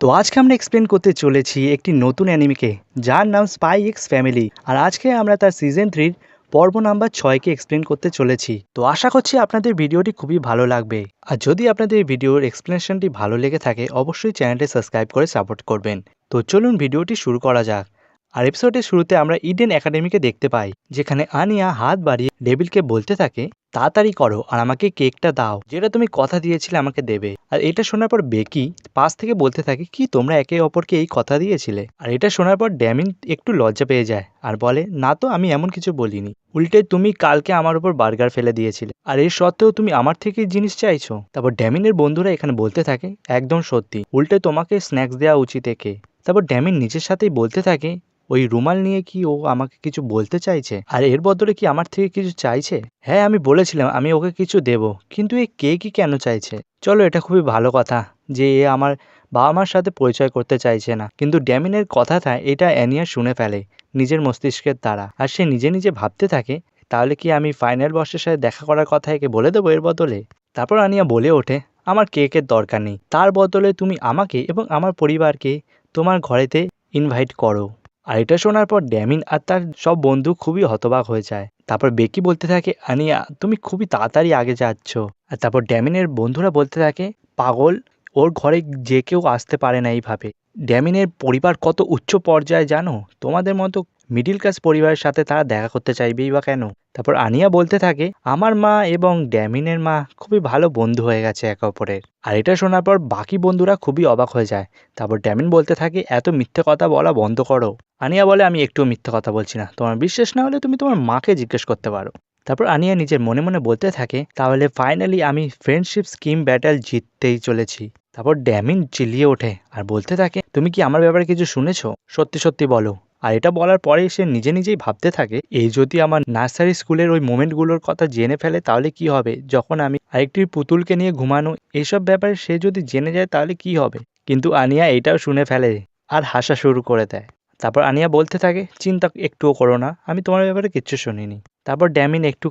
তো আজকে আমরা এক্সপ্লেন করতে চলেছি একটি নতুন অ্যানিমেকে যার নাম স্পাই এক্স ফ্যামিলি। আর আজকে আমরা তার সিজন 3 পর্ব নাম্বার 6কে এক্সপ্লেন করতে চলেছি। তো আশা করছি আপনাদের ভিডিওটি খুবই ভালো লাগবে। আর যদি আপনাদের এই ভিডিওর এক্সপ্লেনেশনটি ভালো লেগে থাকে অবশ্যই চ্যানেলটি সাবস্ক্রাইব করে সাপোর্ট করবেন। তো চলুন ভিডিওটি শুরু করা যাক। আর এপিসোডের শুরুতে আমরা ইডেন একাডেমিকে দেখতে পাই, যেখানে আনিয়া হাত বাড়িয়ে ডেভিলকে বলতে থাকে, তাড়াতাড়ি করো আর আমাকে কেকটা দাও, যেটা তুমি কথা দিয়েছিলে আমাকে দেবে। আর এটা শোনার পর বেকি পাশ থেকে বলতে থাকে, কি তোমরা একে অপরকে এই কথা দিয়েছিলে? আর এটা শোনার পর ড্যামিন একটু লজ্জা পেয়ে যায় আর বলে, না তো, আমি এমন কিছু বলিনি। উল্টে তুমি কালকে আমার উপর বার্গার ফেলে দিয়েছিলে, আর এর সত্ত্বেও তুমি আমার থেকে জিনিস চাইছো। তারপর ড্যামিনের বন্ধুরা এখানে বলতে থাকে, একদম সত্যি, উল্টে তোমাকে স্ন্যাক্স দেওয়া উচিত একে। তারপর ড্যামিন নিজের সাথেই বলতে থাকে, ওই রুমাল নিয়ে কি ও আমাকে কিছু বলতে চাইছে? আর এর বদলে কি আমার থেকে কিছু চাইছে? হ্যাঁ, আমি বলেছিলাম আমি ওকে কিছু দেব, কিন্তু এই কেকই কেন চাইছে? চলো, এটা খুবই ভালো কথা যে এ আমার বাবা মার সাথে পরিচয় করতে চাইছে না। কিন্তু ড্যামিনের কথাটা এটা অ্যানিয়া শুনে ফেলে নিজের মস্তিষ্কের দ্বারা। আর সে নিজে নিজে ভাবতে থাকে, তাহলে কি আমি ফাইনাল বসের সাথে দেখা করার কথা একে বলে দেবো এর বদলে? তারপর আনিয়া বলে ওঠে, আমার কেকের দরকার নেই, তার বদলে তুমি আমাকে এবং আমার পরিবারকে তোমার ঘরেতে ইনভাইট করো। আর এটা শোনার পর ড্যামিন আর তার সব বন্ধু খুবই হতবাক হয়ে যায়। তারপর বেকি বলতে থাকে, আনিয়া তুমি খুবই তাড়াতাড়ি আগে যাচ্ছ। আর তারপর ড্যামিনের বন্ধুরা বলতে থাকে, পাগল, ওর ঘরে যে কেউ আসতে পারে না এইভাবে। ড্যামিনের পরিবার কত উচ্চ পর্যায়ে জানো? তোমাদের মতো মিডিল ক্লাস পরিবারের সাথে তারা দেখা করতে চাইবেই বা কেন? তারপর আনিয়া বলতে থাকে, আমার মা এবং ড্যামিনের মা খুবই ভালো বন্ধু হয়ে গেছে একে অপরের। আর এটা শোনার পর বাকি বন্ধুরা খুবই অবাক হয়ে যায়। তারপর ড্যামিন বলতে থাকে, এত মিথ্যে কথা বলা বন্ধ করো। আনিয়া বলে, আমি একটুও মিথ্যে কথা বলছি না, তোমার বিশ্বাস না হলে তুমি তোমার মাকে জিজ্ঞেস করতে পারো। তারপর আনিয়া নিজের মনে মনে বলতে থাকে, তাহলে ফাইনালি আমি ফ্রেন্ডশিপ স্কিম ব্যাটেল জিততেই চলেছি। তারপর ড্যামিন চিল্লিয়ে ওঠে আর বলতে থাকে, তুমি কি আমার ব্যাপারে কিছু শুনেছো? সত্যি সত্যি বলো। আর এটা বলার পরেই সে নিজে নিজেই ভাবতে থাকে, এই যদি আমার নার্সারি স্কুলের ওই মোমেন্টগুলোর কথা জেনে ফেলে তাহলে কি হবে, যখন আমি আরেকটি পুতুলকে নিয়ে ঘুমানো, এইসব ব্যাপারে সে যদি জেনে যায় তাহলে কি হবে। কিন্তু আনিয়া এটাও শুনে ফেলে আর হাসা শুরু করে দেয়। তারপর আনিয়া বলতে থাকে, চিন্তা একটুও করো না, আমি তোমার ব্যাপারে কিচ্ছু শুনিনি। তারপর ড্যামিন একটু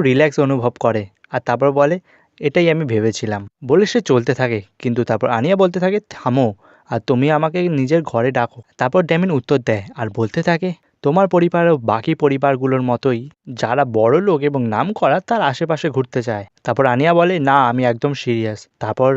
রিল্যাক্স অনুভব করে আর তারপর বলে, এটাই আমি ভেবেছিলাম, বলে সে চলতে থাকে। কিন্তু তারপর আনিয়া বলতে থাকে, থামো, আর তুমি আমাকে নিজের ঘরে ডাকো। তারপর ড্যামিন উত্তর দেয় আর বলতে থাকে, তোমার পরিবার ও বাকি পরিবারগুলোর মতোই যারা বড় লোক এবং নাম করা তার আশেপাশে ঘুরতে চায়। তারপর আনিয়া বলে, না, আমি একদম সিরিয়াস। তারপর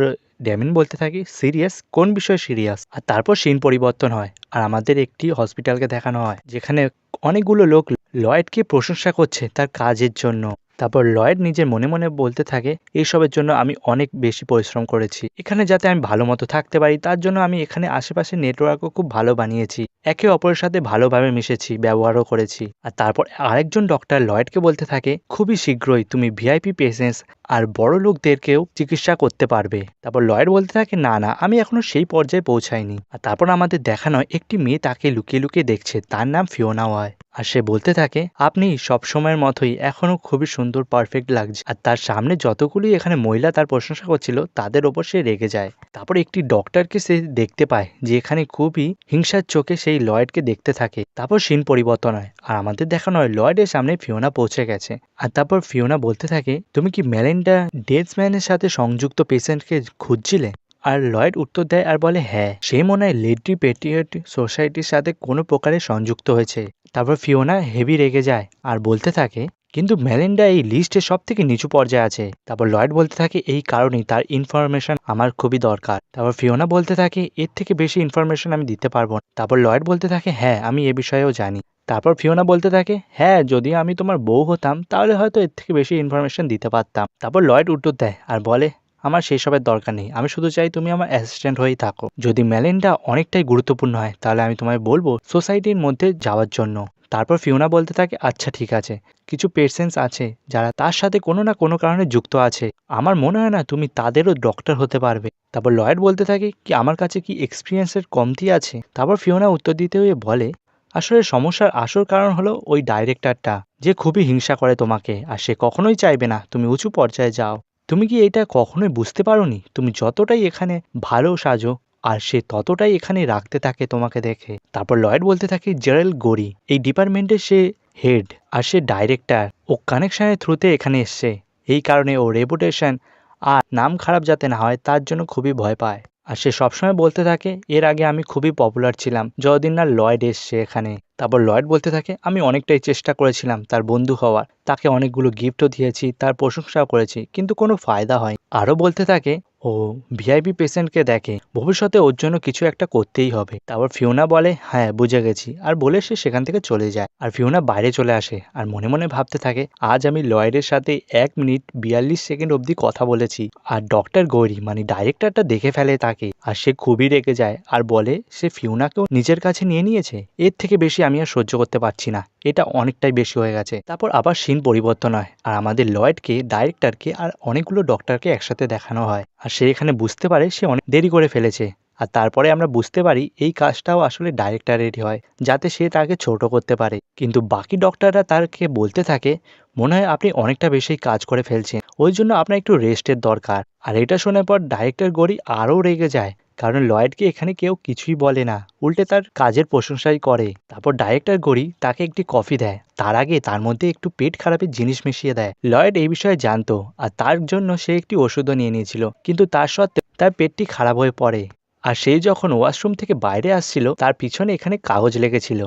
ড্যামিন বলতে থাকে, সিরিয়াস? কোন বিষয়ে সিরিয়াস? আর তারপর সিন পরিবর্তন হয় আর আমাদের একটি হসপিটালকে দেখানো হয়, যেখানে অনেকগুলো লোক লয়েডকে প্রশংসা করছে তার কাজের জন্য। তারপর লয়েড নিজের মনে মনে বলতে থাকে, এইসবের জন্য আমি অনেক বেশি পরিশ্রম করেছি এখানে, যাতে আমি ভালো মতো থাকতে পারি। তার জন্য আমি এখানে আশেপাশে নেটওয়ার্কও খুব ভালো বানিয়েছি, একে অপরের সাথে ভালোভাবে মিশেছি, ব্যবহারও করেছি। আর তারপর আরেকজন ডক্টর লয়েডকে বলতে থাকে, খুবই শীঘ্রই তুমি ভিআইপি পেশেন্টস আর বড় লোকদেরকেও চিকিৎসা করতে পারবে। তারপর লয়েড বলতে থাকে, না না, আমি এখনো সেই পর্যায়ে পৌঁছাইনি। আর তারপর আমাদের দেখানো হয় একটি মেয়ে তাকে লুকিয়ে লুকিয়ে দেখছে, তার নাম ফিওনা হয়। আর সে বলতে থাকে, আপনি সব সময়ের মতোই এখনো খুবই সুন্দর, পারফেক্ট লাগছে। আর তার সামনে যতগুলি এখানে মহিলা তার প্রশংসা করছিল তাদের ওপর সে রেগে যায়। তারপর একটি ডক্টরকে সে দেখতে পায় যে এখানে খুবই হিংসার চোখে সেই লয়েডকে দেখতে থাকে। তারপর সিন পরিবর্তন হয় আর আমাদের দেখানো হয় লয়েডের সামনে ফিওনা পৌঁছে গেছে। আর তারপর ফিওনা বলতে থাকে, তুমি কি মেলিন্ডা ডেথম্যানের সাথে সংযুক্ত পেশেন্টকে খুঁজছিলে? আর লয়েড উত্তর দেয় আর বলে, হ্যাঁ, সে মনে হয় লেডি পেট্রিয়ট সোসাইটির সাথে কোনো প্রকারে সংযুক্ত হয়েছে। তারপর ফিওনা হেভি রেগে যায় আর বলতে থাকে, কিন্তু মেলিন্ডা এই লিস্টে সব থেকে নিচু পর্যায়ে আছে। তারপর লয়েড বলতে থাকে, এই কারণেই তার ইনফরমেশন আমার খুবই দরকার। তারপর ফিওনা বলতে থাকে, এর থেকে বেশি ইনফরমেশন আমি দিতে পারবো না। তারপর লয়েড বলতে থাকে, হ্যাঁ, আমি এ বিষয়েও জানি। তারপর ফিওনা বলতে থাকে, হ্যাঁ, যদি আমি তোমার বউ হতাম তাহলে হয়তো এর থেকে বেশি ইনফরমেশন দিতে পারতাম। তারপর লয়েড উত্তর দেয় আর বলে, আমার সেসবের দরকার নেই, আমি শুধু চাই তুমি আমার অ্যাসিস্ট্যান্ট হয়েই থাকো। যদি মেলিন্ডা অনেকটাই গুরুত্বপূর্ণ হয় তাহলে আমি তোমায় বলবো সোসাইটির মধ্যে যাওয়ার জন্য। তারপর ফিওনা বলতে থাকে, আচ্ছা ঠিক আছে, কিছু পেশেন্টস আছে যারা তার সাথে কোনো না কোনো কারণে যুক্ত আছে, আমার মনে হয় না তুমি তাদেরও ডক্টর হতে পারবে। তারপর লয়েড বলতে থাকে, কি আমার কাছে কি এক্সপিরিয়েন্সের কমতি আছে? তারপর ফিওনা উত্তর দিতে হয়ে বলে, আসলে সমস্যার আসল কারণ হলো ওই ডাইরেক্টরটা, যে খুবই হিংসা করে তোমাকে, আর সে কখনোই চাইবে না তুমি উঁচু পর্যায়ে যাও। তুমি কি এটা কখনোই বুঝতে পারোনি? তুমি যতটাই এখানে ভালো সাজো আর সে ততটাই এখানে রাখতে থাকে তোমাকে দেখে। তারপর লয়েড বলতে থাকে, জেরাল্ড গোরি এই ডিপার্টমেন্টের সে হেড আর সে ডাইরেক্টর, ও কানেকশনের থ্রুতে এখানে এসছে, এই কারণে ও রেপুটেশন আর নাম খারাপ যাতে না হয় তার জন্য খুবই ভয় পায়। আর সে সবসময় বলতে থাকে এর আগে আমি খুবই পপুলার ছিলাম যতদিন না লয়েড এসছে এখানে। তারপর লয়েড বলতে থাকে আমি অনেকটাই চেষ্টা করেছিলাম তার বন্ধু হওয়ার, তাকে অনেকগুলো গিফটও দিয়েছি, তার প্রশংসাও করেছি, কিন্তু কোনো ফায়দা হয়। আরও বলতে থাকে ও ভিআইপি পেশেন্টকে দেখে, ভবিষ্যতে ওর জন্য কিছু একটা করতেই হবে। তারপর ফিওনা বলে হ্যাঁ বুঝে গেছি, আর বলে সে সেখান থেকে চলে যায়। আর ফিওনা বাইরে চলে আসে আর মনে মনে ভাবতে থাকে আজ আমি লয়েডের সাথে 1 মিনিট 42 সেকেন্ড অবধি কথা বলেছি। আর ডক্টর গৌরী মানে ডাইরেক্টরটা দেখে ফেলে তাকে, আর সে খুবই রেগে যায় আর বলে সে ফিওনাকেও নিজের কাছে নিয়ে নিয়েছে, এর থেকে বেশি আমি আর সহ্য করতে পারছি না, এটা অনেকটাই বেশি হয়ে গেছে। তারপর আবার সিন পরিবর্তন হয় আর আমাদের লয়েডকে, ডাইরেক্টরকে আর অনেকগুলো ডক্টরকে একসাথে দেখানো হয়। আর সে এখানে বুঝতে পারে সে অনেক দেরি করে ফেলেছে। আর তারপরে আমরা বুঝতে পারি এই কাজটাও আসলে ডাইরেক্টরেরই হয়, যাতে সে তাকে ছোট করতে পারে। কিন্তু বাকি ডক্টররা তাকে বলতে থাকে মনে হয় আপনি অনেকটা বেশি কাজ করে ফেলছেন, ওই জন্য আপনার একটু রেস্টের দরকার। আর এটা শোনার পর ডাইরেক্টর গৌরী আরও রেগে যায়, কারণ লয়েডকে এখানে কেউ কিছুই বলে না, উল্টে তার কাজের প্রশংসাই করে। তারপর ডাইরেক্টর গৌরী তাকে একটি কফি দেয়, তার আগে তার মধ্যে একটু পেট খারাপের জিনিস মিশিয়ে দেয়। লয়েড এই বিষয়ে জানতো আর তার জন্য সে একটি ওষুধও নিয়ে নিয়েছিল, কিন্তু তার সত্ত্বেও তার পেটটি খারাপ হয়ে পড়ে। আর সেই যখন ওয়াশরুম থেকে বাইরে আসছিল তার পিছনে এখানে কাগজ লেগেছিল,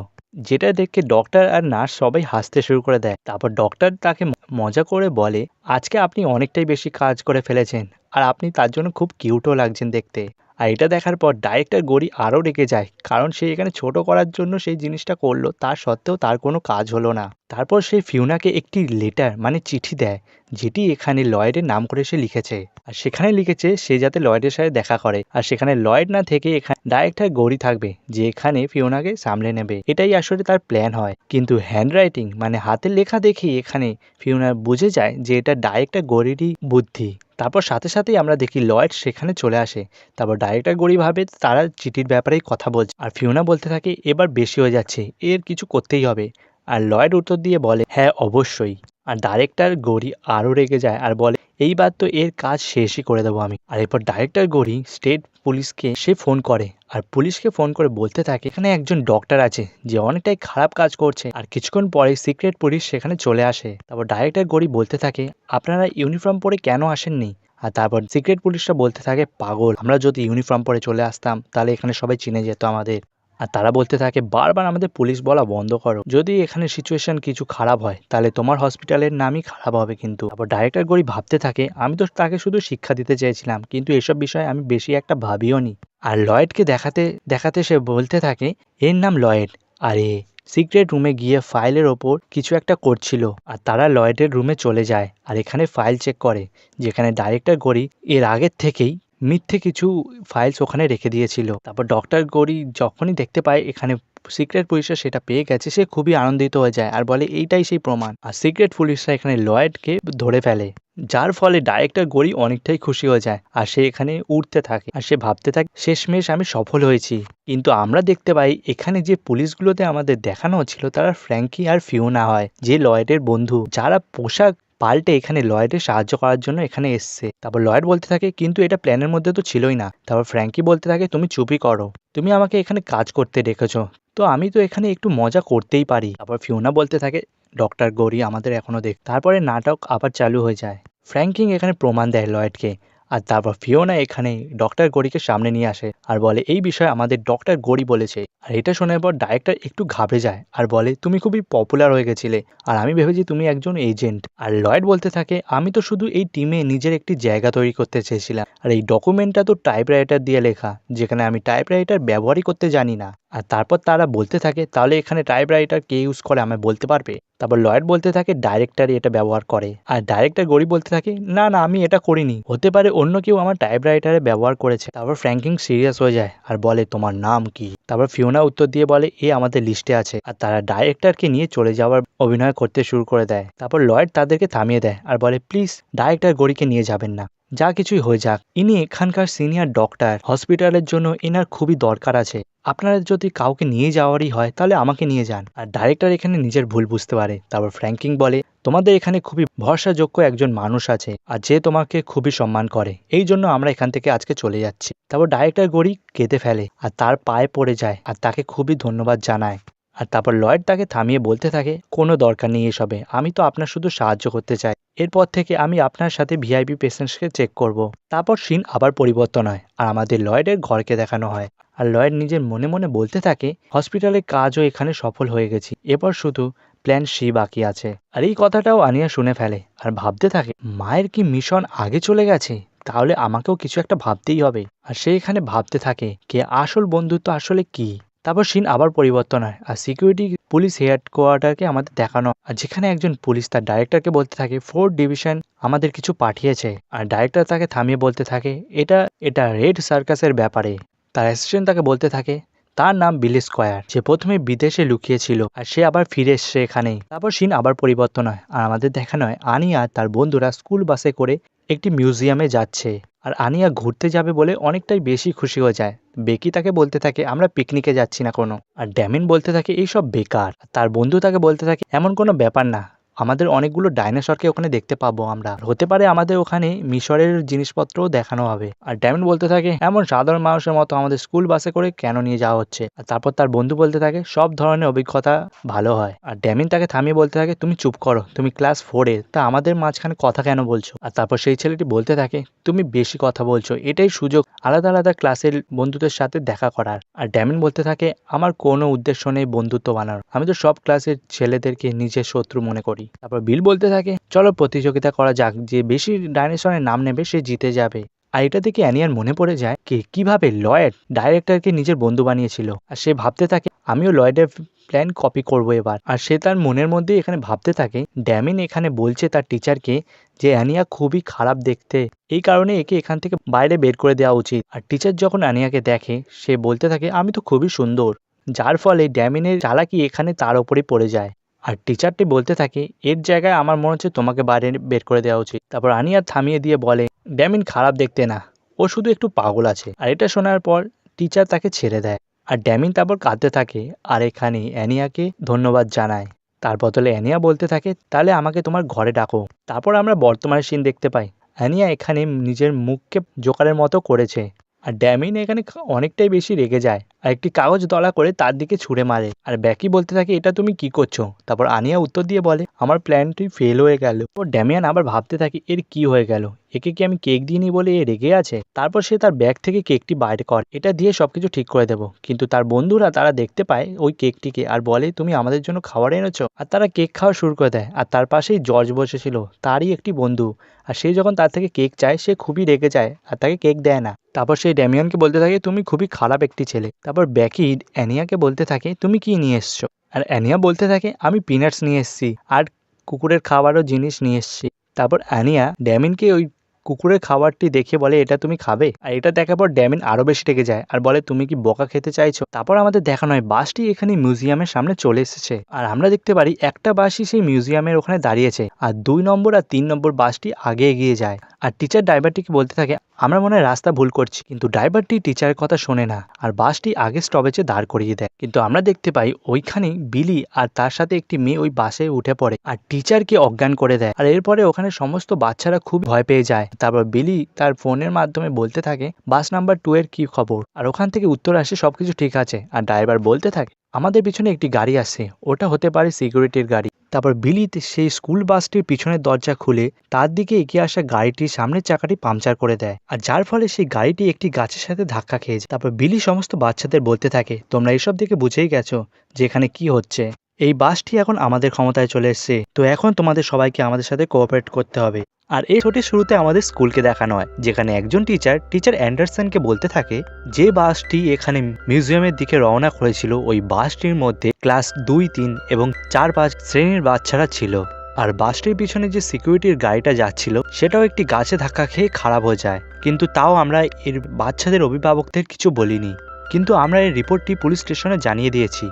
যেটা দেখে ডক্টর আর নার্স সবাই হাসতে শুরু করে দেয়। তারপর ডক্টর তাকে মজা করে বলে আজকে আপনি অনেকটাই বেশি কাজ করে ফেলেছেন, আর আপনি তার জন্য খুব কিউটও লাগছেন দেখতে। আর এটা দেখার পর ডাইরেক্টর গৌরী আরও রেগে যায়, কারণ সে এখানে ছোট করার জন্য সেই জিনিসটা করলো, তার সত্ত্বেও তার কোনো কাজ হলো না। তারপর সে ফিওনাকে একটি লেটার মানে চিঠি দেয়, যেটি এখানে লয়েডের নাম করে সে লিখেছে। আর সেখানে লিখেছে সে যাতে লয়েডের সাথে দেখা করে, আর সেখানে লয়েড না থেকে এখানে ডাইরেক্টর গৌরী থাকবে, যে এখানে ফিওনাকে সামলে নেবে। এটাই আসলে তার প্ল্যান হয়। কিন্তু হ্যান্ডরাইটিং মানে হাতের লেখা দেখেই এখানে ফিওনা বুঝে যায় যে এটা ডাইরেক্টর গৌরীরই বুদ্ধি। তারপর সাথে সাথেই আমরা দেখি লয়েড সেখানে চলে আসে। তারপর ডাইরেক্টর গৌরী ভাবে তারা চিঠির ব্যাপারেই কথা বলছে, আর ফিওনা বলতে থাকে এবার বেশি হয়ে যাচ্ছে, এর কিছু করতেই হবে। আর লয়েড উত্তর দিয়ে বলে হ্যাঁ অবশ্যই। আর ডাইরেক্টর গৌরী আরও রেগে যায় আর বলে এইবার তো এর কাজ শেষই করে দেবো আমি। আর এরপর ডাইরেক্টর গৌরী স্টেট পুলিশকে সে ফোন করে, আর পুলিশকে ফোন করে বলতে থাকে এখানে একজন ডক্টর আছে যে অনেকটাই খারাপ কাজ করছে। আর কিছুক্ষণ পরে সিক্রেট পুলিশ সেখানে চলে আসে। তারপর ডাইরেক্টর গৌরী বলতে থাকে আপনারা ইউনিফর্ম পরে কেন আসেননি? আর তারপর সিক্রেট পুলিশরা বলতে থাকে পাগল, আমরা যদি ইউনিফর্ম পরে চলে আসতাম তাহলে এখানে সবাই চিনে যেত আমাদের। আর তারা বলতে থাকে বারবার আমাদের পুলিশ বলা বন্ধ করো, যদি এখানে সিচুয়েশন কিছু খারাপ হয় তাহলে তোমার হসপিটালের নামই খারাপ হবে কিন্তু। তারপর ডাইরেক্টর গৌরী ভাবতে থাকে আমি তো তাকে শুধু শিক্ষা দিতে চেয়েছিলাম, কিন্তু এসব বিষয়ে আমি বেশি একটা ভাবিও নি। আর লয়েডকে দেখাতে দেখাতে সে বলতে থাকে এর নাম লয়েড, আরে সিক্রেট রুমে গিয়ে ফাইলের ওপর কিছু একটা করছিল। আর তারা লয়েডের রুমে চলে যায় আর এখানে ফাইল চেক করে, যেখানে ডাইরেক্টর গৌরী এর আগের থেকেই মিথ্যে কিছু ফাইলস ওখানে রেখে দিয়েছিল। তারপর ডক্টর গৌরী যখনই দেখতে পায় এখানে সিক্রেট পুলিশরা সেটা পেয়ে গেছে, সে খুবই আনন্দিত হয়ে যায় আর বলে এইটাই সেই প্রমাণ। আর সিক্রেট পুলিশরা এখানে লয়েডকে ধরে ফেলে, যার ফলে ডাইরেক্টর গৌরী অনেকটাই খুশি হয়ে যায় আর সে এখানে উঠতে থাকে আর সে ভাবতে থাকে শেষমেশ আমি সফল হয়েছি। কিন্তু আমরা দেখতে পাই এখানে যে পুলিশগুলোতে আমাদের দেখানো হচ্ছিল তারা ফ্র্যাঙ্কি আর ফিওনা হয়, যে লয়েডের বন্ধু, যারা পোশাক পাল্টে এখানে লয়েডের সাহায্য করার জন্য এখানে এসছে। তারপর লয়েড বলতে থাকে কিন্তু এটা প্ল্যানের মধ্যে তো ছিলই না। তারপর ফ্র্যাঙ্কি বলতে থাকে তুমি চুপই করো, তুমি আমাকে এখানে কাজ করতে ডেকেছো, তো আমি তো এখানে একটু মজা করতেই পারি। তারপর ফিওনা বলতে থাকে ডক্টর গৌরী আমাদের এখনো দেখ। তারপরে নাটক আবার চালু হয়ে যায়, ফ্র্যাঙ্কিং এখানে প্রমাণ দেয় লয়েডকে, আর তারপর ফিওনা এখানে ডক্টর গৌরীকে সামনে নিয়ে আসে আর বলে এই বিষয়ে আমাদের ডক্টর গৌরী বলেছে। আর এটা শোনার পর ডাইরেক্টর একটু ঘাবড়ে যায় আর বলে তুমি খুবই পপুলার হয়ে গেছিলে, আর আমি ভেবেছি তুমি একজন এজেন্ট। আর লয়েড বলতে থাকে আমি তো শুধু এই টিমে নিজের একটি জায়গা তৈরি করতে চেয়েছিলাম, আর এই ডকুমেন্টটা তো টাইপরাইটার দিয়ে লেখা, যেখানে আমি টাইপরাইটার ব্যবহারই করতে জানি না। আর তারপর তারা বলতে থাকে তাহলে এখানে টাইপরাইটার কে ইউজ করে আমায় বলতে পারবে? তারপর লয়েড বলতে থাকে ডাইরেক্টরই এটা ব্যবহার করে। আর ডাইরেক্টর গৌরী বলতে থাকে না না আমি এটা করিনি, হতে পারে অন্য কেউ আমার টাইপরাইটারে ব্যবহার করেছে। তারপর ফ্র্যাঙ্কিং সিরিয়াস হয়ে যায় আর বলে তোমার নাম কি? তারপর ফিওনা উত্তর দিয়ে বলে এ আমাদের লিস্টে আছে। আর তারা ডাইরেক্টরকে নিয়ে চলে যাওয়ার অভিনয় করতে শুরু করে দেয়। তারপর লয়েড তাদেরকে থামিয়ে দেয় আর বলে প্লিজ ডাইরেক্টর গৌরীকে নিয়ে যাবেন না, যা কিছুই হয়ে যাক ইনি এখানকার সিনিয়র ডক্টর, হসপিটালের জন্য এনার খুবই দরকার আছে, আপনারা যদি কাউকে নিয়ে যাওয়ারই হয় তাহলে আমাকে নিয়ে যান। আর ডাইরেক্টর এখানে নিজের ভুল বুঝতে পারে। তারপর ফ্র্যাঙ্কিং বলে তোমাদের এখানে খুবই ভরসাযোগ্য একজন মানুষ আছে আর যে তোমাকে খুবই সম্মান করে, এই জন্য আমরা এখান থেকে আজকে চলে যাচ্ছি। তারপর ডাইরেক্টর গৌরী কেঁদে ফেলে আর তার পায়ে পড়ে যায় আর তাকে খুবই ধন্যবাদ জানায়। আর তারপর লয়েড তাকে থামিয়ে বলতে থাকে কোনো দরকার নেই এসবে, আমি তো আপনার শুধু সাহায্য করতে চাই, এরপর থেকে আমি আপনার সাথে ভিআইপি পেশেন্টসকে চেক করব। তারপর সিন আবার পরিবর্তন হয় আর আমাদের লয়েডের ঘরকে দেখানো হয়। আর লয়েড নিজের মনে মনে বলতে থাকে হসপিটালের কাজও এখানে সফল হয়ে গেছি, এরপর শুধু প্ল্যান সি বাকি আছে। আর এই কথাটাও আনিয়া শুনে ফেলে আর ভাবতে থাকে মায়ের কি মিশন আগে চলে গেছে, তাহলে আমাকেও কিছু একটা ভাবতেই হবে। আর সে এখানে ভাবতে থাকে কে আসল বন্ধুত্ব আসলে কি। তারপর সিন আবার পরিবর্তন হয় আর সিকিউরিটি পুলিশ হেডকোয়ার্টারকে আমাদের দেখানো, আর যেখানে একজন পুলিশ তার ডাইরেক্টরকে বলতে থাকে 4th ডিভিশন আমাদের কিছু পাঠিয়েছে। আর ডাইরেক্টর তাকে থামিয়ে বলতে থাকে এটা এটা রেড সার্কাসের ব্যাপারে। তার অ্যাসিস্ট্যান্ট তাকে বলতে থাকে তার নাম বিলি স্কয়ার, সে প্রথমে বিদেশে লুকিয়েছিল আর সে আবার ফিরে এসছে এখানেই। তারপর সিন আবার পরিবর্তন হয় আর আমাদের দেখানো হয় আনিয়া আর তার বন্ধুরা স্কুল বাসে করে একটি মিউজিয়ামে যাচ্ছে। আর আনিয়া ঘুরতে যাবে বলে অনেকটাই বেশি খুশি হয়ে যায়। বেকি তাকে বলতে থাকে আমরা পিকনিকে যাচ্ছি না কোনো। আর ড্যামিন বলতে থাকে এইসব বেকার। তার বন্ধু তাকে বলতে থাকে এমন কোনো ব্যাপার না, আমাদের অনেকগুলো ডাইনোসরকে ওখানে দেখতে পাবো আমরা, হতে পারে আমাদের ওখানে মিশরের জিনিসপত্রও দেখানো হবে। আর ড্যামিন বলতে থাকে এমন সাধারণ মানুষের মতো আমাদের স্কুল বাসে করে কেন নিয়ে যাওয়া হচ্ছে। আর তারপর তার বন্ধু বলতে থাকে সব ধরনের অভিজ্ঞতা ভালো হয়। আর ড্যামিন তাকে থামিয়ে বলতে থাকে তুমি চুপ করো, তুমি ক্লাস 4-এ, তা আমাদের মাঝখানে কথা কেন বলছো। আর তারপর সেই ছেলেটি বলতে থাকে তুমি বেশি কথা বলছো, এটাই সুযোগ আলাদা আলাদা ক্লাসের বন্ধুদের সাথে দেখা করার। আর ড্যামিন বলতে থাকে আমার কোনো উদ্দেশ্য নেই বন্ধুত্ব বানানোর, আমি তো সব ক্লাসের ছেলেদেরকে নিজের শত্রু মনে করি। তারপর বিল বলতে থাকে চলো প্রতিযোগিতা করা যাক, যে বেশি ডাইনোসরের নাম নেবে সে জিতে যাবে। আর এটা দেখে অ্যানিয়ার মনে পড়ে যায় কিভাবে লয়েড ডাইরেক্টরকে নিজের বন্ধু বানিয়েছিল। আর সে ভাবতে থাকে আমিও লয়েডের প্ল্যান কপি করবো এবার। আর সে তার মনের মধ্যে এখানে ভাবতে থাকে ড্যামিন এখানে বলছে তার টিচারকে যে অ্যানিয়া খুবই খারাপ দেখতে, এই কারণে একে এখান থেকে বাইরে বের করে দেওয়া উচিত। আর টিচার যখন অ্যানিয়াকে দেখে সে বলতে থাকে আমি তো খুবই সুন্দর, যার ফলে ড্যামিনের চালাকি এখানে তার ওপরে পড়ে যায়। আর টিচারটি বলতে থাকে এর জায়গায় আমার মনে হচ্ছে তোমাকে বাইরে বের করে দেওয়া উচিত। তারপর আনিয়া থামিয়ে দিয়ে বলে ড্যামিন খারাপ দেখতে না, ও শুধু একটু পাগল আছে। আর এটা শোনার পর টিচার তাকে ছেড়ে দেয়। আর ড্যামিন তারপর কাঁদতে থাকে আর এখানে অ্যানিয়াকে ধন্যবাদ জানায়। তার বদলে অ্যানিয়া বলতে থাকে তাহলে আমাকে তোমার ঘরে ডাকো। তারপর আমরা বর্তমানের সিন দেখতে পাই অ্যানিয়া এখানে নিজের মুখকে জোকারের মতো করেছে। আর ড্যামিন এখানে অনেকটাই বেশি রেগে যায় আর একটি কাগজ দলা করে তার দিকে ছুঁড়ে মারে। আর ব্যাকি বলতে থাকে এটা তুমি কি করছো। তারপর আনিয়া উত্তর দিয়ে বলে আমার প্ল্যানটি ফেল হয়ে গেল। ও ড্যামিয়ান আবার ভাবতে থাকে এর কি হয়ে গেল, একে কি আমি কেক দিইনি বলে এ রেগে আছে। তারপর সে তার ব্যাগ থেকে কেকটি বাইরে করে, এটা দিয়ে সবকিছু ঠিক করে দেবো। কিন্তু তার বন্ধুরা তারা দেখতে পায় ওই কেকটিকে আর বলে তুমি আমাদের জন্য খাবার এনেছো। আর তারা কেক খাওয়া শুরু করে দেয়। আর তার পাশেই জর্জ বসেছিল, তারই একটি বন্ধু। আর সে যখন তার থেকে কেক চায় সে খুবই রেগে যায় আর তাকে কেক দেয় না। তারপর সেই ড্যামিয়ানকে বলতে থাকে তুমি খুবই খারাপ একটি ছেলে। তারপর ব্যাকি অ্যানিয়াকে বলতে থাকে তুমি কি নিয়ে এসছো। আর অ্যানিয়া বলতে থাকে আমি পিনাটস নিয়ে এসেছি আর কুকুরের খাবারও জিনিস নিয়ে এসেছি। তারপর অ্যানিয়া ড্যামিনকে ওই কুকুরের খাবারটি দেখে বলে এটা তুমি খাবে। আর এটা দেখার পর ড্যামিন আরো বেশি রেগে যায় আর বলে তুমি কি বকা খেতে চাইছো। তারপর আমাদের দেখানো হয় বাসটি এখানে মিউজিয়ামের সামনে চলে এসেছে আর আমরা দেখতে পারি একটা বাসই সেই মিউজিয়ামের ওখানে দাঁড়িয়েছে আর 2 নম্বর আর 3 নম্বর বাসটি আগে এগিয়ে যায়। আর টিচার ড্রাইভারটিকে বলতে থাকে আমরা মনে হয় রাস্তা ভুল করছি, কিন্তু ড্রাইভারটি টিচারের কথা শোনে না আর বাসটি আগে স্টপেজে দাঁড় করিয়ে দেয়। কিন্তু আমরা দেখতে পাই ওইখানেই বিলি আর তার সাথে একটি মেয়ে ওই বাসে উঠে পড়ে আর টিচারকে অজ্ঞান করে দেয়। আর এরপরে ওখানে সমস্ত বাচ্চারা খুব ভয় পেয়ে যায়। তারপর বিলি তার ফোনের মাধ্যমে বলতে থাকে বাস নাম্বার 2 এর কি খবর। আর ওখান থেকে উত্তর আসে সবকিছু ঠিক আছে। আর ড্রাইভার বলতে থাকে আমাদের পিছনে একটি গাড়ি আসছে, ওটা হতে পারে সিকিউরিটির গাড়ি। তারপর বিলি সেই স্কুল বাসটির পিছনের দরজা খুলে তার দিকে এগিয়ে আসা গাড়িটির সামনের চাকাটি পাংচার করে দেয় আর যার ফলে সেই গাড়িটি একটি গাছের সাথে ধাক্কা খেয়ে যায়। তারপর বিলি সমস্ত বাচ্চাদের বলতে থাকে তোমরা এইসব দিকে বুঝেই গেছো যে এখানে কি হচ্ছে, এই বাসটি এখন আমাদের ক্ষমতায় চলে এসেছে, তো এখন তোমাদের সবাইকে আমাদের সাথে কোঅপারেট করতে হবে। আর এই ছোটির শুরুতে আমাদের স্কুলকে দেখানো হয় যেখানে একজন টিচার অ্যান্ডারসনকে বলতে থাকে যে বাসটি এখানে মিউজিয়ামের দিকে রওনা করেছিল ওই বাসটির মধ্যে ক্লাস 2, 3 এবং 4, 5 শ্রেণীর বাচ্চারা ছিল। আর বাসটির পিছনে যে সিকিউরিটির গাড়িটা যাচ্ছিল সেটাও একটি গাছে ধাক্কা খেয়ে খারাপ হয়ে যায়, কিন্তু তাও আমরা এর বাচ্চাদের অভিভাবকদের কিছু বলিনি, কিন্তু আমরা এই রিপোর্টটি পুলিশ স্টেশনে জানিয়ে দিয়েছি।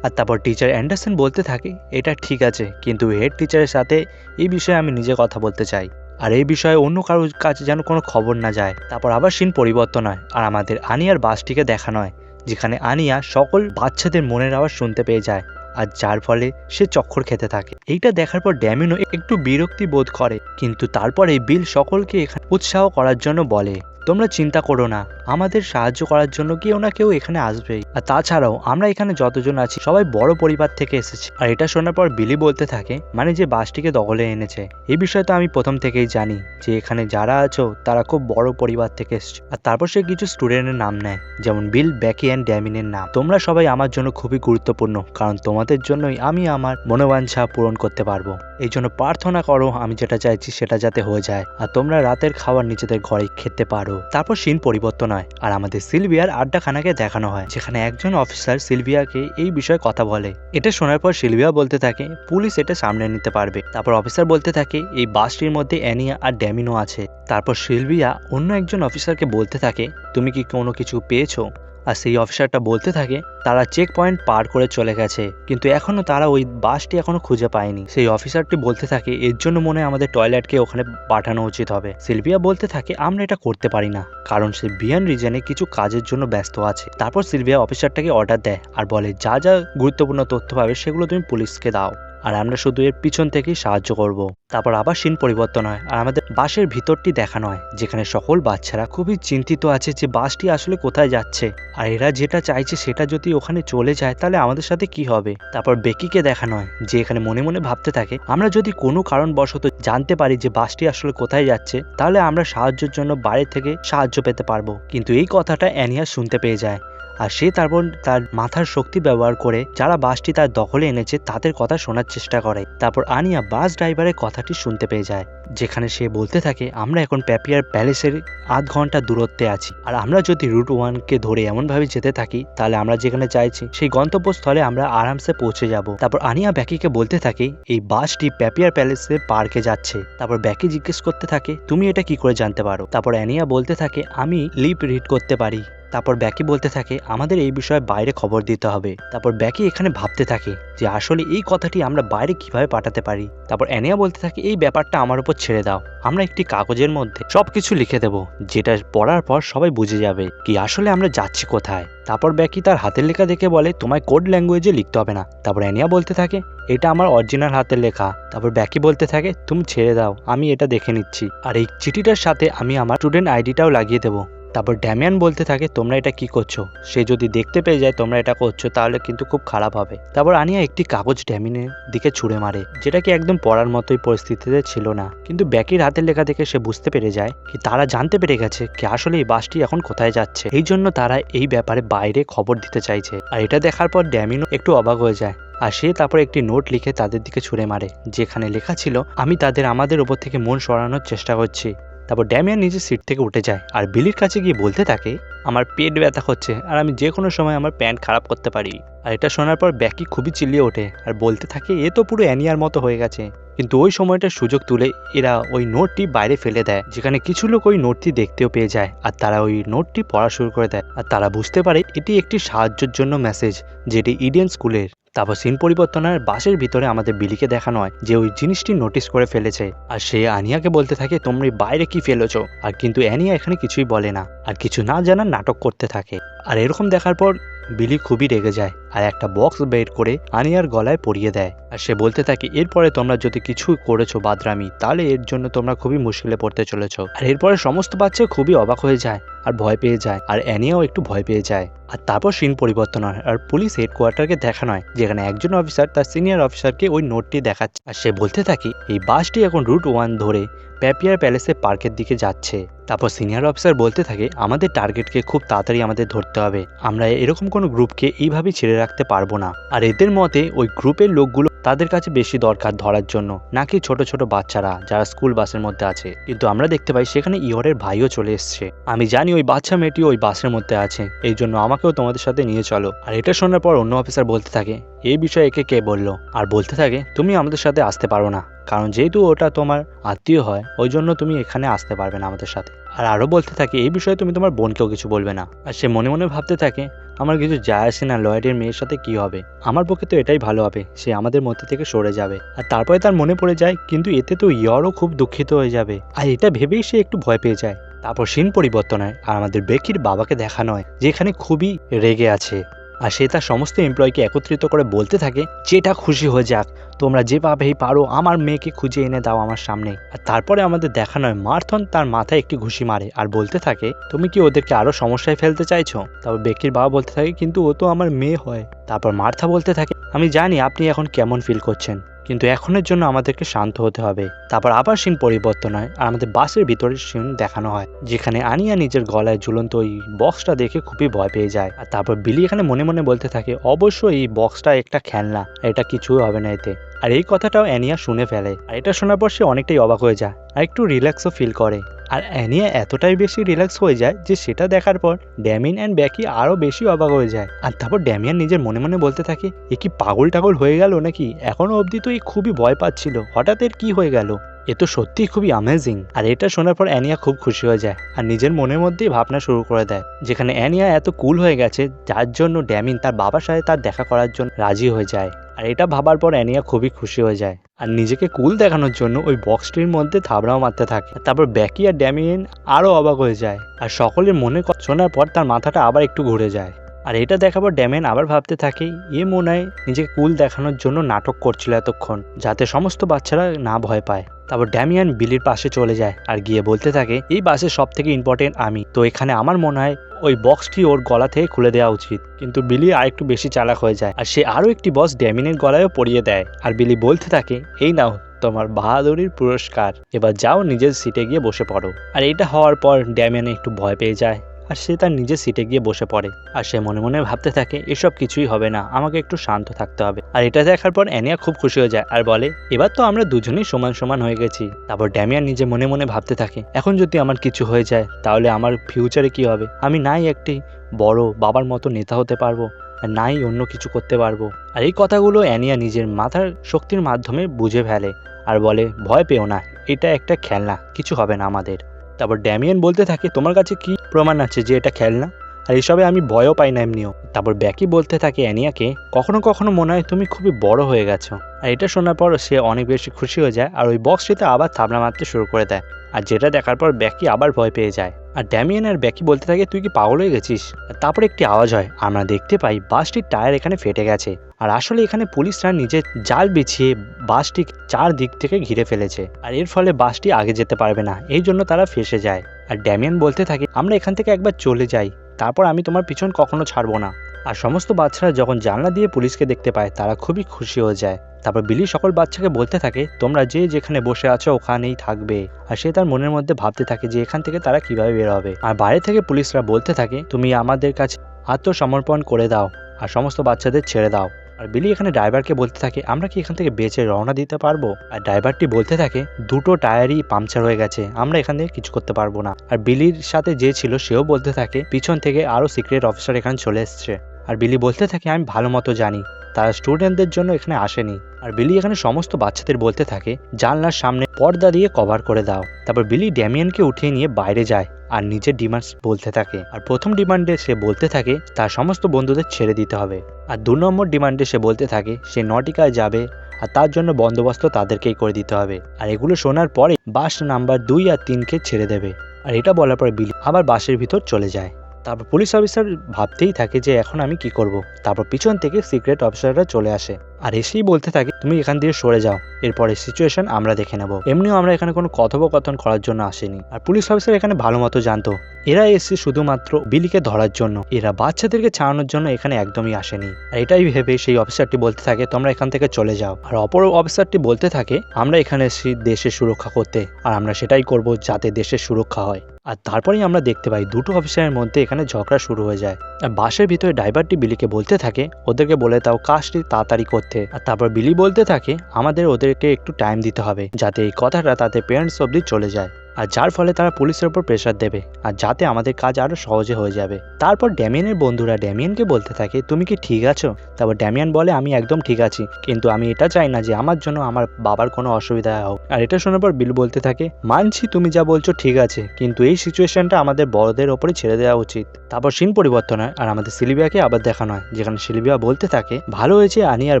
আর তারপর টিচার অ্যান্ডারসন বলতে থাকে এটা ঠিক আছে, কিন্তু হেড টিচারের সাথে এই বিষয়ে আমি নিজে কথা বলতে চাই আর এই বিষয়ে অন্য কারোর কাছে যেন কোনো খবর না যায়। তারপর আবার সিন পরিবর্তন হয় আর আমাদের আনিয়ার বাসটিকে দেখানো হয় যেখানে আনিয়া সকল বাচ্চাদের মনের আওয়াজ শুনতে পেয়ে যায় আর যার ফলে সে চক্কর খেতে থাকে। এইটা দেখার পর ড্যামিনও একটু বিরক্তি বোধ করে, কিন্তু তারপরে বিল সকলকে এখানে উৎসাহ করার জন্য বলে তোমরা চিন্তা করো না, আমাদের সাহায্য করার জন্য কেউ না কেউ এখানে আসবেই। আর তাছাড়াও আমরা এখানে যতজন আছি সবাই বড় পরিবার থেকে এসেছি। আর এটা শোনার পর বিলি বলতে থাকে, মানে যে বাসটিকে দখলে এনেছে, এই বিষয়ে তো আমি প্রথম থেকেই জানি যে এখানে যারা আছো তারা খুব বড় পরিবার থেকে এসছে। আর তারপর সে কিছু স্টুডেন্টের নাম নেয়, যেমন বিল, বেকি অ্যান্ড ড্যামিনের নাম। তোমরা সবাই আমার জন্য খুবই গুরুত্বপূর্ণ, কারণ তোমাদের জন্যই আমি আমার মনোবাঞ্ছা পূরণ করতে পারবো। এই জন্য প্রার্থনা করো আমি যেটা চাইছি সেটা যাতে হয়ে যায়, আর তোমরা রাতের খাবার নিজেদের ঘরে খেতে পারো। তারপর সিন পরিবর্তন হয় আর আমাদের সিলভিয়ার আড্ডাখানাকে দেখানো হয়, যেখানে একজন অফিসার সিলভিয়াকে এই বিষয়ে কথা বলে। এটা শোনার পর সিলভিয়া বলতে থাকে পুলিশ এটা সামনে নিতে পারবে। তারপর অফিসার বলতে থাকে এই বাসটির মধ্যে অ্যানিয়া আর ড্যামিনো আছে। তারপর সিলভিয়া অন্য একজন অফিসারকে বলতে থাকে তুমি কি কোনো কিছু পেয়েছো? আর সেই অফিসারটা বলতে থাকে তারা চেক পয়েন্ট পার করে চলে গেছে, কিন্তু এখনো তারা ওই বাসটি এখনো খুঁজে পায়নি। সেই অফিসারটি বলতে থাকে এর জন্য মনে হয় আমাদের টয়লেটকে ওখানে পাঠানো উচিত হবে। সিলভিয়া বলতে থাকে আমরা এটা করতে পারি না, কারণ সে বিয়ান রিজনে কিছু কাজের জন্য ব্যস্ত আছে। তারপর সিলভিয়া অফিসারটাকে অর্ডার দেয় আর বলে যা যা গুরুত্বপূর্ণ তথ্য পাবে সেগুলো তুমি পুলিশকে দাও, আর আমরা শুধু এর পিছন থেকেই সাহায্য করব। তারপর আবার সিন পরিবর্তন হয় আর আমাদের বাসের ভিতরটি দেখানো হয়, যেখানে সকল বাচ্চারা খুবই চিন্তিত আছে যে বাসটি আসলে কোথায় যাচ্ছে, আর এরা যেটা চাইছে সেটা যদি ওখানে চলে যায় তাহলে আমাদের সাথে কি হবে। তারপর বেকিকে দেখানো হয় যে এখানে মনে মনে ভাবতে থাকে আমরা যদি কোনো কারণবশত জানতে পারি যে বাসটি আসলে কোথায় যাচ্ছে তাহলে আমরা সাহায্যের জন্য বাইরে থেকে সাহায্য পেতে পারবো। কিন্তু এই কথাটা অ্যানিয়া শুনতে পেয়ে যায়, আর সে তারপর তার মাথার শক্তি ব্যবহার করে যারা বাসটি তার দখলে এনেছে তাদের কথা শোনার চেষ্টা করে। তারপর আনিয়া বাস ড্রাইভারের কথাটি শুনতে পেয়ে যায়, যেখানে সে বলতে থাকে আমরা এখন প্যাপিয়ার প্যালেসের আধ ঘন্টা দূরত্বে আছি, আর আমরা যদি রুট 1কে ধরে এমনভাবে যেতে থাকি তাহলে আমরা যেখানে চাইছি সেই গন্তব্যস্থলে আমরা আরামসে পৌঁছে যাব। তারপর আনিয়া ব্যাকিকে বলতে থাকে এই বাসটি প্যাপিয়ার প্যালেসের পার্কে যাচ্ছে। তারপর ব্যাকি জিজ্ঞেস করতে থাকে তুমি এটা কি করে জানতে পারো? তারপর অ্যানিয়া বলতে থাকে আমি লিপ রিড করতে পারি। তারপর ব্যাকি বলতে থাকে আমাদের এই বিষয়ে বাইরে খবর দিতে হবে। তারপর ব্যাকি এখানে ভাবতে থাকে যে আসলে এই কথাটি আমরা বাইরে কিভাবে পাঠাতে পারি। তারপর অ্যানিয়া বলতে থাকে এই ব্যাপারটা আমার উপর ছেড়ে দাও, আমরা একটি কাগজের মধ্যে সবকিছু লিখে দেব, যেটা পড়ার পর সবাই বুঝে যাবে কি আসলে আমরা যাচ্ছি কোথায়। তারপর ব্যাকি তার হাতের লেখা দেখে বলে তোমায় কোড ল্যাঙ্গুয়েজে লিখতে হবে না। তারপর অ্যানিয়া বলতে থাকে এটা আমার অরিজিনাল হাতের লেখা। তারপর ব্যাকি বলতে থাকে তুমি ছেড়ে দাও, আমি এটা দেখে নিচ্ছি, আর এই চিঠিটার সাথে আমি আমার স্টুডেন্ট আইডিটাও লাগিয়ে দেবো। তারপর ড্যামিয়ান বলতে থাকে তোমরা এটা কি করছো, সে যদি দেখতে পেয়ে যায় তোমরা এটা করছো তাহলে কিন্তু খুব খারাপ হবে। তারপর আনিয়া একটি কাগজ ড্যামিনের দিকে ছুঁড়ে মারে, যেটা কি একদম পড়ার মতোই পরিস্থিতিতে ছিল না, কিন্তু ব্যাকির হাতের লেখা দেখে সে বুঝতে পেরে যায় কি তারা জানতে পেরে গেছে কি আসলে এই বাসটি এখন কোথায় যাচ্ছে, এই জন্য তারা এই ব্যাপারে বাইরে খবর দিতে চাইছে। আর এটা দেখার পর ড্যামিনও একটু অবাক হয়ে যায়, আর সে তারপর একটি নোট লিখে তাদের দিকে ছুঁড়ে মারে, যেখানে লেখা ছিল আমি আমাদের উপর থেকে মন সরানোর চেষ্টা করছি। তারপর ড্যামিয়ান নিজের সিট থেকে উঠে যায় আর বিলির কাছে গিয়ে বলতে থাকে আমার পেট ব্যথা হচ্ছে আর আমি যে কোনো সময় আমার প্যান্ট খারাপ করতে পারি। আর এটা শোনার পর ব্যাকি খুবই চিল্লিয়ে ওঠে আর বলতে থাকে এ তো পুরো অ্যানিয়ার মতো হয়ে গেছে। কিন্তু ওই সময়টার সুযোগ তুলে এরা ওই নোটটি বাইরে ফেলে দেয়, যেখানে কিছু লোক ওই নোটটি দেখতেও পেয়ে যায় আর তারা ওই নোটটি পড়া শুরু করে দেয়, আর তারা বুঝতে পারে এটি একটি সাহায্যের জন্য মেসেজ, যেটি ইডেন স্কুলের। তারপর সিন পরিবর্তনের বাসের ভিতরে আমাদের বিলিকে দেখানো হয় যে ওই জিনিসটি নোটিস করে ফেলেছে, আর সে আনিয়াকে বলতে থাকে তোমরা বাইরে কি ফেলেছো, আর কিন্তু অ্যানিয়া এখানে কিছুই বলে না আর কিছু না জানার নাটক করতে থাকে। আর এরকম দেখার পর বিলি খুবই রেগে যায় আর একটা বক্স বের করে আনিয়ার গলায় পরিয়ে দেয়, আর সে বলতে থাকে এরপরে তোমরা যদি কিছু করেছো বাদরামি তাহলে এর জন্য তোমরা খুবই মুশকিলে পড়তে চলেছো। আর এরপরে সমস্ত বাচ্চা খুবই অবাক হয়ে যায় আর ভয় পেয়ে যায়, আর অ্যানিয়াও একটু ভয় পেয়ে যায়। আর তারপর সিন পরিবর্তন হয় আর পুলিশ হেডকোয়ার্টারকে দেখানো হয়, যেখানে একজন অফিসার তার সিনিয়র অফিসারকে ওই নোটটি দেখাচ্ছে, আর সে বলতে থাকে এই বাসটি এখন রুট 1 ধরে প্যাপিয়ার প্যালেসের পার্কের দিকে যাচ্ছে। তারপর সিনিয়র অফিসার বলতে থাকে আমাদের টার্গেটকে খুব তাড়াতাড়ি আমাদের ধরতে হবে, আমরা এরকম কোনো গ্রুপকে এইভাবেই ছেড়ে রাখতে পারবো না। আর এদের মতে ওই গ্রুপের লোকগুলো তাদের কাছে বেশি দরকার ধরার জন্য, নাকি ছোট ছোট বাচ্চারা যারা স্কুল বাসের মধ্যে আছে। কিন্তু আমরা দেখতে পাই সেখানে ইয়রের ভাইও চলে এসছে। আমি জানি ওই বাচ্চা মেয়েটি ওই বাসের মধ্যে আছে, এই জন্য আমাকেও তোমাদের সাথে নিয়ে চলো। আর এটা শোনার পর অন্য অফিসার বলতে থাকে এই বিষয়ে একে কে বললো, আর বলতে থাকে তুমি আমাদের সাথে আসতে পারো না, কারণ যেহেতু ওটা তোমার আত্মীয় হয় ওই জন্য তুমি এখানে আসতে পারবে না আমাদের সাথে। আর আরো বলতে থাকে এই বিষয়ে তুমি তোমার বোনকেও কিছু বলবে না। আর সে মনে মনে ভাবতে থাকে আমার কিছু যায় আসে না লয়েডের মেয়ের সাথে কি হবে, আমার পক্ষে তো এটাই ভালো হবে, সে আমাদের মধ্যে থেকে সরে যাবে। আর তারপরে তার মনে পড়ে যায় কিন্তু এতে তো ইয়রও খুব দুঃখিত হয়ে যাবে, আর এটা ভেবেই সে একটু ভয় পেয়ে যায়। তারপর সিন পরিবর্তন হয় আর আমাদের বেকির বাবাকে দেখানো হয় যেখানে খুবই রেগে আছে। আর সে তার সমস্ত এমপ্লয়িকে একত্রিত করে বলতে থাকে যেটা খুশি হয়ে যাক, তোমরা যেভাবেই পারো আমার মেয়েকে খুঁজে এনে দাও আমার সামনে। আর তারপরে আমাদের দেখানো হয় মার্থন তার মাথায় একটি ঘুষি মারে আর বলতে থাকে তুমি কি ওদেরকে আরো সমস্যায় ফেলতে চাইছো? তারপর বেকির বাবা বলতে থাকে কিন্তু ও তো আমার মেয়ে হয়। তারপর মার্থা বলতে থাকে আমি জানি আপনি এখন কেমন ফিল করছেন, কিন্তু এখনের জন্য আমাদেরকে শান্ত হতে হবে। তারপর আবার সিন পরিবর্তন হয় আর আমাদের বাসের ভিতরের সিন দেখানো হয়, যেখানে আনিয়া নিজের গলায় ঝুলন্ত ওই বক্সটা দেখে খুবই ভয় পেয়ে যায়। আর তারপর বিলি এখানে মনে মনে বলতে থাকে অবশ্যই এই বক্সটা একটা খেলনা, এটা কিছুই হবে না এতে। আর এই কথাটাও অ্যানিয়া শুনে ফেলে, আর এটা শোনার পর সে অনেকটাই অবাক হয়ে যায় আর একটু রিল্যাক্সও ফিল করে। আর অ্যানিয়া এতটাই বেশি রিল্যাক্স হয়ে যায় যে সেটা দেখার পর ড্যামিন অ্যান্ড ব্যাকি আরও বেশি অবাক হয়ে যায়। আর তারপর ড্যামিয়ান নিজের মনে মনে বলতে থাকে এ কি পাগল টাগল হয়ে গেল নাকি, এখনো অবধি তো এই খুবই ভয় পাচ্ছিল, হঠাৎ এর কি হয়ে গেল, এ তো সত্যিই খুবই অ্যামেজিং। আর এটা শোনার পর অ্যানিয়া খুব খুশি হয়ে যায় আর নিজের মনের মধ্যেই ভাবনা শুরু করে দেয়, যেখানে অ্যানিয়া এত কুল হয়ে গেছে যার জন্য ড্যামিন তার বাবার সাথে তার দেখা করার জন্য রাজি হয়ে যায়। আর এটা ভাবার পর অ্যানিয়া খুবই খুশি হয়ে যায় আর নিজেকে কুল দেখানোর জন্য ওই বক্সটির মধ্যে থাবড়াও মারতে থাকে। তারপর ব্যাকি আর ড্যামিয়েন আরও অবাক হয়ে যায় আর সকলের মনে শোনার পর তার মাথাটা আবার একটু ঘুরে যায়। আর এটা দেখার পর ড্যামিয়েন আবার ভাবতে থাকে এ মনে হয় নিজেকে কুল দেখানোর জন্য নাটক করছিল এতক্ষণ, যাতে সমস্ত বাচ্চারা না ভয় পায়। তারপর ড্যামিয়ান বিলির পাশে চলে যায় আর গিয়ে বলতে থাকে এই বাসের সব থেকে ইম্পর্টেন্ট আমি, তো এখানে আমার মনে হয় ওই বক্সটি ওর গলা থেকে খুলে দেওয়া উচিত। কিন্তু বিলি আরেকটু বেশি চালাক হয়ে যায় আর সে আরও একটি বক্স ড্যামিনের গলায়ও পরিয়ে দেয়। আর বিলি বলতে থাকে এই নাও তোমার বাহাদুরির পুরস্কার, এবার যাও নিজের সিটে গিয়ে বসে পড়ো। আর এটা হওয়ার পর ড্যামিয়ান একটু ভয় পেয়ে যায় আর সে তার নিজের সিটে গিয়ে বসে পড়ে। আর সে মনে মনে ভাবতে থাকে এসব কিছুই হবে না, আমাকে একটু শান্ত থাকতে হবে। আর এটা দেখার পর অ্যানিয়া খুব খুশি হয়ে যায় আর বলে এবার তো আমরা দুজনেই সমান সমান হয়ে গেছি। তারপর ড্যামিয়ান নিজে মনে মনে ভাবতে থাকে এখন যদি আমার কিছু হয়ে যায় তাহলে আমার ফিউচারে কি হবে, আমি নাই একটি বড় বাবার মতো নেতা হতে পারবো আর নাই অন্য কিছু করতে পারবো। আর এই কথাগুলো অ্যানিয়া নিজের মাথার শক্তির মাধ্যমে বুঝে ফেলে আর বলে ভয় পেও না, এটা একটা খেলনা, কিছু হবে না আমাদের। তারপর ড্যামিয়ান বলতে থাকে তোমার কাছে কি প্রমাণ আছে যে এটা খেলনা, আর এসবে আমি ভয়ও পাই না এমনিও। তারপর ব্যাকি বলতে থাকে অ্যানিয়াকে কখনো কখনো মনে হয় তুমি খুবই বড় হয়ে গেছো। আর এটা শোনার পর সে অনেক বেশি খুশি হয়ে যায় আর ওই বক্সটিতে আবার থাবড়া মারতে শুরু করে দেয়। আর যেটা দেখার পর ব্যাকি আবার ভয় পেয়ে যায় আর ড্যামিয়ান আর ব্যাকি বলতে থাকে তুই কি পাগল হয়ে গেছিস। তারপর একটি আওয়াজ হয়, আমরা দেখতে পাই বাসটির টায়ার এখানে ফেটে গেছে আর আসলে এখানে পুলিশরা নিজের জাল বিছিয়ে বাসটি চারদিক থেকে ঘিরে ফেলেছে আর এর ফলে বাসটি আগে যেতে পারবে না, এই জন্য তারা ফেসে যায়। আর ড্যামিয়ান বলতে থাকে আমরা এখান থেকে একবার চলে যাই, তারপর আমি তোমার পিছন কখনো ছাড়বো না। আর সমস্ত বাচ্চারা যখন জানলা দিয়ে পুলিশকে দেখতে পায় তারা খুবই খুশি হয়ে যায়। তারপর বিলি সকল বাচ্চাকে বলতে থাকে তোমরা যে যেখানে বসে আছো ওখানেই থাকবে। আর সে তার মনের মধ্যে ভাবতে থাকে যে এখান থেকে তারা কিভাবে বের হবে। আর বাইরে থেকে পুলিশরা বলতে থাকে তুমি আমাদের কাছে আত্মসমর্পণ করে দাও আর সমস্ত বাচ্চাদের ছেড়ে দাও। আর বিলি এখানে ড্রাইভারকে বলতে থাকে আমরা কি এখান থেকে বেঁচে রওনা দিতে পারবো। আর ড্রাইভারটি বলতে থাকে দুটো টায়ারই পাংচার হয়ে গেছে, আমরা এখান থেকে কিছু করতে পারবো না। আর বিলির সাথে যে ছিল সেও বলতে থাকে পিছন থেকে আরো সিক্রেট অফিসার এখানে চলে এসছে। আর বিলি বলতে থাকে আমি ভালো মতো জানি তারা স্টুডেন্টদের জন্য এখানে আসেনি। আর বিলি এখানে সমস্ত বাচ্চাদের বলতে থাকে জানলার সামনে পর্দা দিয়ে কভার করে দাও। তারপর বিলি ড্যামিয়ানকে উঠিয়ে নিয়ে বাইরে যায় আর নিজের ডিমান্ড বলতে থাকে। আর প্রথম ডিমান্ডে সে বলতে থাকে তার সমস্ত বন্ধুদের ছেড়ে দিতে হবে। আর 2 নম্বর ডিমান্ডে সে বলতে থাকে সে নটিকায় যাবে আর তার জন্য বন্দোবস্ত তাদেরকেই করে দিতে হবে। আর এগুলো শোনার পরে বাস নাম্বার 2 আর 3কে ছেড়ে দেবে। আর এটা বলার পরে বিলি আবার বাসের ভিতর চলে যায়। তারপর পুলিশ অফিসার ভাবতেই থাকে যে এখন আমি কি করব। তারপর পিছন থেকে সিক্রেট অফিসাররা চলে আসে আর এসেই বলতে থাকে তুমি এখান দিয়ে সরে যাও, এরপরে সিচুয়েশন আমরা দেখে নেব। এমনিও আমরা এখানে কোনো কথোপকথন করার জন্য আসেনি। আর পুলিশ অফিসার এখানে ভালো মতো জানতো এরা এসে শুধুমাত্র বিলিকে ধরার জন্য, এরা বাচ্চাদেরকে ছাড়ানোর জন্য এখানে একদমই আসেনি। আর এটাই ভেবে সেই অফিসারটি বলতে থাকে তোমরা এখান থেকে চলে যাও। আর অপর অফিসারটি বলতে থাকে আমরা এখানে এসেছি দেশের সুরক্ষা করতে আর আমরা সেটাই করব যাতে দেশের সুরক্ষা হয়। আর তারপরেই আমরা দেখতে পাই দুটো অফিসারের মধ্যে এখানে ঝগড়া শুরু হয়ে যায়। আর বাসের ভিতরে ড্রাইভারটি বিলিকে বলতে থাকে ওদেরকে বলে দাও কাজটি তাড়াতাড়ি করতে। আর তারপর বিলি বলতে থাকে আমাদের ওদেরকে একটু টাইম দিতে হবে যাতে এই কথাটা তাদের পেরেন্টস অবধি চলে যায় আর যার ফলে তারা পুলিশের উপর প্রেশার দেবে আর যাতে আমাদের কাজ আরো সহজে হয়ে যাবে। তারপর ড্যামিয়ানের বন্ধুরা ড্যামিয়ানকে বলতে থাকে তুমি কি ঠিক আছো। তারপর ড্যামিয়ান বলে আমি একদম ঠিক আছি, কিন্তু আমি এটা চাই না যে আমার জন্য আমার বাবার কোনো অসুবিধা হোক। আর এটা শোনার পর বিল বলতে থাকে মানছি তুমি যা বলছো ঠিক আছে, কিন্তু এই সিচুয়েশনটা আমাদের বড়দের ওপরে ছেড়ে দেওয়া উচিত। তারপর সিন পরিবর্তন হয় আর আমাদের সিলভিয়াকে আবার দেখানো হয়, যেখানে সিলভিয়া বলতে থাকে ভালো হয়েছে আনি আর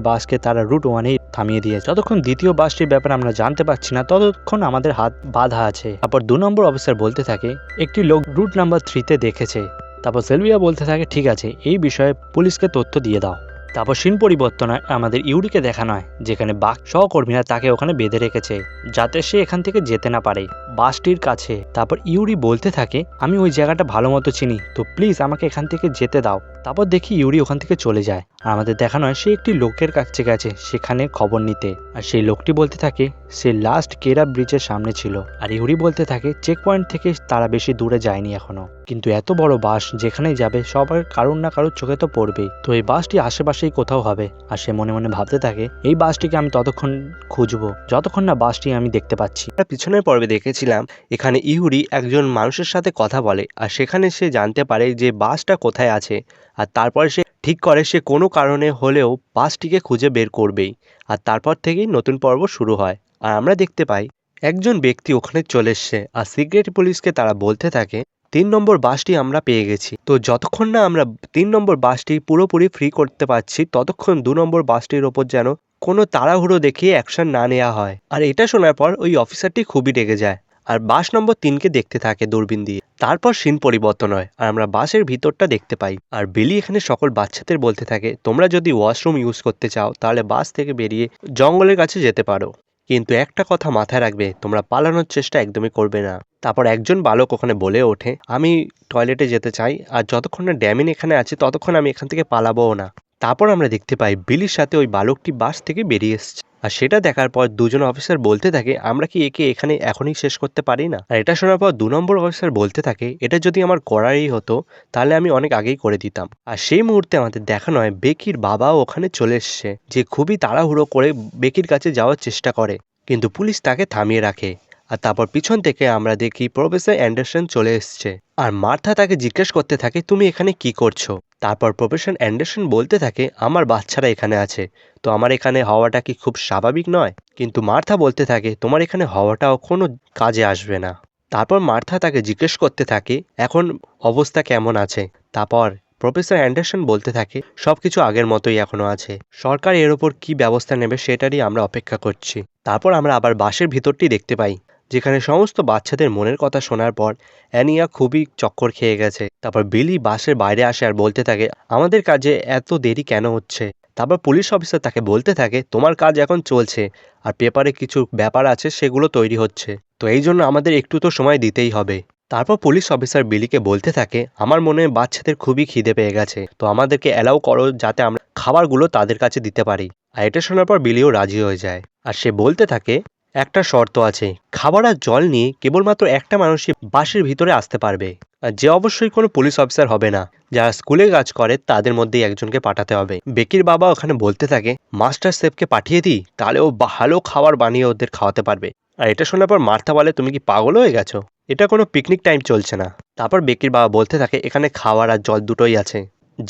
বাসকে তারা রুট 1-এই থামিয়ে দিয়েছে, যতক্ষণ দ্বিতীয় বাসটির ব্যাপারে আমরা জানতে পারছি না ততক্ষণ আমাদের হাত বাঁধা আছে। তারপর 2 নম্বর অফিসার বলতে থাকে একটি লোক রুট নাম্বার 3-তে দেখেছে, তারপর সেলভিয়া বলতে থাকে ঠিক আছে, এই বিষয়ে পুলিশকে তথ্য দিয়ে দাও। তারপর সিন পরিবর্তন হয়, আমাদের ইউরিকে দেখানো হয় যেখানে বাক সহকর্মীরা তাকে ওখানে বেঁধে রেখেছে যাতে সে এখান থেকে যেতে না পারে বাসটির কাছে। তারপর ইউরি বলতে থাকে আমি ওই জায়গাটা ভালো মতো চিনি, তো প্লিজ আমাকে এখান থেকে যেতে দাও। তারপর দেখি ইউরি ওখান থেকে চলে যায় আর আমাদের দেখানো হয় সে একটি লোকের কাছে গেছে সেখানে খবর নিতে। আর সেই লোকটি বলতে থাকে সে লাস্ট কেরা ব্রিজের সামনে ছিল। আর ইউরি বলতে থাকে চেক পয়েন্ট থেকে তারা বেশি দূরে যায়নি এখনো, কিন্তু এত বড় বাস যেখানেই যাবে সবার কারোর না কারোর চোখে তো পড়বেই, তো এই বাসটি আশেপাশেই কোথাও হবে। আর সে মনে মনে ভাবতে থাকে এই বাসটিকে আমি ততক্ষণ খুঁজবো যতক্ষণ না বাসটি আমি দেখতে পাচ্ছি। আমরা পিছনের পর্বে দেখেছিলাম এখানে ইহুরি একজন মানুষের সাথে কথা বলে আর সেখানে সে জানতে পারে যে বাসটা কোথায় আছে। আর তারপরে সে ঠিক করে সে কোনো কারণে হলেও বাসটিকে খুঁজে বের করবেই। আর তারপর থেকেই নতুন পর্ব শুরু হয়। আর আমরা দেখতে পাই একজন ব্যক্তি ওখানে চলে এসছে আর সিক্রেট পুলিশকে তারা বলতে থাকে 3 নম্বর বাসটি আমরা পেয়ে গেছি, তো যতক্ষণ না আমরা 3 নম্বর বাসটি পুরোপুরি ফ্রি করতে পারছি ততক্ষণ 2 নম্বর বাসটির ওপর যেন কোনো তাড়াহুড়ো দেখিয়ে অ্যাকশন না নেওয়া হয়। আর এটা শোনার পর ওই অফিসারটি খুবই রেগে যায় আর বাস নম্বর 3কে দেখতে থাকে দূরবীন দিয়ে। তারপর সিন পরিবর্তন হয় আর আমরা বাসের ভিতরটা দেখতে পাই। আর বিলি এখানে সকল বাচ্চাদের বলতে থাকে তোমরা যদি ওয়াশরুম ইউজ করতে চাও তাহলে বাস থেকে বেরিয়ে জঙ্গলের কাছে যেতে পারো, কিন্তু একটা কথা মাথায় রাখবে তোমরা পালানোর চেষ্টা একদমই করবে না। তারপর একজন বালক ওখানে বলে ওঠে আমি টয়লেটে যেতে চাই আর যতক্ষণ না ড্যামিন এখানে আছে ততক্ষণ আমি এখান থেকে পালাবোও না। তারপর আমরা দেখতে পাই বিলির সাথে ওই বালকটি বাস থেকে বেরিয়ে এসছে আর সেটা দেখার পর দুজন অফিসার বলতে থাকে আমরা কি একে এখানে এখনই শেষ করতে পারি না। আর এটা শোনার পর 2 নম্বর অফিসার বলতে থাকে এটা যদি আমার করারই হতো তাহলে আমি অনেক আগেই করে দিতাম। আর সেই মুহূর্তে আমাদের দেখানো হয় বেকির বাবাও ওখানে চলে এসছে, যে খুবই তাড়াহুড়ো করে বেকির কাছে যাওয়ার চেষ্টা করে কিন্তু পুলিশ তাকে থামিয়ে রাখে। আর তারপর পিছন থেকে আমরা দেখি প্রফেসর অ্যান্ডারসন চলে এসছে আর মার্থা তাকে জিজ্ঞেস করতে থাকে তুমি এখানে কি করছো। তারপর প্রফেসর অ্যান্ডারসন বলতে থাকে আমার বাচ্চারা এখানে আছে, তো আমার এখানে হওয়াটা কি খুব স্বাভাবিক নয়? কিন্তু মার্থা বলতে থাকে তোমার এখানে হওয়াটাও কোনো কাজে আসবে না। তারপর মার্থা তাকে জিজ্ঞেস করতে থাকে এখন অবস্থা কেমন আছে। তারপর প্রফেসর অ্যান্ডারসন বলতে থাকে সবকিছু আগের মতোই এখনো আছে, সরকার এর ওপর কি ব্যবস্থা নেবে সেটারই আমরা অপেক্ষা করছি। তারপর আমরা আবার বাসের ভিতরটি দেখতে পাই যেখানে সমস্ত বাচ্চাদের মনের কথা শোনার পর অ্যানিয়া খুবই চক্কর খেয়ে গেছে। তারপর বিলি বাসের বাইরে আসে আর বলতে থাকে আমাদের কাজে এত দেরি কেন হচ্ছে। তারপর পুলিশ অফিসার তাকে বলতে থাকে তোমার কাজ এখন চলছে আর পেপারে কিছু ব্যাপার আছে সেগুলো তৈরি হচ্ছে, তো এই জন্য আমাদের একটু তো সময় দিতেই হবে। তারপর পুলিশ অফিসার বিলিকে বলতে থাকে আমার মনে হয় বাচ্চাদের খুবই খিদে পেয়ে গেছে, তো আমাদেরকে অ্যালাউ করো যাতে আমরা খাবারগুলো তাদের কাছে দিতে পারি। আর এটা শোনার পর বিলিও রাজি হয়ে যায় আর সে বলতে থাকে একটা শর্ত আছে, খাবার আর জল নিয়ে কেবলমাত্র একটা মানুষই বাসের ভিতরে আসতে পারবে, আর যে অবশ্যই কোনো পুলিশ অফিসার হবে না, যারা স্কুলে কাজ করে তাদের মধ্যেই একজনকে পাঠাতে হবে। বেকির বাবা ওখানে বলতে থাকে মাস্টার শেফকে পাঠিয়ে দিই, তাহলে ও ভালো খাবার বানিয়ে ওদের খাওয়াতে পারবে। আর এটা শোনার পর মার্থা বলে তুমি কি পাগল হয়ে গেছো, এটা কোনো পিকনিক টাইম চলছে না। তারপর বেকির বাবা বলতে থাকে এখানে খাবার আর জল দুটোই আছে,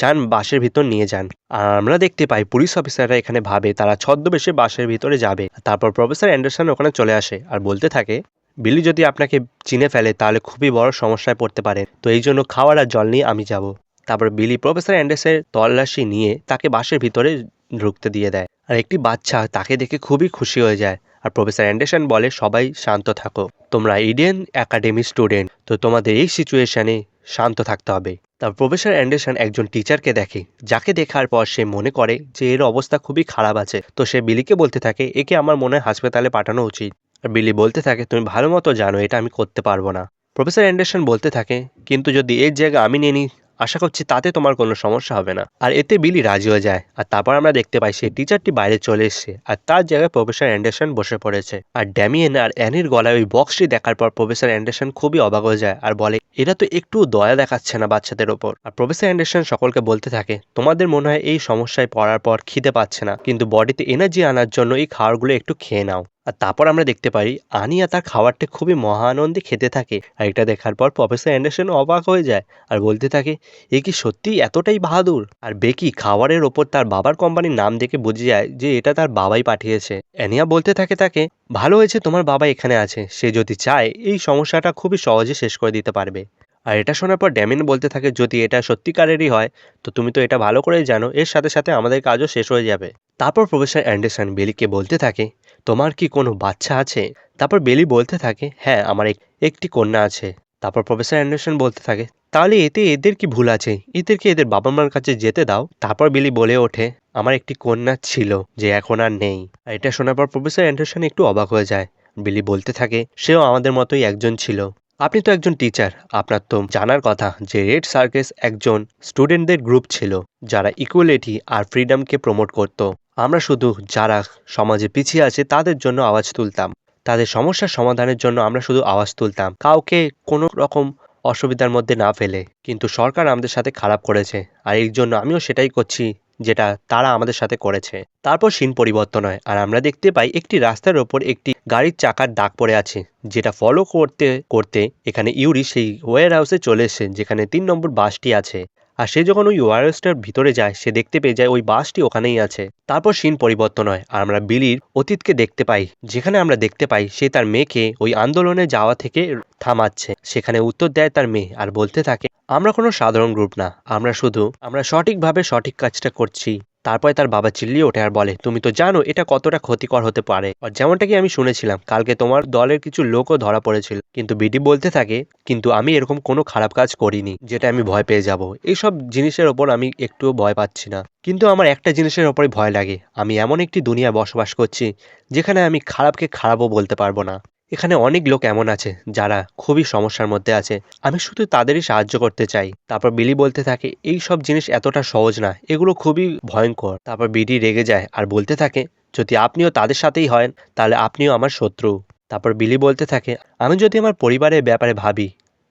যান বাসের ভিতর নিয়ে যান। আর আমরা দেখতে পাই পুলিশ অফিসাররা এখানে ভাবে তারা ছদ্মবেশে বাসের ভিতরে যাবে। তারপর প্রফেসর অ্যান্ডারসন ওখানে চলে আসে আর বলতে থাকে বিলি যদি আপনাকে চিনে ফেলে তাহলে খুবই বড় সমস্যায় পড়তে পারে, তো এই জন্য খাবার আর জল নিয়ে আমি যাব। তারপর বিলি প্রফেসর অ্যান্ডারসনের তল্লাশি নিয়ে তাকে বাসের ভিতরে ঢুকতে দিয়ে দেয় আর একটি বাচ্চা তাকে দেখে খুবই খুশি হয়ে যায়। আর প্রফেসর অ্যান্ডারসন বলে সবাই শান্ত থাকো, তোমরা ইডেন একাডেমি স্টুডেন্ট, তো তোমাদের এই সিচুয়েশনে শান্ত থাকতে হবে। তারপর প্রফেসর অ্যান্ডারসন একজন টিচারকে দেখে, যাকে দেখার পর সে মনে করে যে এর অবস্থা খুবই খারাপ আছে, তো সে বিলিকে বলতে থাকে একে আমার মনে হয় হাসপাতালে পাঠানো উচিত। আর বিলি বলতে থাকে তুমি ভালো মতো জানো এটা আমি করতে পারবো না। প্রফেসর অ্যান্ডারসন বলতে থাকে কিন্তু যদি এর জায়গা আমি নিয়ে নিই আশা করছি তাতে তোমার কোনো সমস্যা হবে না। আর এতে বিলি রাজি হয়ে যায় আর তারপর আমরা দেখতে পাই সেই টিচারটি বাইরে চলে এসেছে আর তার জায়গায় প্রফেসর অ্যান্ডারসন বসে পড়েছে। আর ড্যামিয়েন আর অ্যানির গলায় ওই বক্সটি দেখার পর প্রফেসর অ্যান্ডারসন খুবই অবাক হয়ে যায় আর বলে এরা তো একটু দয়া দেখাচ্ছে না বাচ্চাদের ওপর। আর প্রফেসর অ্যান্ডারসন সকলকে বলতে থাকে তোমাদের মনে হয় এই সমস্যায় পড়ার পর খিদে পাচ্ছে না, কিন্তু বডিতে এনার্জি আনার জন্য এই খাবারগুলো একটু খেয়ে নাও। আর তারপর আমরা দেখতে পাই আনিয়া তার খাবারটা খুবই মহানন্দে খেতে থাকে আর এটা দেখার পর প্রফেসর অ্যান্ডারসন অবাক হয়ে যায় আর বলতে থাকে এ কি সত্যি এতটাই বাহাদুর। আর বেকি খাবারের ওপর তার বাবার কোম্পানির নাম দেখে বুঝে যায় যে এটা তার বাবাই পাঠিয়েছে। অ্যানিয়া বলতে থাকে তাকে ভালো হয়েছে তোমার বাবা এখানে আছে, সে যদি চায় এই সমস্যাটা খুবই সহজে শেষ করে দিতে পারবে। আর এটা শোনার পর ড্যামিন বলতে থাকে যদি এটা সত্যিকারেরই হয় তো তুমি তো এটা ভালো করেই জানো এর সাথে সাথে আমাদের কাজও শেষ হয়ে যাবে। তারপর প্রফেসর অ্যান্ডারসন বেলিকে বলতে থাকে তোমার কি কোনো বাচ্চা আছে? তারপর বেলি বলতে থাকে হ্যাঁ আমার একটি কন্যা আছে। তারপর প্রফেসর অ্যান্ডারসন বলতে থাকে তাহলে এতে এদের কি ভুল আছে? এদেরকে এদের বাবা মার কাছে যেতে দাও। তারপর বিলি বলে ওঠে, আমার একটি কন্যা ছিল যে এখন আর নেই। আর এটা শোনার পর প্রফেসর অ্যান্ডারসন একটু অবাক হয়ে যায়। বিলি বলতে থাকে, সেও আমাদের মতোই একজন ছিল। আপনি তো একজন টিচার, আপনার তো জানার কথা যে রেড সার্কাস একজন স্টুডেন্টদের গ্রুপ ছিল যারা ইকুয়ালিটি আর ফ্রিডমকে প্রমোট করত। আমরা শুধু যারা সমাজে পিছিয়ে আছে তাদের জন্য আওয়াজ তুলতাম, তাদের সমস্যার সমাধানের জন্য আমরা শুধু আওয়াজ তুলতাম, কাউকে কোনো রকম অসুবিধার মধ্যে না ফেলে। কিন্তু সরকার আমাদের সাথে খারাপ করেছে, আর এই জন্য আমিও সেটাই করছি যেটা তারা আমাদের সাথে করেছে। তারপর সিন পরিবর্তন হয় আর আমরা দেখতে পাই একটি রাস্তার ওপর একটি গাড়ির চাকার দাগ পড়ে আছে, যেটা ফলো করতে করতে এখানে ইউরি সেই ওয়্যার হাউসে চলে এসে যেখানে 3 নম্বর বাসটি আছে। আর সে যখন ওই ওয়্যার হাউসটার ভিতরে যায় সে দেখতে পেয়ে যায় ওই বাসটি ওখানেই আছে। তারপর সিন পরিবর্তন হয় আর আমরা বিলির অতীতকে দেখতে পাই, যেখানে আমরা দেখতে পাই সে তার মেয়েকে ওই আন্দোলনে যাওয়া থেকে থামাচ্ছে। সেখানে উত্তর দেয় তার মেয়ে আর বলতে থাকে, আমরা কোনো সাধারণ গ্রুপ না, আমরা সঠিকভাবে সঠিক কাজটা করছি। তারপরে তার বাবা চিল্লিয়ে ওঠে আর বলে, তুমি তো জানো এটা কতটা ক্ষতিকর হতে পারে। আর যেমনটা কি আমি শুনেছিলাম কালকে তোমার দলের কিছু লোকও ধরা পড়েছিল। কিন্তু বিডি বলতে থাকে, কিন্তু আমি এরকম কোনো খারাপ কাজ করিনি যেটা আমি ভয় পেয়ে যাব। এইসব জিনিসের ওপর আমি একটুও ভয় পাচ্ছি না। কিন্তু আমার একটা জিনিসের ওপরই ভয় লাগে, আমি এমন একটি দুনিয়ায় বসবাস করছি যেখানে আমি খারাপকে খারাপও বলতে পারবো না। এখানে অনেক লোক এমন আছে যারা খুবই সমস্যার মধ্যে আছে, আমি শুধু তাদেরই সাহায্য করতে চাই। তারপর বিলি বলতে থাকে, এই সব জিনিস এতটা সহজ না, এগুলো খুবই ভয়ঙ্কর। তারপর বিডি রেগে যায় আর বলতে থাকে, যদি আপনিও তাদের সাথেই হন তাহলে আপনিও আমার শত্রু। তারপর বিলি বলতে থাকে, আমি যদি আমার পরিবারের ব্যাপারে ভাবি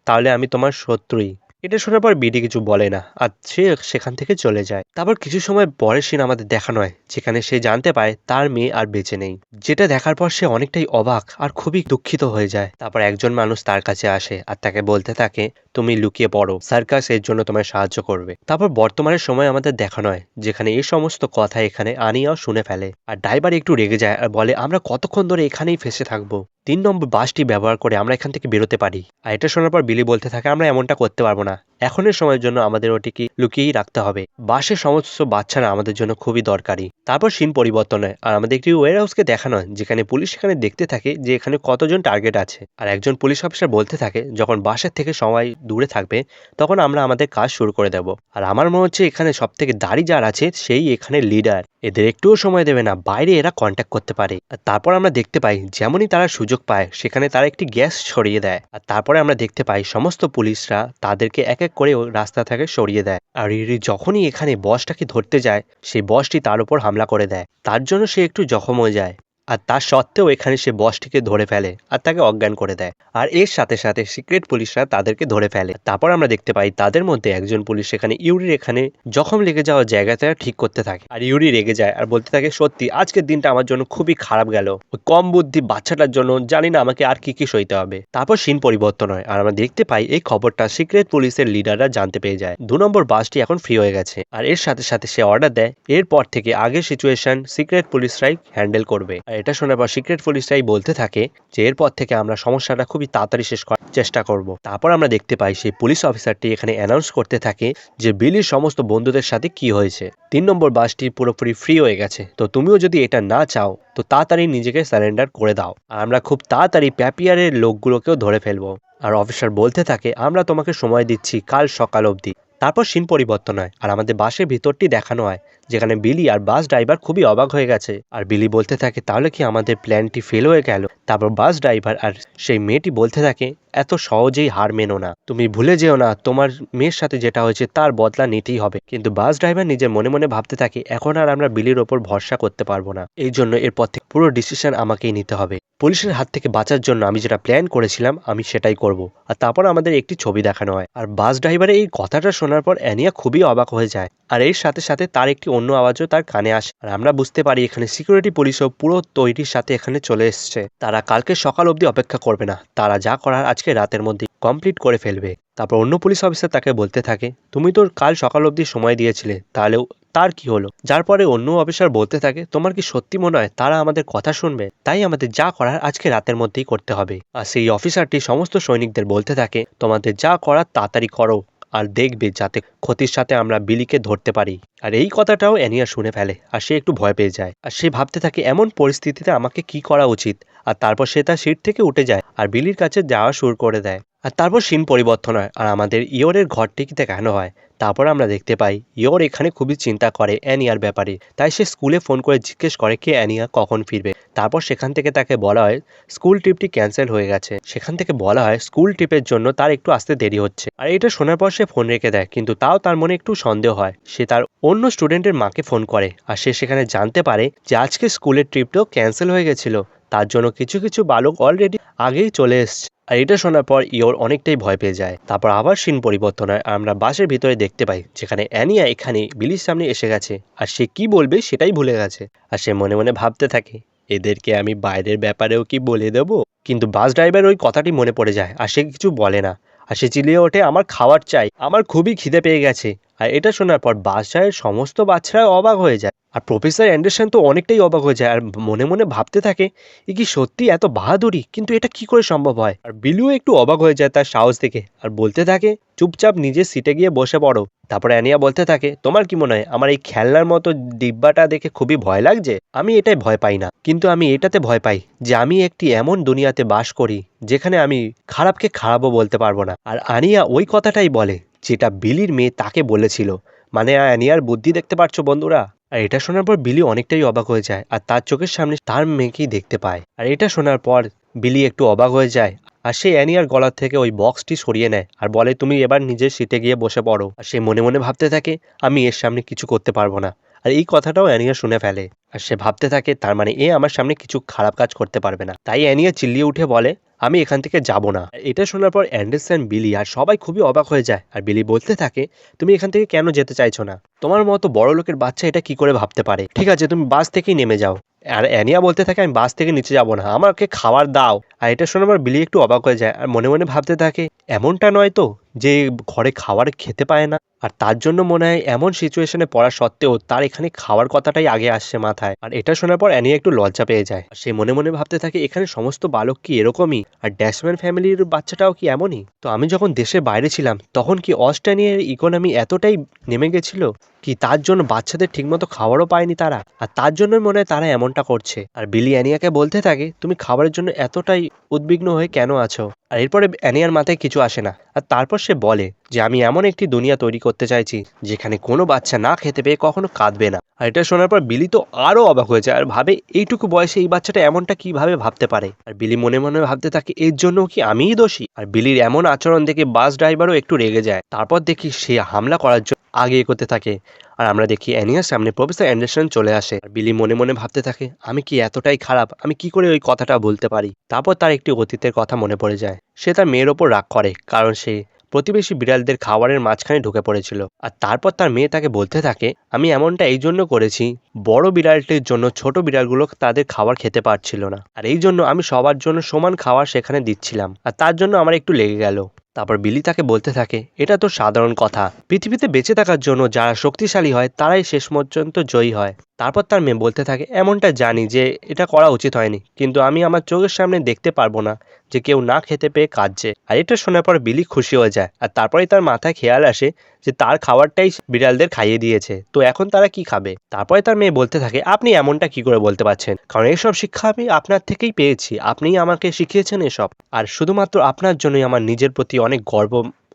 তাহলে আমি তোমার শত্রুই। এটা শোনার পর বিডি কিছু বলে না আর সে সেখান থেকে চলে যায়। তারপর কিছু সময় পরের সিন আমাদের দেখানো হয় যেখানে সে জানতে পায় তার মেয়ে আর বেঁচে নেই, যেটা দেখার পর সে অনেকটাই অবাক আর খুবই দুঃখিত হয়ে যায়। তারপর একজন মানুষ তার কাছে আসে আর তাকে বলতে থাকে, তুমি লুকিয়ে পড়ো, সার্কাস এর জন্য তোমায় সাহায্য করবে। তারপর বর্তমানের সময় আমাদের দেখানো হয় যেখানে এই সমস্ত কথা এখানে আনিয়াও শুনে ফেলে আর ড্রাইভার একটু রেগে যায় আর বলে, আমরা কতক্ষণ ধরে এখানেই ফেসে থাকবো, 3 নম্বর বাসটি ব্যবহার করে আমরা এখান থেকে বেরোতে পারি। আর এটা শোনার পর বিলি বলতে থাকে, আমরা এমনটা করতে পারবো না, এখনের সময়ের জন্য আমাদের ওটিকে লুকিয়েই রাখতে হবে, বাসের সমস্ত বাচ্চারা আমাদের জন্য খুবই দরকারি। তারপর সিন পরিবর্তন হয় আর আমাদের একটি ওয়্যার হাউসকে দেখানো হয় যেখানে পুলিশ এখানে দেখতে থাকে যে এখানে কতজন টার্গেট আছে। আর একজন পুলিশ অফিসার বলতে থাকে, যখন বাসের থেকে সবাই দূরে থাকবে তখন আমরা আমাদের কাজ শুরু করে দেব। আর আমার মনে হচ্ছে এখানে সব থেকে দাড়ি যার আছে সেই এখানে লিডার, এদের একটুও সময় দেবে না, বাইরে এরা কন্ট্যাক্ট করতে পারে। আর তারপর আমরা দেখতে পাই যেমনই তারা সুযোগ পায় সেখানে তারা একটি গ্যাস ছড়িয়ে দেয়। আর তারপরে আমরা দেখতে পাই সমস্ত পুলিশরা তাদেরকে এক এক করে ওই রাস্তা থেকে সরিয়ে দেয়। আর রিরি যখনই এখানে বসটাকে ধরতে যায় সেই বসটি তার উপর হামলা করে দেয়, তার জন্য সে একটু জখম হয়ে যায়। আর তার সত্ত্বেও এখানে সে বসটিকে ধরে ফেলে আর তাকে অজ্ঞান করে দেয়। আর এর সাথে সাথে সিক্রেট পুলিশরা তাদেরকে ধরে ফেলে। তারপর আমরা দেখতে পাই তাদের মধ্যে একজন পুলিশ এখানে ইউরির এখানে জখম লেগে যাওয়ার জায়গাটা ঠিক করতে থাকে। আর ইউরি রেগে যায় আর বলতে থাকে, সত্যি আজকের দিনটা আমার জন্য খুবই খারাপ গেল, ওই কম বুদ্ধি বাচ্চাটার জন্য জানি না আমাকে আর কি কি সইতে হবে। তারপর সিন পরিবর্তন হয় আর আমরা দেখতে পাই এই খবরটা সিক্রেট পুলিশের লিডাররা জানতে পেয়ে যায়। 2 নম্বর বাসটি এখন ফ্রি হয়ে গেছে আর এর সাথে সাথে সে অর্ডার দেয় এরপর থেকে আগের সিচুয়েশন সিক্রেট পুলিশরাই হ্যান্ডেল করবে। আর এটা শোনার পর সিক্রেট পুলিশরাই বলতে থাকে যে এরপর থেকে আমরা সমস্যাটা খুবই তাড়াতাড়ি শেষ করার চেষ্টা করব। তারপর আমরা দেখতে পাই সেই পুলিশ অফিসারটি এখানে অ্যানাউন্স করতে থাকে যে বিলির সমস্ত বন্ধুদের সাথে কি হয়েছে। 3 নম্বর বাসটি পুরোপুরি ফ্রি হয়ে গেছে, তো তুমিও যদি এটা না চাও তো তাড়াতাড়ি নিজেকে সারেন্ডার করে দাও, আর আমরা খুব তাড়াতাড়ি প্যাপিয়ারের লোকগুলোকেও ধরে ফেলবো। আর অফিসার বলতে থাকে, আমরা তোমাকে সময় দিচ্ছি কাল সকাল অবধি। তারপর সিন পরিবর্তন হয় আর আমাদের বাসের ভিতরটি দেখানো হয় যেখানে বিলি আর বাস ড্রাইভার খুবই অবাক হয়ে গেছে। আর বিলি বলতে থাকে, তাহলে কি আমাদের প্ল্যানটি ফেল হয়ে গেল? তারপর বাস ড্রাইভার আর সেই মেয়েটি বলতে থাকে, এত সহজেই হার মেনো না, তুমি ভুলে যেও না তোমার মেয়ের সাথে যেটা হয়েছে তার বদলা নিতেই হবে। কিন্তু বাস ড্রাইভার নিজের মনে মনে ভাবতে থাকে, এখন আর আমরা বিলির ওপর ভরসা করতে পারবো না, এই জন্য এরপর থেকে পুরো ডিসিশন আমাকেই নিতে হবে। পুলিশের হাত থেকে বাঁচার জন্য আমি যেটা প্ল্যান করেছিলাম আমি সেটাই করব। আর তারপর আমাদের একটি ছবি দেখানো হয় আর বাস ড্রাইভারের এই কথাটা শোনার পর অ্যানিয়া খুবই অবাক হয়ে যায়। আর এর সাথে সাথে তার একটি অন্য আওয়াজও তার কানে আসে আর আমরা বুঝতে পারি এখানে সিকিউরিটি পুলিশও পুরো তৈরির সাথে এখানে চলে এসছে। তারা কালকে সকাল অবধি অপেক্ষা করবে না, তারা যা করার আজকে রাতের মধ্যে কমপ্লিট করে ফেলবে। তারপর অন্য পুলিশ অফিসার তাকে বলতে থাকে, তুমি তো কাল সকাল অবধি সময় দিয়েছিলে, তাহলেও তার কি হলো? যার পরে অন্য অফিসার বলতে থাকে, তোমার কি সত্যি মনে হয় তারা আমাদের কথা শুনবে? তাই আমাদের যা করার আজকে রাতের মধ্যেই করতে হবে। আর সেই অফিসারটি সমস্ত সৈনিকদের বলতে থাকে, তোমাদের যা করার তাড়াতাড়ি করো আর দেখবে যাতে ক্ষতির সাথে আমরা বিলিকে ধরতে পারি। আর এই কথাটাও অ্যানিয়া শুনে ফেলে আর সে একটু ভয় পেয়ে যায় আর সে ভাবতে থাকে এমন পরিস্থিতিতে আমাকে কি করা উচিত। আর তারপর সে তার সিট থেকে উঠে যায় আর বিলির কাছে যাওয়া শুরু করে দেয়। আর তারপর সিন পরিবর্তন হয় আর আমাদের ইয়োরের ঘরটিকে দেখানো হয়। তারপর আমরা দেখতে পাই ইয়োর এখানে খুবই চিন্তা করে অ্যানিয়ার ব্যাপারে, তাই সে স্কুলে ফোন করে জিজ্ঞেস করে কে অ্যানিয়া কখন ফিরবে। তারপর সেখান থেকে তাকে বলা হয় স্কুল ট্রিপটি ক্যান্সেল হয়ে গেছে। সেখান থেকে বলা হয় স্কুল ট্রিপের জন্য তার একটু আসতে দেরি হচ্ছে। আর এটা শোনার পর সে ফোন রেখে দেয়, কিন্তু তাও তার মনে একটু সন্দেহ হয়। সে তার অন্য স্টুডেন্টের মাকে ফোন করে আর সে সেখানে জানতে পারে যে আজকে স্কুলের ট্রিপটাও ক্যান্সেল হয়ে গেছিল, তার জন্য কিছু কিছু বালক অলরেডি আগেই চলে এসছে। আর এটা শোনার পর ইয়োর অনেকটাই ভয় পেয়ে যায়। তারপর আবার সিন পরিবর্তন হয় আর আমরা বাসের ভিতরে দেখতে পাই যেখানে অ্যানিয়া এখানে বিলির সামনে এসে গেছে আর সে কি বলবে সেটাই ভুলে গেছে। আর সে মনে মনে ভাবতে থাকে এদেরকে আমি বাইরের ব্যাপারেও কি বলে দেব। কিন্তু বাস ড্রাইভার ওই কথাটি মনে পড়ে যায় আর সে কিছু বলে না। আর সে চিল্লিয়ে ওঠে আমার খাবার চাই, আমার খুবই খিদে পেয়ে গেছে। আর এটা শোনার পর বাসায় সমস্ত বাচ্চারা অবাক হয়ে যায় আর প্রফেসর অ্যান্ডারসন তো অনেকটাই অবাক হয়ে যায় আর মনে মনে ভাবতে থাকে এ কি সত্যি এত বাহাদুরি, কিন্তু এটা কি করে সম্ভব হয়। আর বিলুও একটু অবাক হয়ে যায় তার সাহস দেখে আর বলতে থাকে চুপচাপ নিজের সিটে গিয়ে বসে পড়ো। তারপর অ্যানিয়া বলতে থাকে তোমার কি মনে হয় আমার এই খেলনার মতো ডিব্বাটা দেখে খুবই ভয় লাগছে? আমি এটাই ভয় পাই না, কিন্তু আমি এটাতে ভয় পাই যে আমি একটি এমন দুনিয়াতে বাস করি যেখানে আমি খারাপকে খারাপও বলতে পারবো না। আর আনিয়া ওই কথাটাই বলে যেটা বিলির মেয়ে তাকে বলেছিল। মানে অ্যানিয়ার বুদ্ধি দেখতে পাচ্ছ বন্ধুরা। আর এটা শোনার পর বিলি অনেকটাই অবাক হয়ে যায় আর তার চোখের সামনে তার মেয়েকেই দেখতে পায়। আর এটা শোনার পর বিলি একটু অবাক হয়ে যায় আর সে অ্যানিয়ার গলার থেকে ওই বক্সটি সরিয়ে নেয় আর বলে তুমি এবার নিজের সিটে গিয়ে বসে পড়ো। আর সে মনে মনে ভাবতে থাকে আমি এর সামনে কিছু করতে পারবো না। আর এই কথাটাও অ্যানিয়া শুনে ফেলে আর সে ভাবতে থাকে তার মানে এ আমার সামনে কিছু খারাপ কাজ করতে পারবে না। তাই অ্যানিয়া চিল্লিয়ে উঠে বলে আমি এখান থেকে যাব না। এটা শোনার পর অ্যান্ডারসন, বিলি আর সবাই খুবই অবাক হয়ে যায় আর বিলি বলতে থাকে তুমি এখান থেকে কেন যেতে চাইছো না? তোমার মতো বড় লোকের বাচ্চা এটা কি করে ভাবতে পারে? ঠিক আছে তুমি বাস থেকেই নেমে যাও। আর অ্যানিয়া বলতে থাকে আমি বাস থেকে নিচে যাব না, আমাকে খাবার দাও। আর এটা শোনার পর বিলি একটু অবাক হয়ে যায় আর মনে মনে ভাবতে থাকে এমনটা নয় তো যে ঘরে খাবার খেতে পায় না। আর তার জন্য মনে হয় এমন সিচুয়েশনে পড়া সত্ত্বেও তার এখানে খাওয়ার কথাটাই আগে আসছে মাথায়। আর এটা শোনার পর অ্যানিয়া একটু লজ্জা পেয়ে যায় আর সে মনে মনে ভাবতে থাকে এখানে সমস্ত বালক কি এরকমই? আর ড্যাশম্যান ফ্যামিলির বাচ্চাটাও কি এমনই? তো আমি যখন দেশের বাইরে ছিলাম তখন কি অস্ট্রেলিয়ার ইকোনমি এতটাই নেমে গেছিল কি তার জন্য বাচ্চাদের ঠিকমতো খাবারও পায়নি তারা? আর তার জন্যই মনে হয় তারা এমনটা করছে। আর বিলি অ্যানিয়াকে বলতে থাকে তুমি খাবারের জন্য এতটাই উদ্বিগ্ন হয়ে কেন আছো? আর এরপরে অ্যানিয়ার মাথায় কিছু আসে না আর তারপর সে বলে যে আমি এমন একটি দুনিয়া তৈরি করতে চাইছি যেখানে কোনো বাচ্চা না খেতে পেয়ে কখনো কাঁদবে না। আর এটা শোনার পর বিলি তো আরো অবাক হয়ে যায় আর ভাবে এইটুকু বয়সে এই বাচ্চাটা এমনটা কিভাবে ভাবতে পারে। আর বিলি মনে মনে ভাবতে থাকে এর জন্য কি আমিই দোষী? আর বিলির এমন আচরণ দেখে বাস ড্রাইভারও একটু রেগে যায়। তারপর দেখি সে হামলা করার জন্য আগে এগোতে থাকে আর আমরা দেখি অ্যানিয়ার সামনে প্রফেসর অ্যান্ডারসন চলে আসে। আর বিলি মনে মনে ভাবতে থাকে আমি কি এতটাই খারাপ, আমি কি করে ওই কথাটা বলতে পারি? তারপর তার একটি অতীতের কথা মনে পড়ে যায়। সে তার মেয়ের ওপর রাগ করে কারণ সে প্রতিবেশী বিড়ালদের খাবারের মাঝখানে ঢুকে পড়েছিল। আর তারপর তার মেয়ে তাকে বলতে থাকে আমি এমনটা এই জন্য করেছি বড় বিড়ালটির জন্য ছোট বিড়ালগুলো তাদের খাবার খেতে পারছিল না, আর এই জন্য আমি সবার জন্য সমান খাবার সেখানে দিচ্ছিলাম আর তার জন্য আমার একটু লেগে গেল। তারপর বিলি তাকে বলতে থাকে এটা তো সাধারণ কথা, পৃথিবীতে বেঁচে থাকার জন্য যারা শক্তিশালী হয় তারাই শেষ পর্যন্ত জয়ী হয়। তারপর তার মেয়ে বলতে থাকে এমনটা জানি যে এটা করা উচিত হয়নি, কিন্তু আমি আমার চোখের সামনে দেখতে পারবো না যে কেউ না খেতে পেয়ে কাঁদছে। আর এটা শোনার পর বিলি খুশি হয়ে যায় আর তারপরেই তার মাথায় খেয়াল আসে যে তার খাবারটাই বিড়ালদের খাইয়ে দিয়েছে, তো এখন তারা কি খাবে। তারপরে তার মেয়ে বলতে থাকে আপনি এমনটা কি করে বলতে পারছেন, কারণ এইসব শিক্ষা আমি আপনার থেকেই পেয়েছি, আপনিই আমাকে শিখিয়েছেন এসব, আর শুধুমাত্র আপনার জন্যই আমার নিজের প্রতি অনেক গর্ব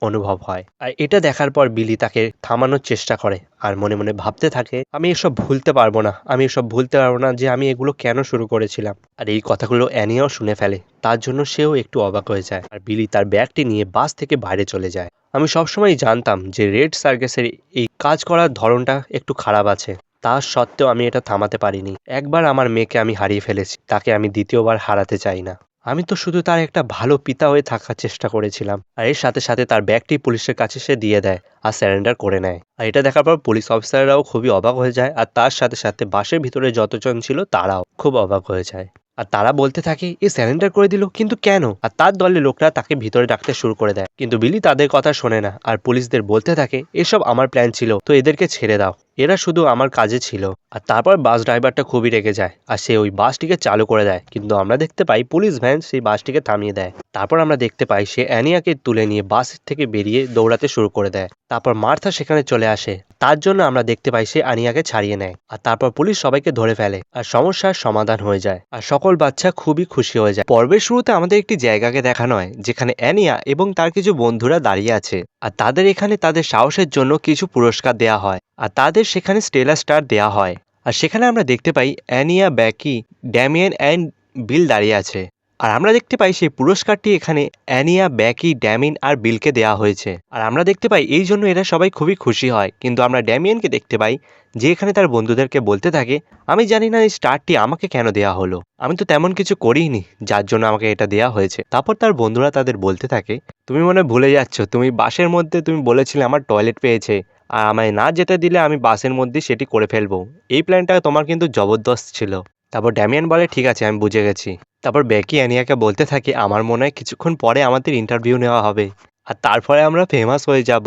অনুভব হয়। আর এটা দেখার পর বিলি তাকে থামানোর চেষ্টা করে আর মনে মনে ভাবতে থাকে আমি এসব ভুলতে পারবো না, আমি এসব ভুলতে পারবো না যে আমি এগুলো কেন শুরু করেছিলাম। আর এই কথাগুলো অ্যানিয়াও শুনে ফেলে, তার জন্য সেও একটু অবাক হয়ে যায় আর বিলি তার ব্যাগটি নিয়ে বাস থেকে বাইরে চলে যায়। আমি সবসময় জানতাম যে রেড সার্কাসের এই কাজ করার ধরনটা একটু খারাপ আছে, তা সত্ত্বেও আমি এটা থামাতে পারিনি। একবার আমার মেয়েকে আমি হারিয়ে ফেলেছি, তাকে আমি দ্বিতীয়বার হারাতে চাই না। আমি তো শুধু তার একটা ভালো পিতা হয়ে থাকার চেষ্টা করেছিলাম। আর এর সাথে সাথে তার ব্যাগটি পুলিশের কাছে সে দিয়ে দেয় আর স্যারেন্ডার করে নেয়। আর এটা দেখার পর পুলিশ অফিসাররাও খুবই অবাক হয়ে যায় আর তার সাথে সাথে বাসের ভিতরে যতজন ছিল তারাও খুব অবাক হয়ে যায়। আর তারা বলতে থাকে এ স্যারেন্ডার করে দিল, কিন্তু কেন? আর তার দলের লোকরা তাকে ভিতরে ডাকতে শুরু করে দেয়, কিন্তু বিলি তাদের কথা শোনে না আর পুলিশদের বলতে থাকে এসব আমার প্ল্যান ছিল, তো এদেরকে ছেড়ে দাও, এরা শুধু আমার কাজে ছিল। আর তারপর বাস ড্রাইভারটা খুবই রেগে যায় আর সে ওই বাসটিকে চালু করে দেয়, কিন্তু আমরা দেখতে পাই পুলিশ ভ্যান সেই বাসটিকে থামিয়ে দেয়। তারপর আমরা দেখতে পাই সে অ্যানিয়াকে তুলে নিয়ে বাস থেকে বেরিয়ে দৌড়াতে শুরু করে দেয়। তারপর মার্থা সেখানে চলে আসে, তার জন্য আমরা দেখতে পাই সে আনিয়াকে ছাড়িয়ে নেয়। আর তারপর পুলিশ সবাইকে ধরে ফেলে আর সমস্যার সমাধান হয়ে যায় আর সকল সকল বাচ্চা খুবই খুশি হয়ে যায়। পর্বের শুরুতে আমাদের একটি জায়গাকে দেখানো হয় যেখানে অ্যানিয়া এবং তার কিছু বন্ধুরা দাঁড়িয়ে আছে, আর তাদের এখানে তাদের সাহসের জন্য কিছু পুরস্কার দেয়া হয়, আর তাদের সেখানে স্টেলা স্টার দেয়া হয়। আর সেখানে আমরা দেখতে পাই অ্যানিয়া, ব্যাকি, ড্যামিয়েন অ্যান্ড বিল দাঁড়িয়ে আছে। আর আমরা দেখতে পাই সেই পুরস্কারটি এখানে অ্যানিয়া, ব্যাকি, ড্যামিন আর বিলকে দেওয়া হয়েছে। আর আমরা দেখতে পাই এই জন্য এরা সবাই খুবই খুশি হয়। কিন্তু আমরা ড্যামিয়েনকে দেখতে পাই যে এখানে তার বন্ধুদেরকে বলতে থাকে, আমি জানি না এই স্টারটি আমাকে কেন দেয়া হলো, আমি তো তেমন কিছু করিনি যার জন্য আমাকে এটা দেয়া হয়েছে। তারপর তার বন্ধুরা তাদের বলতে থাকে, তুমি মনে হয় ভুলে যাচ্ছ, তুমি বাসের মধ্যে তুমি বলেছিলে আমার টয়লেট পেয়েছে, আর আমায় না যেতে দিলে আমি বাসের মধ্যে সেটি করে ফেলবো। এই প্ল্যানটা তোমার কিন্তু জবরদস্ত ছিল। তারপর ড্যামিয়ান বলে, ঠিক আছে, আমি বুঝে গেছি। তারপর বেকি অ্যানিয়াকে বলতে থাকে, আমার মনে হয় কিছুক্ষণ পরে আমাদের ইন্টারভিউ নেওয়া হবে, আর তারপরে আমরা ফেমাস হয়ে যাব।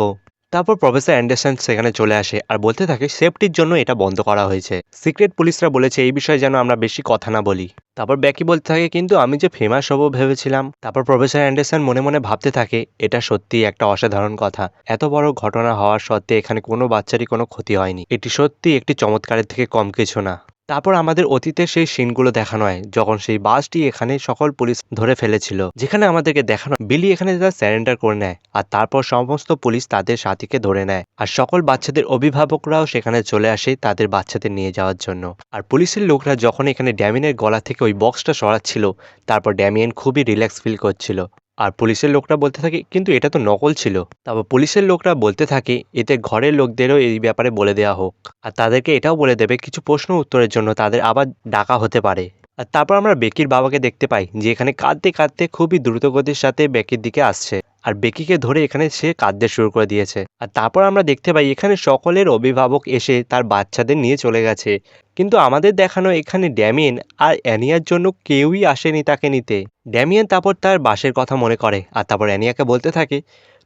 তারপর প্রফেসর অ্যান্ডারসন সেখানে চলে আসে আর বলতে থাকে সেফটির জন্য এটা বন্ধ করা হয়েছে, সিক্রেট পুলিশরা বলেছে এই বিষয়ে যেন আমরা বেশি কথা না বলি। তারপর বেকি বলতে থাকে, কিন্তু আমি যে ফেমাস হব ভেবেছিলাম। তারপর প্রফেসর অ্যান্ডারসন মনে মনে ভাবতে থাকে, এটা সত্যিই একটা অসাধারণ কথা, এত বড় ঘটনা হওয়ার সত্ত্বে এখানে কোনো বাচ্চারই কোনো ক্ষতি হয়নি, এটি সত্যি একটি চমৎকারের থেকে কম কিছু না। তারপর আমাদের অতীতের সেই সিনগুলো দেখানো হয় যখন সেই বাসটি এখানে সকল পুলিশ ধরে ফেলেছিল, যেখানে আমাদেরকে দেখানো বিলি এখানে তার স্যারেন্ডার করে নেয়, আর তারপর সমস্ত পুলিশ তাদের সাথীকে ধরে নেয়, আর সকল বাচ্চাদের অভিভাবকরাও সেখানে চলে আসে তাদের বাচ্চাদের নিয়ে যাওয়ার জন্য। আর পুলিশের লোকরা যখন এখানে ড্যামিনের গলা থেকে ওই বক্সটা সরাচ্ছিল, তারপর ড্যামিয়েন খুবই রিল্যাক্স ফিল করছিল। আর পুলিশের লোকরা বলতে থাকে, কিন্তু এটা তো নকল ছিল। তারপর পুলিশের লোকরা বলতে থাকে, এতে ঘরের লোকদেরও এই ব্যাপারে বলে দেওয়া হোক, আর তাদেরকে এটাও বলে দেবে কিছু প্রশ্ন উত্তরের জন্য তাদের আবার ডাকা হতে পারে। আর তারপর আমরা বেকির বাবাকে দেখতে পাই যে এখানে কাঁদতে কাঁদতে খুবই দ্রুতগতির সাথে বেকির দিকে আসছে, আর বেকিকে ধরে এখানে সে কাঁদতে শুরু করে দিয়েছে। আর তারপর আমরা দেখতে পাই এখানে সকলের অভিভাবক এসে তার বাচ্চাদের নিয়ে চলে গেছে, কিন্তু আমাদের দেখানো এখানে ড্যামিয়েন আর অ্যানিয়ার জন্য কেউই আসেনি তাকে নিতে। ড্যামিয়েন তারপর তার বাসের কথা মনে করে, আর তারপর অ্যানিয়াকে বলতে থাকে,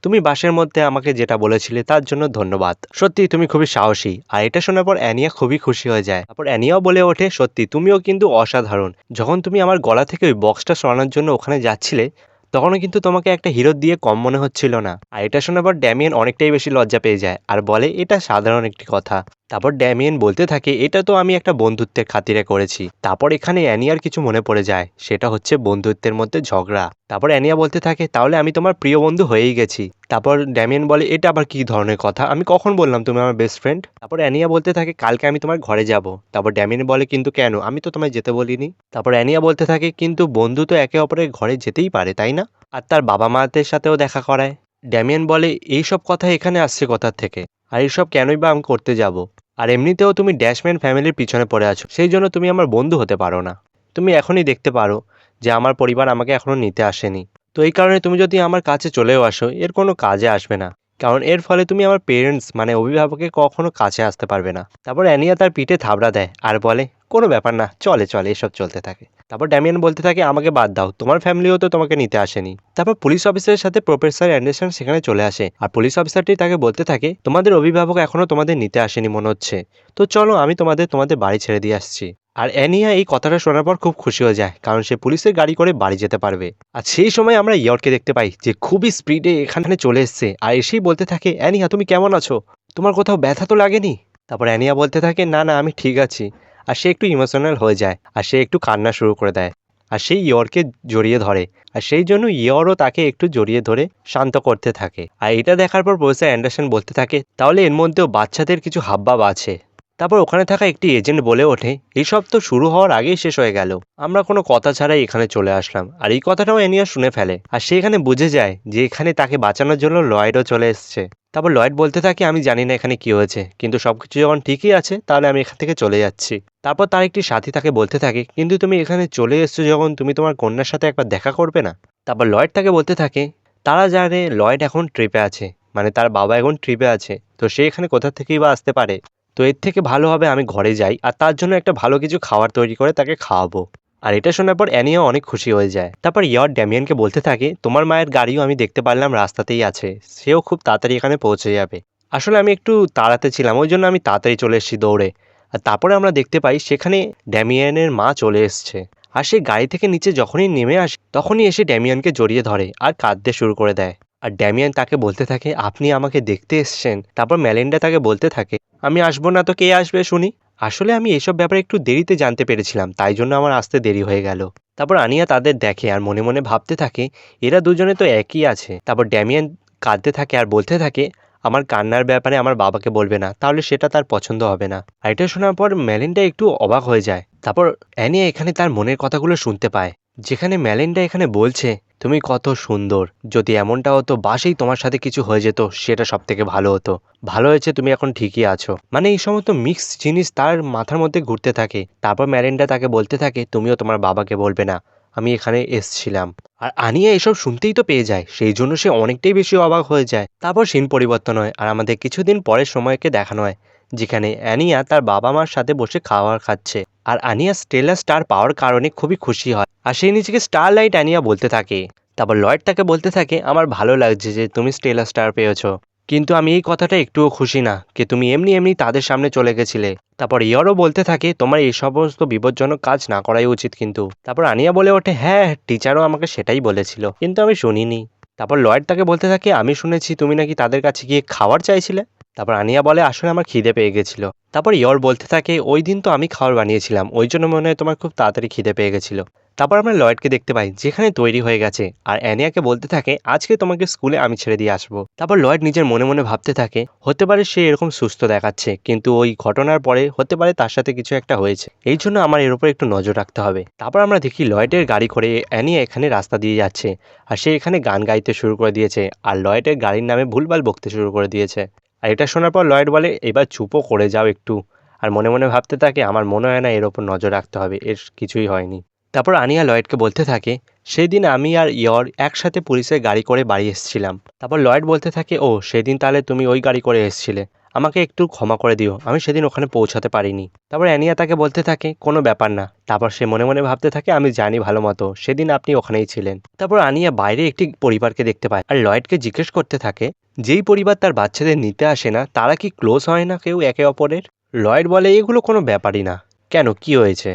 তুমি বাসের মধ্যে আমাকে যেটা বলেছিলে তার জন্য ধন্যবাদ, সত্যি তুমি খুবই সাহসী। আর এটা শোনার পর অ্যানিয়া খুবই খুশি হয়ে যায়। তারপর অ্যানিয়াও বলে ওঠে, সত্যি তুমিও কিন্তু অসাধারণ, যখন তুমি আমার গলা থেকে ওই বক্সটা সরানোর জন্য ওখানে যাচ্ছিলে তখনও কিন্তু তোমাকে একটা হিরো দিয়ে কম মনে হচ্ছিল না। আর এটা শোনার পর ড্যামিয়েন অনেকটাই বেশি লজ্জা পেয়ে যায় আর বলে, এটা সাধারণ একটি কথা। তারপর ড্যামিয়েন বলতে থাকে, এটা তো আমি একটা বন্ধুত্বের খাতিরে করেছি। তারপর এখানে অ্যানিয়ার কিছু মনে পড়ে যায়, সেটা হচ্ছে বন্ধুত্বের মধ্যে ঝগড়া। তারপর অ্যানিয়া বলতে থাকে, তাহলে আমি তোমার প্রিয় বন্ধু হয়েই গেছি। তারপর ড্যামিয়েন বলে, এটা আবার কি ধরনের কথা, আমি কখন বললাম তুমি আমার বেস্ট ফ্রেন্ড? তারপর অ্যানিয়া বলতে থাকে, কালকে আমি তোমার ঘরে যাব। তারপর ড্যামিয়েন বলে, কিন্তু কেন, আমি তো তোমায় যেতে বলিনি। তারপর অ্যানিয়া বলতে থাকে, কিন্তু বন্ধু তো একে অপরের ঘরে যেতেই পারে, তাই না? আর তার বাবা মাদের সাথেও দেখা করায়। ড্যামিয়েন বলে, এইসব কথা এখানে আসছে কোথার থেকে, আর এইসব কেনই বা আমি করতে যাব? আর এমনিতেও তুমি ড্যাশম্যান ফ্যামিলির পিছনে পড়ে আছো, সেই জন্য তুমি আমার বন্ধু হতে পারো না। তুমি এখনই দেখতে পারো যে আমার পরিবার আমাকে এখনো নিতে আসেনি, তো এই কারণে তুমি যদি আমার কাছে চলেও আসো এর কোনো কাজে আসবে না, কারণ এর ফলে তুমি আমার পেরেন্টস মানে অভিভাবকের কখনো কাছে আসতে পারবে না। তারপর অ্যানিয়া তার পিঠে থাবড়া দেয় আর বলে, কোনো ব্যাপার না, চলে চলে, এসব চলতে থাকে। তারপর ড্যামিয়েন বলতে থাকে, আমাকে বাদ দাও, তোমার ফ্যামিলিও তো তোমাকে নিতে আসেনি। তারপর পুলিশ অফিসারের সাথে প্রফেসর অ্যান্ডারসন সেখানে চলে আসে, আর পুলিশ অফিসারটি তাকে বলতে থাকে, তোমাদের অভিভাবক এখনো তোমাদের নিতে আসেনি মনে হচ্ছে, তো চলো আমি তোমাদের বাড়ি ছেড়ে দিয়ে আসছি। আর অ্যানিয়া এই কথাটা শোনার পর খুব খুশি হয়ে যায়, কারণ সে পুলিশের গাড়ি করে বাড়ি যেতে পারবে। আর সেই সময় আমরা ইয়র্ককে দেখতে পাই যে খুবই স্পিডে এখানে চলে এসছে, আর এসেই বলতে থাকে, অ্যানিয়া তুমি কেমন আছো, তোমার কোথাও ব্যথা তো লাগেনি? তারপর অ্যানিয়া বলতে থাকে, না না, আমি ঠিক আছি। আর সে একটু ইমোশনাল হয়ে যায়, আর সে একটু কান্না শুরু করে দেয়, আর সেই ইয়রকে জড়িয়ে ধরে, আর সেই জন্য ইয়রও তাকে একটু জড়িয়ে ধরে শান্ত করতে থাকে। আর এটা দেখার পর প্রফেসর অ্যান্ডারসন বলতে থাকে, তাহলে এর মধ্যেও বাচ্চাদের কিছু হাবভাব আছে। তারপর ওখানে থাকা একটি এজেন্ট বলে ওঠে, এইসব তো শুরু হওয়ার আগেই শেষ হয়ে গেল, আমরা কোনো কথা ছাড়াই এখানে চলে আসলাম। আর এই কথাটাও অ্যানিয়া শুনে ফেলে, আর সে এখানে বুঝে যায় যে এখানে তাকে বাঁচানোর জন্য লয়েডও চলে এসছে। তারপর লয়েড বলতে থাকে, আমি জানি না এখানে কি হয়েছে, কিন্তু সবকিছু যখন ঠিকই আছে তাহলে আমি এখান থেকে চলে যাচ্ছি। তারপর তার একটি সাথী তাকে বলতে থাকে, কিন্তু তুমি এখানে চলে এসছো যখন, তুমি তোমার কন্যার সাথে একবার দেখা করবে না? তারপর লয়েড তাকে বলতে থাকে, তারা জানে লয়েড এখন ট্রিপে আছে, মানে তার বাবা এখন ট্রিপে আছে, তো সে এখানে কোথা থেকেই বা আসতে পারে, তো এর থেকে ভালো হবে আমি ঘরে যাই আর তার জন্য একটা ভালো কিছু খাবার তৈরি করে তাকে খাওয়াবো। আর এটা শোনার পর অ্যানিয়া অনেক খুশি হয়ে যায়। তারপর ইয়র ড্যামিয়ানকে বলতে থাকে, তোমার মায়ের গাড়িও আমি দেখতে পারলাম রাস্তাতেই আছে, সেও খুব তাড়াতাড়ি এখানে পৌঁছে যাবে। আসলে আমি একটু তাড়াতে ছিলাম, ওই জন্য আমি তাড়াতাড়ি চলে এসেছি দৌড়ে। আর তারপরে আমরা দেখতে পাই সেখানে ড্যামিয়ানের মা চলে এসছে, আর সে গাড়ি থেকে নিচে যখনই নেমে আসে তখনই এসে ড্যামিয়ানকে জড়িয়ে ধরে আর কাঁদতে শুরু করে দেয়। আর ড্যামিয়ান তাকে বলতে থাকে, আপনি আমাকে দেখতে এসছেন? তারপর মেলিন্ডা তাকে বলতে থাকে, আমি আসবো না তো কে আসবে শুনি? আসলে আমি এসব ব্যাপারে একটু দেরিতে জানতে পেরেছিলাম, তাই জন্য আমার আসতে দেরি হয়ে গেল। তারপর আনিয়া তাদের দেখে আর মনে মনে ভাবতে থাকে এরা দুজনে তো একই আছে। তারপর ড্যামিয়ান কাঁদতে থাকে আর বলতে থাকে আমার কান্নার ব্যাপারে আমার বাবাকে বলবে না, তাহলে সেটা তার পছন্দ হবে না। আর এটা শোনার পর মেলিন্ডা একটু অবাক হয়ে যায়। তারপর অ্যানিয়া এখানে তার মনের কথাগুলো শুনতে পায়, যেখানে মেলিন্ডা এখানে বলছে তুমি কত সুন্দর, যদি এমনটা হতো বাসেই তোমার সাথে কিছু হয়ে যেত সেটা সব থেকে ভালো হতো। ভালো হয়েছে তুমি এখন ঠিকই আছো। মানে এই সমস্ত মিক্স জিনিস তার মাথার মধ্যে ঘুরতে থাকে। তারপর মেলিন্ডা তাকে বলতে থাকে তুমিও তোমার বাবাকে বলবে না আমি এখানে এসছিলাম। আর আনিয়া এসব শুনতেই তো পেয়ে যায়, সেই জন্য সে অনেকটাই বেশি অবাক হয়ে যায়। তারপর সিন পরিবর্তন হয় আর আমাদের কিছুদিন পরের সময়কে দেখানো হয়, যেখানে অ্যানিয়া তার বাবা মার সাথে বসে খাবার খাচ্ছে। আর আনিয়া স্টেলার স্টার পাওয়ার কারণে খুবই খুশি হয় আর সে নিজেকে স্টার লাইট অ্যানিয়া বলতে থাকে। তারপর লয়েড তাকে বলতে থাকে আমার ভালো লাগছে যে তুমি স্টেলার স্টার পেয়েছো, কিন্তু আমি এই কথাটা একটুও খুশি না যে তুমি এমনি এমনি তাদের সামনে চলে গেছিলে। তারপর ইয়রও বলতে থাকে তোমার এই সমস্ত বিপজ্জনক কাজ না করাই উচিত কিন্তু। তারপর আনিয়া বলে ওঠে হ্যাঁ টিচারও আমাকে সেটাই বলেছিল, কিন্তু আমি শুনিনি। তারপর লয়েড তাকে বলতে থাকে আমি শুনেছি তুমি নাকি তাদের কাছে গিয়ে খাবার চাইছিলে। তারপর আনিয়া বলে আসলে আমার খিদে পেয়ে গেছিল। তারপর ইয়র বলতে থাকে ওই দিন তো আমি খাবার বানিয়েছিলাম, ওই জন্য মনে হয় তোমার খুব তাড়াতাড়ি খিদে পেয়ে গেছিল। তারপর আমরা লয়েডকে দেখতে পাই যেখানে তৈরি হয়ে গেছে আর অ্যানিয়াকে বলতে থাকে আজকে তোমাকে স্কুলে আমি ছেড়ে দিয়ে আসবো। তারপর লয়েড নিজের মনে মনে ভাবতে থাকে হতে পারে সে এরকম সুস্থ দেখাচ্ছে, কিন্তু ওই ঘটনার পরে হতে পারে তার সাথে কিছু একটা হয়েছে, এই জন্য আমার এর উপর একটু নজর রাখতে হবে। তারপর আমরা দেখি লয়েডের গাড়ি করে অ্যানিয়া এখানে রাস্তা দিয়ে যাচ্ছে আর সে এখানে গান গাইতে শুরু করে দিয়েছে আর লয়েডের গাড়ির নামে ভুলভাল বকতে শুরু করে দিয়েছে। আর এটা শোনার পর লয়েড বলে এবার চুপও করে যাও একটু। আর মনে মনে ভাবতে থাকে আমার মনে হয় না এর ওপর নজর রাখতে হবে, এর কিছুই হয়নি। তারপর আনিয়া লয়েডকে বলতে থাকে সেই দিন আমি আর ইয়র একসাথে পুলিশের গাড়ি করে বাড়ি এসেছিলাম। তারপর লয়েড বলতে থাকে ও সেদিন তাহলে তুমি ওই গাড়ি করে এসেছিলে, আমাকে একটু ক্ষমা করে দিও, আমি সেদিন ওখানে পৌঁছাতে পারিনি। তারপর অ্যানিয়া তাকে বলতে থাকে কোনো ব্যাপার না। তারপর সে মনে মনে ভাবতে থাকে আমি জানি ভালো মতো সেদিন আপনি ওখানেই ছিলেন। তারপর আনিয়া বাইরে একটি পরিবারকে দেখতে পায় আর লয়েডকে জিজ্ঞেস করতে থাকে যেই পরিবার তার বাচ্চাদের নিতে আসে না তারা কি ক্লোজ হয় না কেউ একে অপরের। লয়েড বলে এগুলো কোনো ব্যাপারই না, কেন কি হয়েছে।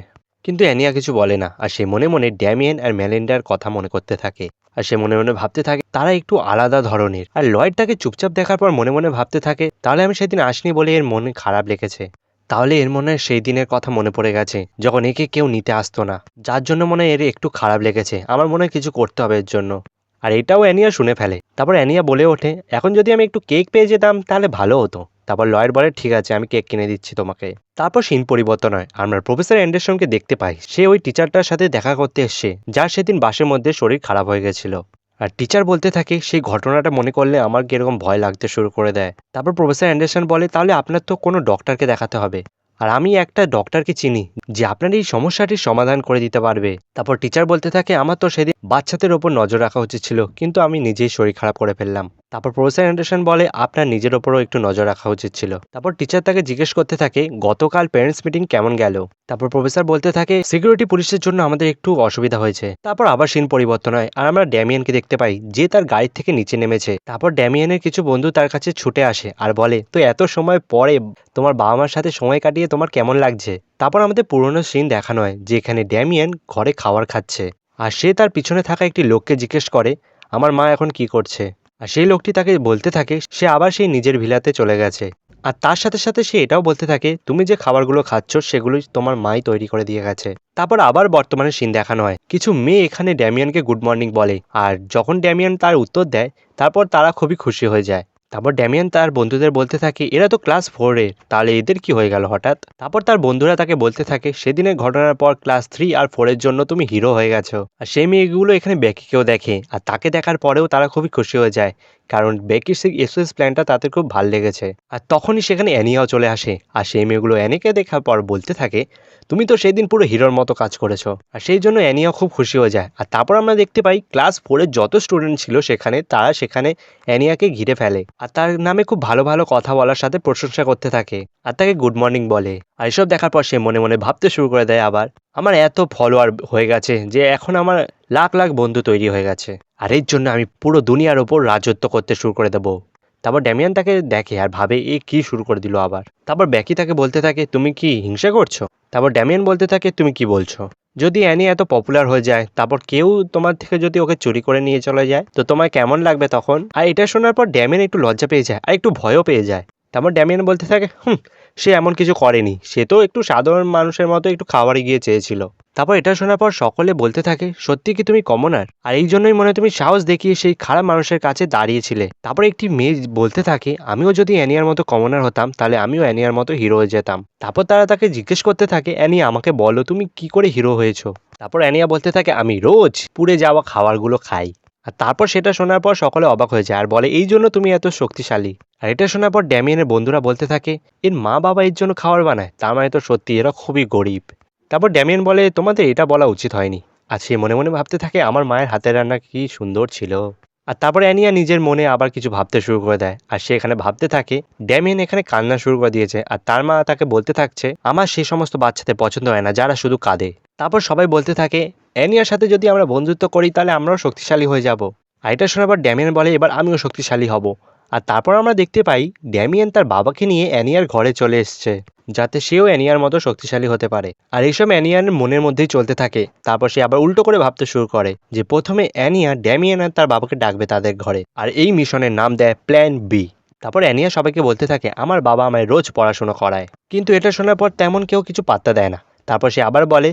কিন্তু অ্যানিয়া কিছু বলে না আর সে মনে মনে ড্যামিয়েন আর মেলিন্ডার কথা মনে করতে থাকে আর সে মনে মনে ভাবতে থাকে তারা একটু আলাদা ধরনের। আর লয়েড তাকে চুপচাপ দেখার পর মনে মনে ভাবতে থাকে তাহলে আমি সেদিন আসনি বলে এর মনে খারাপ লেগেছে, তাহলে এর মনে হয় সেই দিনের কথা মনে পড়ে গেছে যখন একে কেউ নিতে আসতো না, যার জন্য মনে হয় এর একটু খারাপ লেগেছে, আমার মনে হয় কিছু করতে হবে এর জন্য। আর এটাও অ্যানিয়া শুনে ফেলে। তারপর অ্যানিয়া বলে ওঠে এখন যদি আমি একটু কেক পেয়ে যেতাম তাহলে ভালো হতো। তারপর লয়েড বলে ঠিক আছে আমি কেক কিনে দিচ্ছি তোমাকে। তারপর সিন পরিবর্তন হয়, আমরা প্রফেসর অ্যান্ডারসনকে দেখতে পাই সে ওই টিচারটার সাথে দেখা করতে এসছে যার সেদিন বাসের মধ্যে শরীর খারাপ হয়ে গেছিল। আর টিচার বলতে থাকে সেই ঘটনাটা মনে করলে আমার কিরকম ভয় লাগতে শুরু করে দেয়। তারপর প্রফেসর অ্যান্ডারসন বলে তাহলে আপনার তো কোনো ডক্টরকে দেখাতে হবে, আর আমি একটা ডক্টরকে চিনি যে আপনার এই সমস্যাটির সমাধান করে দিতে পারবে। তারপর টিচার বলতে থাকে আমার তো সেদিন বাচ্চাদের ওপর নজর রাখা উচিত ছিল, কিন্তু আমি নিজেই শরীর খারাপ করে ফেললাম। তারপর প্রফেসর অ্যান্ডারসন বলে আপনার নিজের ওপরও একটু নজর রাখা উচিত ছিল। তারপর টিচার তাকে জিজ্ঞেস করতে থাকে গতকাল প্যারেন্টস মিটিং কেমন গেল। তারপর প্রফেসর বলতে থাকে সিকিউরিটি পুলিশের জন্য আমাদের একটু অসুবিধা হয়েছে। তারপর আবার সিন পরিবর্তন হয় আর আমরা ড্যামিয়ানকে দেখতে পাই যে তার গাড়ি থেকে নিচে নেমেছে। তারপর ড্যামিয়ানের কিছু বন্ধু তার কাছে ছুটে আসে আর বলে তো এত সময় পরে তোমার বাবা মার সাথে সময় কাটিয়ে তোমার কেমন লাগছে। তারপর আমাদের পুরনো সিন দেখানো হয় যেখানে ড্যামিয়ান ঘরে খাবার খাচ্ছে আর সে তার পিছনে থাকা একটি লোককে জিজ্ঞেস করে আমার মা এখন কি করছে। আর সেই লোকটি তাকে বলতে থাকে সে আবার সেই নিজের ভিলাতে চলে গেছে। আর তার সাথে সাথে সে এটাও বলতে থাকে তুমি যে খাবারগুলো খাচ্ছ সেগুলোই তোমার মাই তৈরি করে দিয়ে গেছে। তারপর আবার বর্তমানে সিন দেখানো হয় কিছু মেয়ে এখানে ড্যামিয়ানকে গুড মর্নিং বলে আর যখন ড্যামিয়ান তার উত্তর দেয় তারপর তারা খুবই খুশি হয়ে যায়। তারপর ড্যামিয়ান তার বন্ধুদের বলতে থাকে এরা তো ক্লাস 4-এর, তাহলে এদের কি হয়ে গেল হঠাৎ। তারপর তার বন্ধুরা তাকে বলতে থাকে সেদিনের ঘটনার পর ক্লাস 3 আর 4-এর জন্য তুমি হিরো হয়ে গেছো। আর সেই মেয়েগুলো এখানে বেকিকেও দেখে আর তাকে দেখার পরেও তারা খুবই খুশি হয়ে যায়, কারণ বেকির সেই এসওএস প্ল্যানটা তাদের খুব ভালো লেগেছে। আর তখনই সেখানে অ্যানিয়াও চলে আসে আর সেই মেয়েগুলো অ্যানিকে দেখার পর বলতে থাকে তুমি তো সেই দিন পুরো হিরোর মতো কাজ করেছো। আর সেই জন্য অ্যানিয়াও খুব খুশি হয়ে যায়। আর তারপর আমরা দেখতে পাই ক্লাস 4-এর যত স্টুডেন্ট ছিল সেখানে তারা সেখানে অ্যানিয়াকে ঘিরে ফেলে আর তার নামে খুব ভালো ভালো কথা বলার সাথে প্রশংসা করতে থাকে আর তাকে গুড মর্নিং বলে। আর এসব দেখার পর সে মনে মনে ভাবতে শুরু করে দেয় আবার আমার এত ফলোয়ার হয়ে গেছে যে এখন আমার লাখ লাখ বন্ধু তৈরি হয়ে গেছে, আর এর জন্য আমি পুরো দুনিয়ার ওপর রাজত্ব করতে শুরু করে দেবো। তারপর ড্যামিয়ান তাকে দেখে আর ভাবে এ কি শুরু করে দিল আবার। তারপর ব্যাকি তাকে বলতে থাকে তুমি কি হিংসা করছো। তারপর ড্যামিয়ান বলতে থাকে তুমি কি বলছো, যদি অ্যানি এত পপুলার হয়ে যায় তারপর কেউ তোমার থেকে যদি ওকে চুরি করে নিয়ে চলে যায় তো তোমার কেমন লাগবে তখন। আর এটা শোনার পর ড্যামিয়ান একটু লজ্জা পেয়ে যায় আর একটু ভয়ও পেয়ে যায়। তারপর ড্যামিয়ান বলতে থাকে সে এমন কিছু করেনি, সে তো একটু সাধারণ মানুষের মতো একটু খাবারে গিয়ে চেয়েছিল। তারপর এটা শোনার পর সকলে বলতে থাকে, সত্যি কি তুমি কমনার? আর এই জন্যই মনে হয় তুমি সাহস দেখিয়ে সেই খারাপ মানুষের কাছে দাঁড়িয়েছিলে। তারপর একটি মেয়ে বলতে থাকে, আমিও যদি অ্যানিয়ার মতো কমনার হতাম তাহলে আমিও অ্যানিয়ার মতো হিরো হয়ে যেতাম। তারপর তারা তাকে জিজ্ঞেস করতে থাকে, অ্যানিয়া আমাকে বলো তুমি কি করে হিরো হয়েছো? তারপর অ্যানিয়া বলতে থাকে, আমি রোজ পুড়ে যাওয়া খাবারগুলো খাই। আর তারপর সেটা শোনার পর সকলে অবাক হয়ে যায় আর বলে, এই জন্য তুমি এত শক্তিশালী। আর এটা শোনার পর ড্যামিয়েনের বন্ধুরা বলতে থাকে, এর মা বাবা এর জন্য খাবার বানায়, তার মানে তো সত্যি এরা খুবই গরিব। তারপর ড্যামিয়েন বলে, তোমাদের এটা বলা উচিত হয়নি। আর সে মনে মনে ভাবতে থাকে, আমার মায়ের হাতের রান্না কি সুন্দর ছিল। আর তারপর অ্যানিয়া নিজের মনে আবার কিছু ভাবতে শুরু করে দেয় আর সে এখানে ভাবতে থাকে, ড্যামিয়েন এখানে কান্না শুরু করে দিয়েছে আর তার মা তাকে বলতে থাকছে, আমার সেই সমস্ত বাচ্চাদের পছন্দ হয় না যারা শুধু কাঁদে। তারপর সবাই বলতে থাকে, অ্যানিয়ার সাথে যদি আমরা বন্ধুত্ব করি তাহলে আমরাও শক্তিশালী হয়ে যাব। আর এটা শোনার পর ড্যামিয়েন বলে, এবার আমিও শক্তিশালী হব। আর তারপর আমরা দেখতে পাই ড্যামিয়েন তার বাবাকে নিয়ে অ্যানিয়ার ঘরে চলে এসছে, যাতে সেও অ্যানিয়ার মতো শক্তিশালী হতে পারে। আর এইসব অ্যানিয়ার মনের মধ্যেই চলতে থাকে। তারপর সে আবার উল্টো করে ভাবতে শুরু করে যে প্রথমে অ্যানিয়া ড্যামিয়েন আর তার বাবাকে ডাকবে তাদের ঘরে, আর এই মিশনের নাম দেয় প্ল্যান বি। তারপর অ্যানিয়া সবাইকে বলতে থাকে, আমার বাবা আমায় রোজ পড়াশোনা করায়। কিন্তু এটা শোনার পর তেমন কেউ কিছু পাত্তা দেয় না। তারপর সে আবার বলে,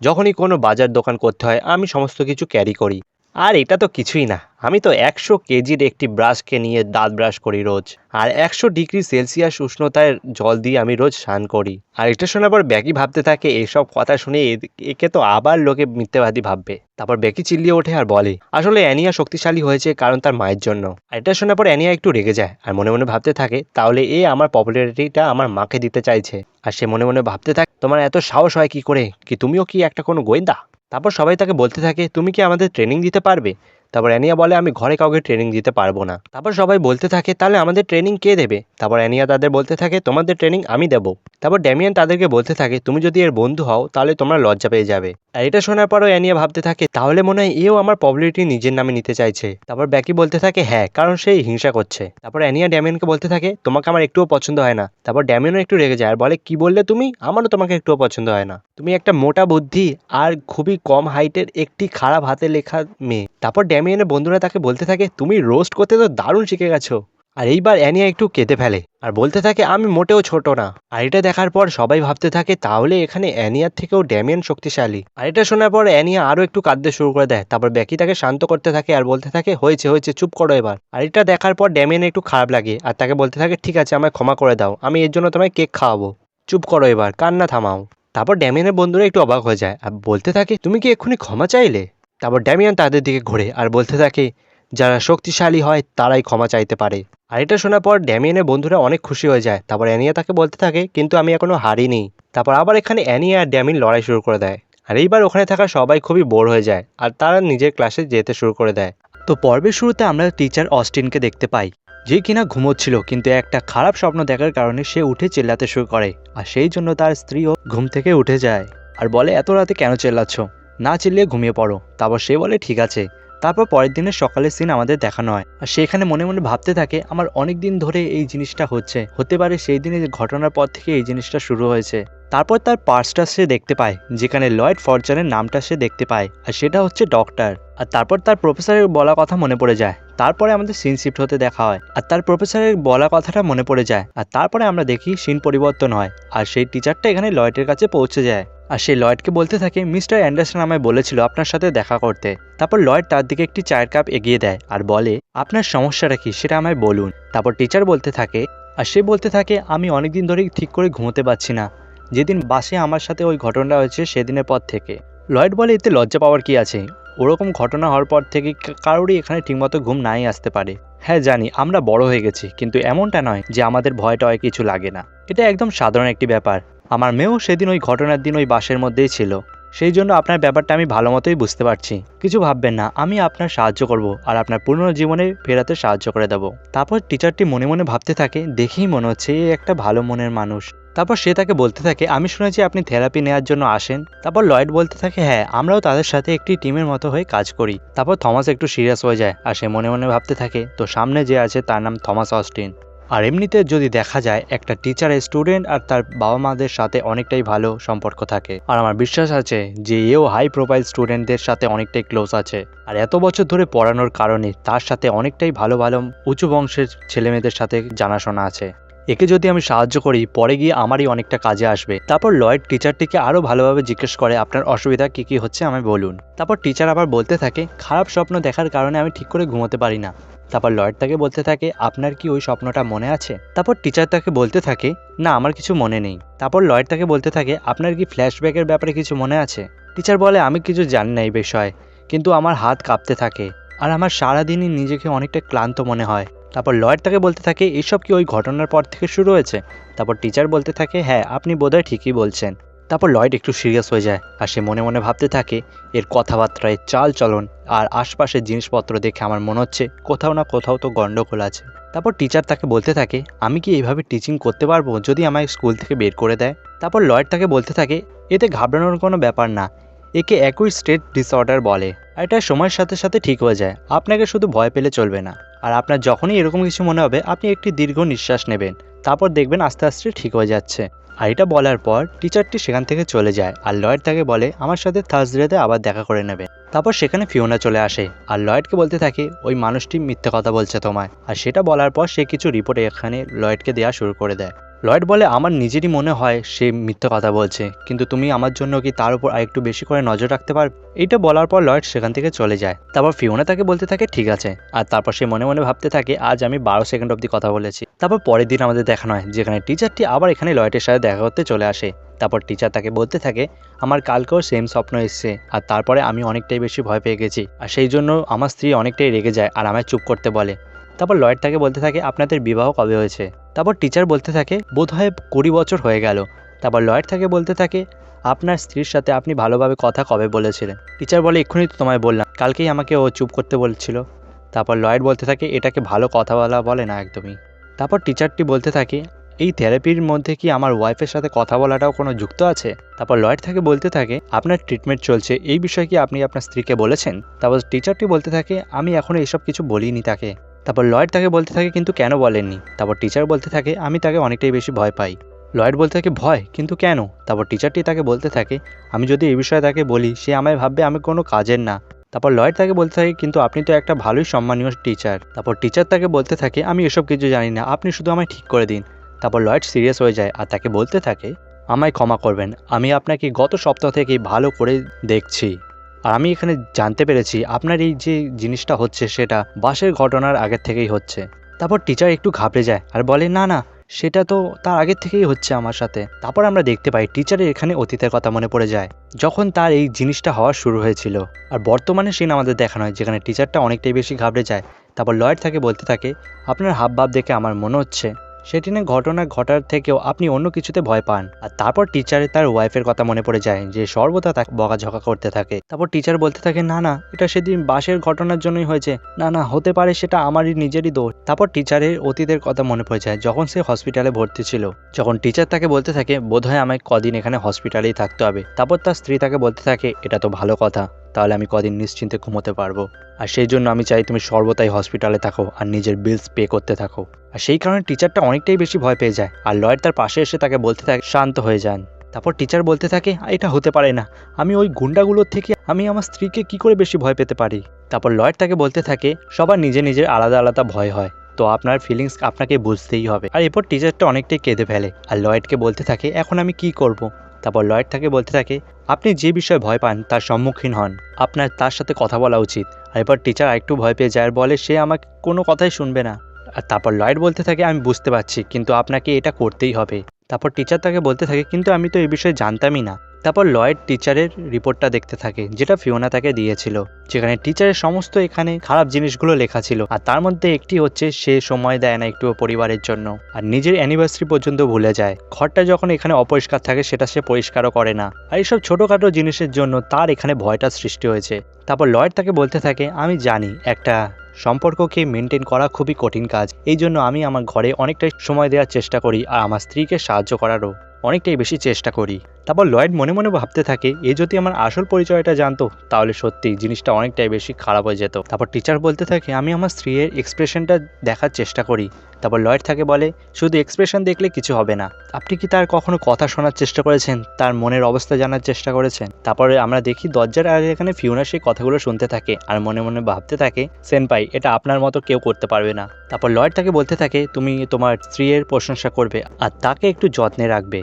যখনই কোনো বাজার দোকান করতে হয় আমি সমস্ত কিছু ক্যারি করি। আর এটা তো কিছুই না, আমি তো 100 কেজির একটি ব্রাশকে নিয়ে দাঁত ব্রাশ করি রোজ, আর 100 ডিগ্রি সেলসিয়াস উষ্ণতায় জল দিয়ে আমি রোজ স্নান করি। আর এটা শোনার পর বেকি ভাবতে থাকে, এসব কথা শুনে একে তো আবার লোকে মিথ্যাবাদী ভাববে। তারপর বেকি চিল্লিয়ে ওঠে আর বলে, আসলে অ্যানিয়া শক্তিশালী হয়েছে কারণ তার মায়ের জন্য। আর এটা শোনার পর অ্যানিয়া একটু রেগে যায় আর মনে মনে ভাবতে থাকে, তাহলে এ আমার পপুলারিটিটা আমার মাকে দিতে চাইছে। আর সে মনে মনে ভাবতে থাকে, তোমার এত সাহস হয় কি করে, কি তুমিও কি একটা কোনো গোয়েন্দা? তারপর সবাই তাকে বলতে থাকে, তুমি কি আমাদের ট্রেনিং দিতে পারবে? তারপর অ্যানিয়া বলে, আমি ঘরে কাউকে ট্রেনিং দিতে পারবো না। তারপর সবাই বলতে থাকে, তাহলে আমাদের ট্রেনিং কে দেবে? তারপর অ্যানিয়া তাদের বলতে থাকে, তোমাদের ট্রেনিং আমি দেবো। তারপর ড্যামিয়ান তাদেরকে বলতে থাকে, তুমি যদি এর বন্ধু হও তাহলে তোমরা লজ্জা পেয়ে যাবে। আর এটা শোনার পরও অ্যানিয়া ভাবতে থাকে, তাহলে মনে হয় এও আমার পপুলারিটি নিজের নামে নিতে চাইছে। তারপর ব্যাকি বলতে থাকে, হ্যাঁ, কারণ সে হিংসা করছে। তারপর অ্যানিয়া ড্যামিয়ানকে বলতে থাকে, তোমাকে আমার একটুও পছন্দ হয় না। তারপর ড্যামিয়ানও একটু রেগে যায় আর বলে, কি বললে তুমি? আমারও তোমাকে একটুও পছন্দ হয় না। তুমি একটা মোটা বুদ্ধি আর খুবই কম হাইটের একটি খারাপ হাতে লেখা মেয়ে। তারপর ড্যামিয়ানের বন্ধুরা তাকে বলতে থাকে, তুমি রোস্ট করতে তো দারুণ শিখে গেছো। আর এইবার অ্যানিয়া একটু কেঁদে ফেলে আর বলতে থাকে, আমি মোটেও ছোট না। আর এটা দেখার পর সবাই ভাবতে থাকে, তাহলে এখানে অ্যানিয়ার থেকেও ড্যামিয়ান শক্তিশালী। আর এটা শোনার পর অ্যানিয়া আরও একটু কাঁদতে শুরু করে দেয়। তারপর ব্যাকি তাকে শান্ত করতে থাকে আর বলতে থাকে, হয়েছে হয়েছে, চুপ করো এবার। আর এটা দেখার পর ড্যামিয়ান একটু খারাপ লাগে আর তাকে বলতে থাকে, ঠিক আছে, আমায় ক্ষমা করে দাও, আমি এর জন্য তোমায় কেক খাওয়াবো। চুপ করো এবার, কান্না থামাও। তারপর ড্যামিয়ানের বন্ধুরা একটু অবাক হয়ে যায় আর বলতে থাকে, তুমি কি এক্ষুনি ক্ষমা চাইলে? তারপর ড্যামিয়ান তাদের দিকে ঘুরে আর বলতে থাকে, যারা শক্তিশালী হয় তারাই ক্ষমা চাইতে পারে। আর এটা শোনার পর ড্যামিয়ানের বন্ধুরা অনেক খুশি হয়ে যায়। তারপর অ্যানিয়া তাকে বলতে থাকে, কিন্তু আমি এখনো হারিনি। তারপর আবার এখানে অ্যানিয়া আর ড্যামিন লড়াই শুরু করে দেয়। আর এইবার ওখানে থাকা সবাই খুবই বোর হয়ে যায় আর তারা নিজের ক্লাসে যেতে শুরু করে দেয়। তো পর্বের শুরুতে আমরা টিচার অস্টিনকে দেখতে পাই, যে কিনা ঘুমোচ্ছিল, কিন্তু একটা খারাপ স্বপ্ন দেখার কারণে সে উঠে চিল্লাতে শুরু করে আর সেই জন্য তার স্ত্রীও ঘুম থেকে উঠে যায় আর বলে, এত রাতে কেন চিল্লাচ্ছ? না চিল্লিয়ে ঘুমিয়ে পড়ো। তারপর সে বলে, ঠিক আছে। তারপর পরের দিনের সকালের সিন আমাদের দেখানো হয় আর সেখানে মনে মনে ভাবতে থাকে, আমার অনেক দিন ধরে এই জিনিসটা হতে পারে সেই দিনের ঘটনার পর থেকে এই জিনিসটা শুরু হয়েছে। তারপর তার পার্সটা সে দেখতে পায়, যেখানে লয়েড ফরচারের নামটা সে দেখতে পায় আর সেটা হচ্ছে ডক্টর। আর তারপর তার প্রফেসরের বলা কথা মনে পড়ে যায়। তারপরে আমাদের সিন শিফট হতে দেখা হয় আর তার প্রফেসরের বলা কথাটা মনে পড়ে যায় আর তারপরে আমরা দেখি সিন পরিবর্তন হয় আর সেই টিচারটা এখানে লয়েডের কাছে পৌঁছে যায় আর সেই লয়েডকে বলতে থাকে, মিস্টার অ্যান্ডারসন আমায় বলেছিল আপনার সাথে দেখা করতে। তারপর লয়েড তার দিকে একটি চায়ের কাপ এগিয়ে দেয় আর বলে, আপনার সমস্যাটা কি সেটা আমায় বলুন। তারপর টিচার বলতে থাকে আর সে বলতে থাকে, আমি অনেকদিন ধরেই ঠিক করে ঘুমোতে পারছি না, যেদিন বাসে আমার সাথে ওই ঘটনাটা হয়েছে সেদিনের পর থেকে। লয়েড বলে, এতে লজ্জা পাওয়ার কি আছে? ওরকম ঘটনা হওয়ার পর থেকে কারোরই এখানে ঠিকমতো ঘুম নাই আসতে পারে। হ্যাঁ জানি, আমরা বড় হয়ে গেছি, কিন্তু এমনটা নয় যে আমাদের ভয় টয় কিছু লাগে না। এটা একদম সাধারণ একটি ব্যাপার। আমার মেয়েও সেদিন ওই ঘটনার দিন ওই বাসের মধ্যেই ছিল, সেই জন্য আপনার ব্যাপারটা আমি ভালো মতোই বুঝতে পারছি। কিছু ভাববেন না, আমি আপনার সাহায্য করব আর আপনার পুরনো জীবনে ফেরাতে সাহায্য করে দেব। তারপর টিচারটি মনে মনে ভাবতে থাকে, দেখেই মনে হচ্ছে এ একটা ভালো মনের মানুষ। তারপর সে তাকে বলতে থাকে, আমি শুনেছি আপনি থেরাপি নেওয়ার জন্য আসেন। তারপর লয়েড বলতে থাকে, হ্যাঁ, আমরাও তাদের সাথে একটি টিমের মতো হয়ে কাজ করি। তারপর থমাস একটু সিরিয়াস হয়ে যায় আর সে মনে মনে ভাবতে থাকে, তো সামনে যে আছে তার নাম থমাস অস্টিন। আর এমনিতে যদি দেখা যায়, একটা টিচারের স্টুডেন্ট আর তার বাবা মাদের সাথে অনেকটাই ভালো সম্পর্ক থাকে আর আমার বিশ্বাস আছে যে এও হাই প্রোফাইল স্টুডেন্টদের সাথে অনেকটাই ক্লোজ আছে আর এত বছর ধরে পড়ানোর কারণে তার সাথে অনেকটাই ভালো ভালো উঁচু বংশের ছেলেমেয়েদের সাথে জানাশোনা আছে। একে যদি আমি সাহায্য করি পরে গিয়ে আমারই অনেকটা কাজে আসবে। তারপর লয়েড টিচারটিকে আরও ভালোভাবে জিজ্ঞেস করে আপনার অসুবিধা কী হচ্ছে আমায় বলুন। তারপর টিচার আবার বলতে থাকে খারাপ স্বপ্ন দেখার কারণে আমি ঠিক করে ঘুমোতে পারি না। তারপর লয়েড তাকে বলতে থাকে আপনার কি ওই স্বপ্নটা মনে আছে? তারপর টিচার তাকে বলতে থাকে না আমার কিছু মনে নেই। তারপর লয়েড তাকে বলতে থাকে আপনার কি ফ্ল্যাশব্যাকের ব্যাপারে কিছু মনে আছে? টিচার বলে আমি কিছু জানি না এই বিষয়ে, কিন্তু আমার হাত কাঁপতে থাকে আর আমার সারাদিনই নিজেকে অনেকটা ক্লান্ত মনে হয়। তারপর লয়েড তাকে বলতে থাকে এইসব কি ওই ঘটনার পর থেকে শুরু হয়েছে? তারপর টিচার বলতে থাকে হ্যাঁ আপনি বোধহয় ঠিকই বলছেন। তারপর লয়েড একটু সিরিয়াস হয়ে যায় আর সে মনে মনে ভাবতে থাকে এর কথাবার্তায় চাল চলন আর আশপাশের জিনিসপত্র দেখে আমার মনে হচ্ছে কোথাও না কোথাও তো গন্ডগোল আছে। তারপর টিচার তাকে বলতে থাকে আমি কি এইভাবে টিচিং করতে পারবো যদি আমায় স্কুল থেকে বের করে দেয়? তারপর লয়েড তাকে বলতে থাকে এতে ঘাবড়ানোর কোনো ব্যাপার না, একে একই স্টেট ডিসঅর্ডার বলে আর এটা সময়ের সাথে সাথে ঠিক হয়ে যায়। আপনাকে শুধু ভয় পেলে চলবে না, আর আপনার যখনই এরকম কিছু মনে হবে আপনি একটি দীর্ঘ নিঃশ্বাস নেবেন, তারপর দেখবেন আস্তে আস্তে ঠিক হয়ে যাচ্ছে। আর এটা বলার পর টিচারটি সেখান থেকে চলে যায় আর লয়েড তাকে বলে আমার সাথে থার্সডেতে আবার দেখা করে নেবে। তারপর সেখানে ফিওনা চলে আসে আর লয়েডকে বলতে থাকে ওই মানুষটি মিথ্যে কথা বলছে তোমায়, আর সেটা বলার পর সে কিছু রিপোর্ট এখানে লয়েডকে দেওয়া শুরু করে দেয়। লয়েড বলে আমার নিজেরই মনে হয় সে মিথ্যে কথা বলছে, কিন্তু তুমি আমার জন্য কি তার উপর আরেকটু বেশি করে নজর রাখতে পারবে? এইটা বলার পর লয়েড সেখান থেকে চলে যায়। তারপর ফিওনা তাকে বলতে থাকে ঠিক আছে, আর তারপর সে মনে মনে ভাবতে থাকে আজ আমি 12 সেকেন্ড অবধি কথা বলেছি। তারপর পরের দিন আমাদের দেখানো হয় যেখানে টিচারটি আবার এখানে লয়েডের সাথে দেখা করতে চলে আসে। তারপর টিচার তাকে বলতে থাকে আমার কালকেও সেম স্বপ্ন এসছে আর তারপরে আমি অনেকটাই বেশি ভয় পেয়ে গেছি, আর সেই জন্য আমার স্ত্রী অনেকটাই রেগে যায় আর আমায় চুপ করতে বলে। তারপর লয়েড তাকে বলতে থাকে আপনাদের বিবাহ কবে হয়েছে? তারপর টিচার বলতে থাকে বোধহয় 20 বছর হয়ে গেল। তারপর লয়েড তাকে বলতে থাকে আপনার স্ত্রীর সাথে আপনি ভালোভাবে কথা কবে বলেছিলেন? টিচার বলে এক্ষুনি তো তোমায় বললাম, কালকেই আমাকে ও চুপ করতে বলছিল। তারপর লয়েড বলতে থাকে এটাকে ভালো কথা বলা বলে না একদমই। তারপর টিচারটি বলতে থাকে এই থেরাপির মধ্যে কি আমার ওয়াইফের সাথে কথা বলাটাও কোনো যুক্ত আছে? তারপর লয়েড তাকে বলতে থাকে আপনার ট্রিটমেন্ট চলছে এই বিষয়ে কি আপনি আপনার স্ত্রীকে বলেছেন? তারপর টিচারটি বলতে থাকে আমি এখনো এসব কিছু বলিনি তাকে। তারপর লয়েড তাকে বলতে থাকে কিন্তু কেন বলেননি? তারপর টিচার বলতে থাকে আমি তাকে অনেকটাই বেশি ভয় পাই। লয়েড বলতে থাকে ভয়, কিন্তু কেন? তারপর টিচারটি তাকে বলতে থাকে আমি যদি এই বিষয়ে তাকে বলি সে আমায় ভাববে আমি কোনো কাজের না। তারপর লয়েড তাকে বলতে থাকে কিন্তু আপনি তো একটা ভালোই সম্মানীয় টিচার। তারপর টিচার তাকে বলতে থাকে আমি এসব কিছু জানি না, আপনি শুধু আমায় ঠিক করে দিন। তারপর লয়েড সিরিয়াস হয়ে যায় আর তাকে বলতে থাকে আমায় ক্ষমা করবেন, আমি আপনাকে গত সপ্তাহ থেকেই ভালো করে দেখছি আর আমি এখানে জানতে পেরেছি আপনার এই যে জিনিসটা হচ্ছে সেটা বাসের ঘটনার আগের থেকেই হচ্ছে। তারপর টিচার একটু ঘাবড়ে যায় আর বলে না না সেটা তো তার আগের থেকেই হচ্ছে আমার সাথে। তারপর আমরা দেখতে পাই টিচারের এখানে অতীতের কথা মনে পড়ে যায় যখন তার এই জিনিসটা হওয়া শুরু হয়েছিল, আর বর্তমানে সিন আমাদের দেখানো হয় যেখানে টিচারটা অনেকটাই বেশি ঘাবড়ে যায়। তারপর লয়েড তাকে বলতে থাকে আপনার হাবভাব দেখে আমার মনে হচ্ছে সেটি না ঘটনা ঘটার থেকেও আপনি অন্য কিছুতে ভয় পান। আর তারপর টিচারের তার ওয়াইফের কথা মনে পড়ে যায় যে সর্বদা তাকে বকাঝকা করতে থাকে। তারপর টিচার বলতে থাকে না না এটা সেদিন বাসের ঘটনার জন্যই হয়েছে, না না হতে পারে সেটা আমারই নিজেরই দোষ। তারপর টিচারের অতীতের কথা মনে পড়ে যায় যখন সে হসপিটালে ভর্তি ছিল, যখন টিচার তাকে বলতে থাকে বোধহয় আমায় কদিন এখানে হসপিটালেই থাকতে হবে। তারপর তার স্ত্রী তাকে বলতে থাকে এটা তো ভালো কথা, তাহলে আমি কদিন নিশ্চিন্তে ঘুমোতে পারবো, আর সেই জন্য আমি চাই তুমি সর্বদাই হসপিটালে থাকো আর নিজের বিলস পে করতে থাকো। আর সেই কারণে টিচারটা অনেকটাই বেশি ভয় পেয়ে যায় আর লয়েড তার পাশে এসে তাকে বলতে থাকে শান্ত হয়ে যান। তারপর টিচার বলতে থাকে এটা হতে পারে না, আমি ওই গুন্ডাগুলোর থেকে আমি আমার স্ত্রীকে কি করে বেশি ভয় পেতে পারি? তারপর লয়েড তাকে বলতে থাকে সবার নিজের নিজের আলাদা আলাদা ভয় হয়, তো আপনার ফিলিংস আপনাকে বুঝতেই হবে। আর এরপর টিচারটা অনেকটাই কেঁদে ফেলে আর লয়েডকে বলতে থাকে এখন আমি কি করব? তারপর লয়েড তাকে বলতে থাকে আপনি যে বিষয়ে ভয় পান তার সম্মুখীন হন, আপনার তার সাথে কথা বলা উচিত। আর এরপর টিচার আরেকটু ভয় পেয়ে যায় আর বলে সে আমাকে কোনো কথাই শুনবে না। আর তারপর লয়েড বলতে থাকে আমি বুঝতে পারছি কিন্তু আপনাকে এটা করতেই হবে। তারপর টিচার তাকে বলতে থাকে কিন্তু আমি তো এই বিষয়ে জানতামই না। তারপর লয়েড টিচারের রিপোর্টটা দেখতে থাকে যেটা ফিওনা তাকে দিয়েছিল, যেখানে টিচারের সমস্ত এখানে খারাপ জিনিসগুলো লেখা ছিল, আর তার মধ্যে একটি হচ্ছে সে সময় দেয় না একটু পরিবারের জন্য আর নিজের অ্যানিভার্সারি পর্যন্ত ভুলে যায়। ঘরটা যখন এখানে অপরিষ্কার থাকে সেটা সে পরিষ্কারও করে না, আর এইসব ছোটোখাটো জিনিসের জন্য তার এখানে ভয়টা সৃষ্টি হয়েছে। তারপর লয়েড তাকে বলতে থাকে আমি জানি একটা সম্পর্ককে মেনটেন করা খুবই কঠিন কাজ, এই জন্য আমি আমার ঘরে অনেকটাই সময় দেওয়ার চেষ্টা করি আর আমার স্ত্রীকে সাহায্য করারও অনেকটাই বেশি চেষ্টা করি। তারপর লয়েড মনে মনে ভাবতে থাকে এ যদি আমার আসল পরিচয়টা জানতো তাহলে সত্যি জিনিসটা অনেকটাই বেশি খারাপ হয়ে যেত। তারপর টিচার বলতে থাকে আমি আমার স্ত্রীর এক্সপ্রেশনটা দেখার চেষ্টা করি তারপর লয়েড তাকে বলে শুধু এক্সপ্রেশন দেখলে কিছু হবে না, আপনি কি তার কখনো কথা শোনার চেষ্টা করেছেন, তার মনের অবস্থা জানার চেষ্টা করেছেন? তারপরে আমরা দেখি দরজার আগে এখানে ফিওনা সেই কথাগুলো শুনতে থাকে আর মনে মনে ভাবতে থাকে সেনপাই এটা আপনার মতো কেউ করতে পারবে না। তারপর লয়েড তাকে বলতে থাকে তুমি তোমার স্ত্রীর প্রশংসা করবে আর তাকে একটু যত্নে রাখবে,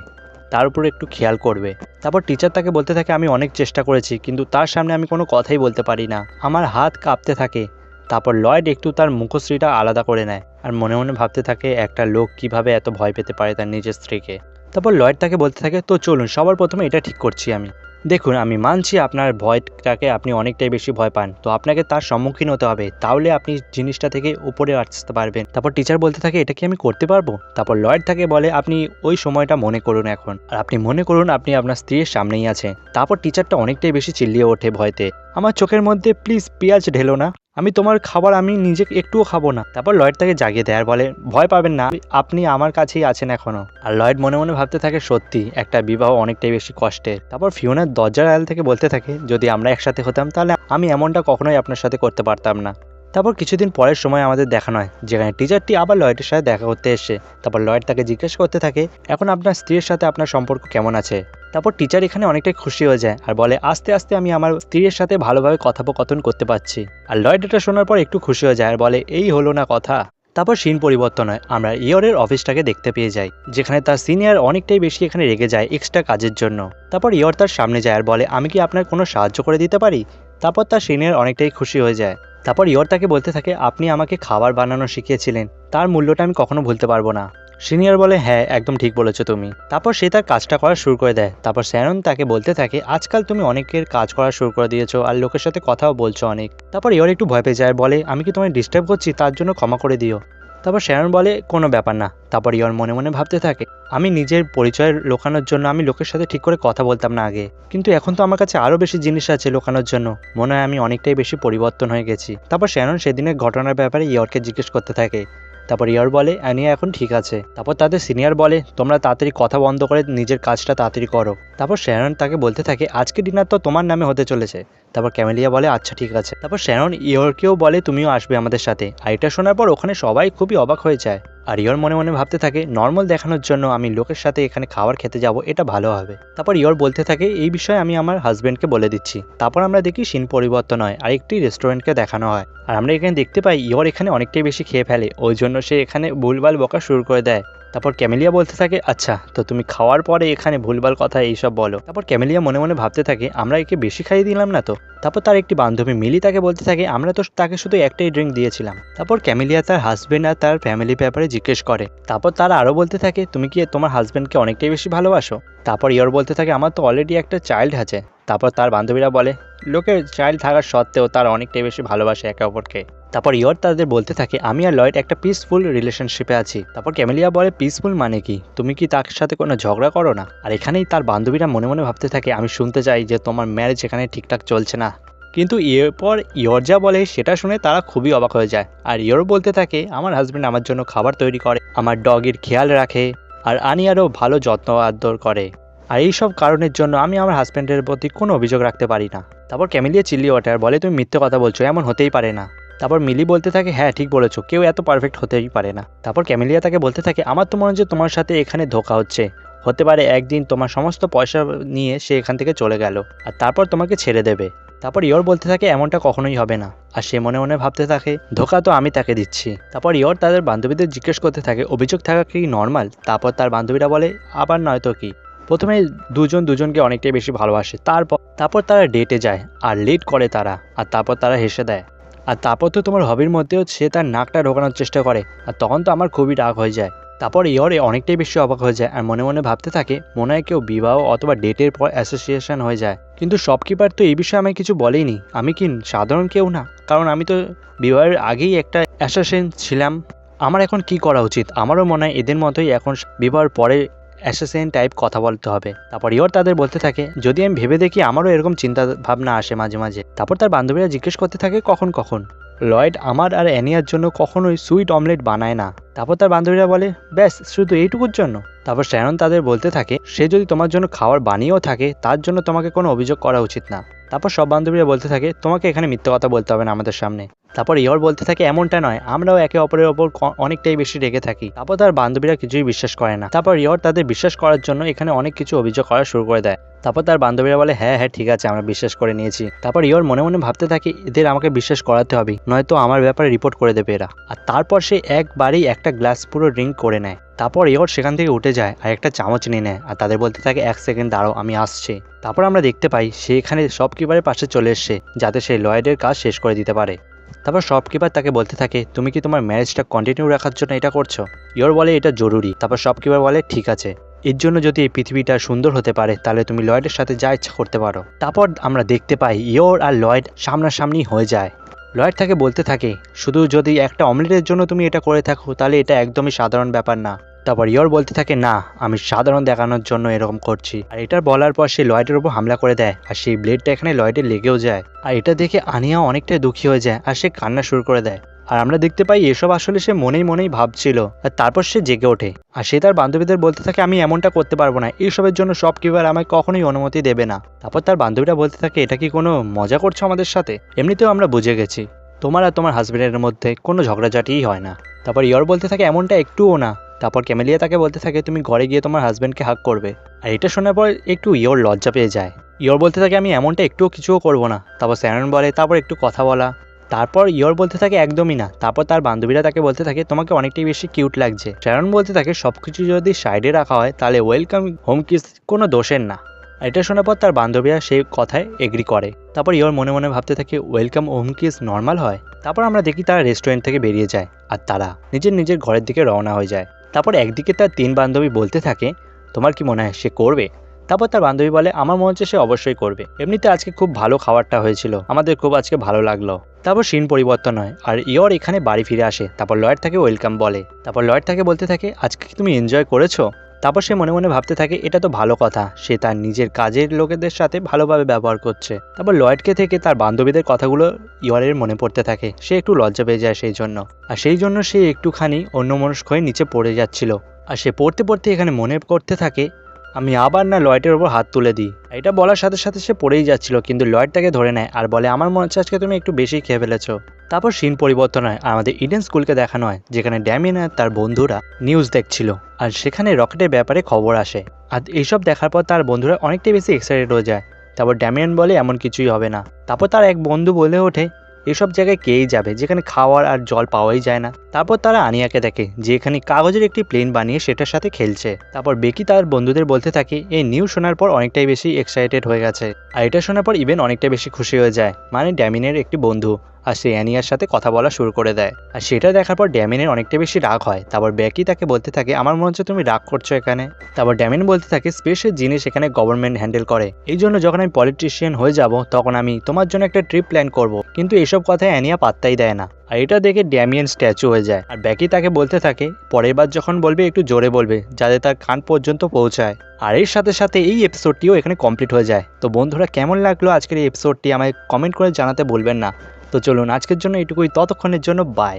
তার উপর একটু খেয়াল করবে। তারপর টিচার তাকে বলতে থাকে আমি অনেক চেষ্টা করেছি কিন্তু তার সামনে আমি কোনো কথাই বলতে পারি না, আমার হাত কাঁপতে থাকে। তারপর লয়েড একটু তার মুখশ্রীটা আলাদা করে নেয় আর মনে মনে ভাবতে থাকে একটা লোক কিভাবে এত ভয় পেতে পারে তার নিজের স্ত্রীকে। তারপর লয়েড তাকে বলতে থাকে তো চলুন সবার প্রথমে এটা ঠিক করছি আমি, দেখুন আমি মানছি আপনার ভয়টাকে আপনি অনেকটাই বেশি ভয় পান, তো আপনাকে তার সম্মুখীন হতে হবে, তাহলে আপনি জিনিসটা থেকে উপরে আসতে পারবেন। তারপর টিচার বলতে থাকে এটা কি আমি করতে পারবো? তারপর লয়েড তাকে বলে আপনি ওই সময়টা মনে করুন এখন, আর আপনি মনে করুন আপনি আপনার স্ত্রীর সামনেই আছে। তারপর টিচারটা অনেকটাই বেশি চিল্লিয়ে ওঠে ভয়তে, আমার চোখের মধ্যে প্লিজ পেঁয়াজ ঢেলো না, আমি তোমার খাবার আমি নিজে একটুও খাবো না। তারপর লয়েড তাকে জাগিয়ে দেয় আর বলে ভয় পাবেন না, আপনি আমার কাছেই আছেন এখনো। আর লয়েড মনে মনে ভাবতে থাকে সত্যি একটা বিবাহ অনেকটাই বেশি কষ্টের। তারপর ফিওনার দরজার আড়াল থেকে বলতে থাকে যদি আমরা একসাথে হতাম তাহলে আমি এমনটা কখনোই আপনার সাথে করতে পারতাম না। তারপর কিছুদিন পরের সময় আমাদের দেখানো হয় যেখানে টিচারটি আবার লয়েডের সাথে দেখা করতে এসে। তারপর লয়েড তাকে জিজ্ঞেস করতে থাকে এখন আপনার স্ত্রীর সাথে আপনার সম্পর্ক কেমন আছে। তারপর টিচার এখানে অনেকটাই খুশি হয়ে যায় আর বলে আস্তে আস্তে আমি আমার স্ত্রীর সাথে ভালোভাবে কথোপকথন করতে পারছি। আর লয়েড এটা শোনার পর একটু খুশি হয়ে যায় আর বলে এই হলো না কথা। তারপর সিন পরিবর্তন হয়, আমরা ইয়রের অফিসটাকে দেখতে পেয়ে যাই যেখানে তার সিনিয়র অনেকটাই বেশি এখানে রেগে যায় এক্সট্রা কাজের জন্য। তারপর ইয়র তার সামনে যায় আর বলে আমি কি আপনার কোনো সাহায্য করে দিতে পারি? তারপর তার সিনিয়র অনেকটাই খুশি হয়ে যায়। তারপর ইয়র তাকে বলতে থাকে আপনি আমাকে খাবার বানানো শিখিয়েছিলেন, তার মূল্যটা আমি কখনো ভুলতে পারবো না। সিনিয়র বলে হ্যাঁ একদম ঠিক বলেছো তুমি। তারপর সে তার কাজটা করা শুরু করে দেয়। তারপর শ্যারন তাকে বলতে থাকে আজকাল তুমি অনেকের কাজ করা শুরু করে দিয়েছো আর লোকের সাথে কথাও বলছো অনেক। তারপর ইয়র একটু ভয় পেয়ে যায় আর বলে আমি কি তোমায় ডিস্টার্ব করছি, তার জন্য ক্ষমা করে দিও। তারপর শ্যারন বলে কোনো ব্যাপার না। তারপর ইয়র মনে মনে ভাবতে থাকে আমি নিজের পরিচয় লোকানোর জন্য আমি লোকের সাথে ঠিক করে কথা বলতাম না আগে, কিন্তু এখন তো আমার কাছে আরও বেশি জিনিস আছে লোকানোর জন্য, মনে হয় আমি অনেকটাই বেশি পরিবর্তন হয়ে গেছি। তারপর শ্যারন সেদিনের ঘটনার ব্যাপারে ইয়রকে জিজ্ঞেস করতে থাকে। তারপর ইয়র বলে অ্যানিয়া এখন ঠিক আছে। তারপর তাদের সিনিয়র বলে তোমরা তাড়াতাড়ি কথা বন্ধ করে নিজের কাজটা তাড়াতাড়ি করো। তারপর শ্যারন তাকে বলতে থাকে আজকে ডিনার তো তোমার নামে হতে চলেছে। তারপর ক্যামেলিয়া বলে আচ্ছা ঠিক আছে। তারপর শ্যারন ইয়রকেও বলে তুমিও আসবে আমাদের সাথে। আর এটা শোনার পর ওখানে সবাই খুবই অবাক হয়ে যায়। আর ইয়র মনে মনে ভাবতে থাকে নর্মাল দেখানোর জন্য আমি লোকের সাথে এখানে খাবার খেতে যাব, এটা ভালো হবে। তারপর ইয়র বলতে থাকে এই বিষয়ে আমি আমার হাজব্যান্ডকে বলে দিচ্ছি। তারপর আমরা দেখি সিন পরিবর্তন হয় আর একটি রেস্টুরেন্টকে দেখানো হয়। আর আমরা এখানে দেখতে পাই ইয়র এখানে অনেকটাই বেশি খেয়ে ফেলে, ওই জন্য সে এখানে ভুলভাল বকা শুরু করে দেয়। তারপর ক্যামেলিয়া বলতে থাকে আচ্ছা তো তুমি খাওয়ার পরে এখানে ভুলভাল কথা এইসব বলো। তারপর ক্যামেলিয়া মনে মনে ভাবতে থাকে আমরা একে বেশি খাইয়ে দিলাম না তো। তারপর তার একটি বান্ধবী মিলি তাকে বলতে থাকে আমরা তো তাকে শুধু একটাই ড্রিঙ্ক দিয়েছিলাম। তারপর ক্যামেলিয়া তার হাজবেন্ড আর তার ফ্যামিলির ব্যাপারে জিজ্ঞেস করে। তারপর তারা আরও বলতে থাকে তুমি কি তোমার হাজবেন্ডকে অনেকটাই বেশি ভালোবাসো? তারপর ইয়র বলতে থাকে আমার তো অলরেডি একটা চাইল্ড আছে। তারপর তার বান্ধবীরা বলে লোকের চাইল্ড থাকার সত্ত্বেও তার অনেকটাই বেশি ভালোবাসে একে অপরকে। তারপর ইয়র তাদের বলতে থাকে আমি আর লয়েড একটা পিসফুল রিলেশনশিপে আছি। তারপর ক্যামেলিয়া বলে পিসফুল মানে কি, তুমি কি তার সাথে কোনো ঝগড়া করো না? আর এখানেই তার বান্ধবীরা মনে মনে ভাবতে থাকে আমি শুনতে চাই যে তোমার ম্যারেজ এখানে ঠিকঠাক চলছে না। কিন্তু এরপর ইয়র যা বলে সেটা শুনে তারা খুবই অবাক হয়ে যায়। আর ইয়র বলতে থাকে আমার হাজব্যান্ড আমার জন্য খাবার তৈরি করে, আমার ডগের খেয়াল রাখে আর আনিয়ারও ভালো যত্ন আদর করে, আর এইসব কারণের জন্য আমি আমার হাজব্যান্ডের প্রতি কোনো অভিযোগ রাখতে পারি না। তারপর ক্যামেলিয়া চিল্লিয়ে ওঠে আর বলে তুমি মিথ্যে কথা বলছো, এমন হতেই পারে না। তারপর মিলি বলতে থাকে হ্যাঁ ঠিক বলেছো, কেউ এত পারফেক্ট হতেই পারে না। তারপর ক্যামেলিয়া তাকে বলতে থাকে আমার তো মনে হচ্ছে তোমার সাথে এখানে ধোঁকা হচ্ছে, হতে পারে একদিন তোমার সমস্ত পয়সা নিয়ে সে এখান থেকে চলে গেল আর তারপর তোমাকে ছেড়ে দেবে। তারপর ইয়র বলতে থাকে এমনটা কখনোই হবে না। আর সে মনে মনে ভাবতে থাকে ধোঁকা তো আমি তাকে দিচ্ছি। তারপর ইয়র তাদের বান্ধবীদের জিজ্ঞেস করতে থাকে অভিযোগ থাকা কি নর্মাল? তারপর তার বান্ধবীরা বলে আবার নয়তো কি, প্রথমে দুজন দুজনকে অনেকটাই বেশি ভালোবাসে, তারপর তারা ডেটে যায় আর লেট করে তারা, আর তারপর তারা হেসে দেয়। আর তারপর তো তোমার হবির মধ্যেও সে তার নাকটা ঢোকানোর চেষ্টা করে, আর তখন তো আমার খুবই রাগ হয়ে যায়। তারপর ইয়রে অনেকটাই বেশি অবাক হয়ে যায় আর মনে মনে ভাবতে থাকে মনে হয় কেউ বিবাহ অথবা ডেটের পর অ্যাসোসিয়েশন হয়ে যায়। কিন্তু শপকিপার তো এই বিষয়ে আমায় কিছু বলেইনি, আমি কি সাধারণ কেউ না? কারণ আমি তো বিবাহের আগেই একটা অ্যাসোসিয়েশন ছিলাম। আমার এখন কি করা উচিত? আমারও মনে হয় এদের মতোই এখন বিবাহের পরে অ্যাসোসিয়েশন টাইপ কথা বলতে হবে। তারপর ইয়র তাদের বলতে থাকে যদি আমি ভেবে দেখি আমারও এরকম চিন্তা ভাবনা আসে মাঝে মাঝে। তারপর তার বান্ধবীরা জিজ্ঞেস করতে থাকে কখন কখন লয়েড আমার আর অ্যানিয়ার জন্য কখনোই সুইট অমলেট বানায় না। তারপর তার বান্ধবীরা বলে ব্যাস শুধু এইটুকুর জন্য? তারপর শ্যারন তাদের বলতে থাকে সে যদি তোমার জন্য খাবার বানিয়েও থাকে তার জন্য তোমাকে কোনো অভিযোগ করা উচিত না। তারপর সব বান্ধবীরা বলতে থাকে তোমাকে এখানে মিথ্যে কথা বলতে হবে না আমাদের সামনে। তারপর ইয়র বলতে থাকে এমনটা নয়, আমরাও একে অপরের ওপর অনেকটাই বেশি রেগে থাকি। তারপর তার বান্ধবীরা কিছুই বিশ্বাস করে না। তারপর ইয়র তাদের বিশ্বাস করার জন্য এখানে অনেক কিছু অভিযোগ করা শুরু করে দেয়। তারপর তার বান্ধবীরা বলে হ্যাঁ হ্যাঁ ঠিক আছে, আমরা বিশ্বাস করে নিয়েছি। তারপর ইয়র মনে মনে ভাবতে থাকে এদের আমাকে বিশ্বাস করাতে হবে, নয়তো আমার ব্যাপারে রিপোর্ট করে দেবে এরা। আর তারপর সে একবারেই একটা গ্লাস পুরো ড্রিঙ্ক করে নেয়। তারপর ইয়র সেখান থেকে উঠে যায় আর একটা চামচ নিয়ে নেয় আর তাদের বলতে থাকে 1 সেকেন্ড দাঁড়াও, আমি আসছি। তারপর আমরা দেখতে পাই সে এখানে শপকিপারের পাশে চলে এসছে যাতে সে লয়েডের কাজ শেষ করে দিতে পারে। তারপর শপকিপার তাকে বলতে থাকে তুমি কি তোমার ম্যারেজটা কন্টিনিউ রাখার জন্য এটা করছো? ইয়র বলে এটা জরুরি। তারপর শপকিপার বলে ঠিক আছে, এর জন্য যদি এই পৃথিবীটা সুন্দর হতে পারে তাহলে তুমি লয়েডের সাথে যা ইচ্ছা করতে পারো। তারপর আমরা দেখতে পাই ইয়র আর লয়েড সামনাসামনি হয়ে যায়। লয়েড তাকে বলতে থাকে শুধু যদি একটা অমলেটের জন্য তুমি এটা করে থাকো তাহলে এটা একদমই সাধারণ ব্যাপার না। তারপর ইয়র বলতে থাকে না, আমি সাধারণ দেখানোর জন্য এরকম করছি। আর এটা বলার পর সে লয়েডের উপর হামলা করে দেয় আর সেই ব্লেডটা এখানে লয়েডে লেগেও যায়। আর এটা দেখে আনিয়া অনেকটাই দুঃখী হয়ে যায় আর সে কান্না শুরু করে দেয়। আর আমরা দেখতে পাই এসব আসলে সে মনেই মনেই ভাবছিল। আর তারপর সে জেগে ওঠে আর সে তার বান্ধবীদের বলতে থাকে আমি এমনটা করতে পারবো না, এইসবের জন্য শপকিপার আমায় কখনোই অনুমতি দেবে না। তারপর তার বান্ধবীরা বলতে থাকে এটা কি কোনো মজা করছো আমাদের সাথে? এমনিতেও আমরা বুঝে গেছি তোমার আর তোমার হাজবেন্ডের মধ্যে কোনো ঝগড়াঝাটিই হয় না। তারপর ইয়র বলতে থাকে এমনটা একটুও না। তারপর ক্যামেলিয়া তাকে বলতে থাকে তুমি ঘরে গিয়ে তোমার হাজবেন্ডকে হাগ করবে। আর এটা শোনার পর একটু ইয়র লজ্জা পেয়ে যায়। ইয়র বলতে থাকে আমি এমনটা একটুও কিছুও করবো না। তারপর স্যারন বলে তারপর একটু কথা বলা। তারপর ইয়র বলতে থাকে একদমই না। তারপর তার বান্ধবীরা তাকে বলতে থাকে তোমাকে অনেকটাই বেশি কিউট লাগছে। শ্যারন বলতে থাকে সবকিছু যদি সাইডে রাখা হয় তাহলে ওয়েলকাম হোম কিস কোনো দোষের না। এটা শোনার পর তার বান্ধবীরা সেই কথায় এগ্রি করে। তারপর ইয়র মনে মনে ভাবতে থাকে ওয়েলকাম হোম কিস নর্মাল হয়। তারপর আমরা দেখি তারা রেস্টুরেন্ট থেকে বেরিয়ে যায় আর তারা নিজের নিজের ঘরের দিকে রওনা হয়ে যায়। তারপর একদিকে তার 3 বান্ধবী বলতে থাকে তোমার কি মনে হয় সে করবে? তারপর তার বান্ধবী বলে আমার মনে হচ্ছে সে অবশ্যই করবে, এমনিতে আজকে খুব ভালো খাবারটা হয়েছিল, আমাদের খুব আজকে ভালো লাগলো। তারপর সিন পরিবর্তন হয় আর ইয়র এখানে বাড়ি ফিরে আসে। তারপর লয়েড তাকে ওয়েলকাম বলে। তারপর লয়েড তাকে বলতে থাকে আজকে কি তুমি এনজয় করেছো? তারপর সে মনে মনে ভাবতে থাকে এটা তো ভালো কথা, সে তার নিজের কাজের লোকেদের সাথে ভালোভাবে ব্যবহার করছে। তারপর লয়েডকে থেকে তার বান্ধবীদের কথাগুলো ইয়রের মনে পড়তে থাকে, সে একটু লজ্জা পেয়ে যায় সেই জন্য। আর সেই জন্য সে একটুখানি অন্যমনস্ক হয়ে নিচে পড়ে যাচ্ছিল। আর সে পড়তে পড়তে এখানে মনে করতে থাকে আমি আবার না লয়েডের ওপর হাত তুলে দিই। এটা বলার সাথে সাথে সে পড়েই যাচ্ছিল কিন্তু লয়েড তাকে ধরে নেয় আর বলে আমার মনে হচ্ছে আজকে তুমি একটু বেশি খেয়ে ফেলেছো। তারপর সিন পরিবর্তন হয় আর আমাদের ইডেন স্কুলকে দেখানো হয় যেখানে ড্যামিয়েন আর তার বন্ধুরা নিউজ দেখছিল আর সেখানে রকেটের ব্যাপারে খবর আসে। আর এইসব দেখার পর তার বন্ধুরা অনেকটাই বেশি এক্সাইটেড হয়ে যায়। তারপর ড্যামিয়েন বলে এমন কিছুই হবে না। তারপর তার এক বন্ধু বলে ওঠে এসব জায়গায় কেই যাবে যেখানে খাওয়ার আর জল পাওয়াই যায় না। তারপর তারা আনিয়াকে দেখে যে এখানে কাগজের একটি প্লেন বানিয়ে সেটার সাথে খেলছে। তারপর বেকি তার বন্ধুদের বলতে থাকে এই নিউজ শোনার পর অনেকটাই বেশি এক্সাইটেড হয়ে গেছে। আর এটা শোনার পর ইভেন অনেকটাই বেশি খুশি হয়ে যায়, মানে ড্যামিনের একটি বন্ধু। আর সে অ্যানিয়ার সাথে কথা বলা শুরু করে দেয়। আর সেটা দেখার পর ড্যামিনের অনেকটা বেশি রাগ হয়। তারপর বেকি তাকে বলতে থাকে আমার মনে হচ্ছে তুমি রাগ করছো এখানে। তারপর ড্যামিন বলতে থাকে স্পেশাল জিনিস এখানে গভর্নমেন্ট হ্যান্ডেল করে, এই জন্য যখন আমি পলিটিশিয়ান হয়ে যাব তখন আমি তোমার জন্য একটা ট্রিপ প্ল্যান করব। কিন্তু এসব কথায় অ্যানিয়া পাত্তাই দেয় না। আর এটা দেখে ড্যামিয়েন স্ট্যাচু হয়ে যায়। আর বেকি তাকে বলতে থাকে পরের বার যখন বলবে একটু জোরে বলবে যাতে তার কান পর্যন্ত পৌঁছায়। আর এর সাথে সাথে এই এপিসোডটিও এখানে কমপ্লিট হয়ে যায়। তো বন্ধুরা কেমন লাগলো আজকের এই এপিসোডটি আমায় কমেন্ট করে জানাতে বলবেন না। তো চলুন আজকের জন্য এটুকুই, ততক্ষণের জন্য বাই।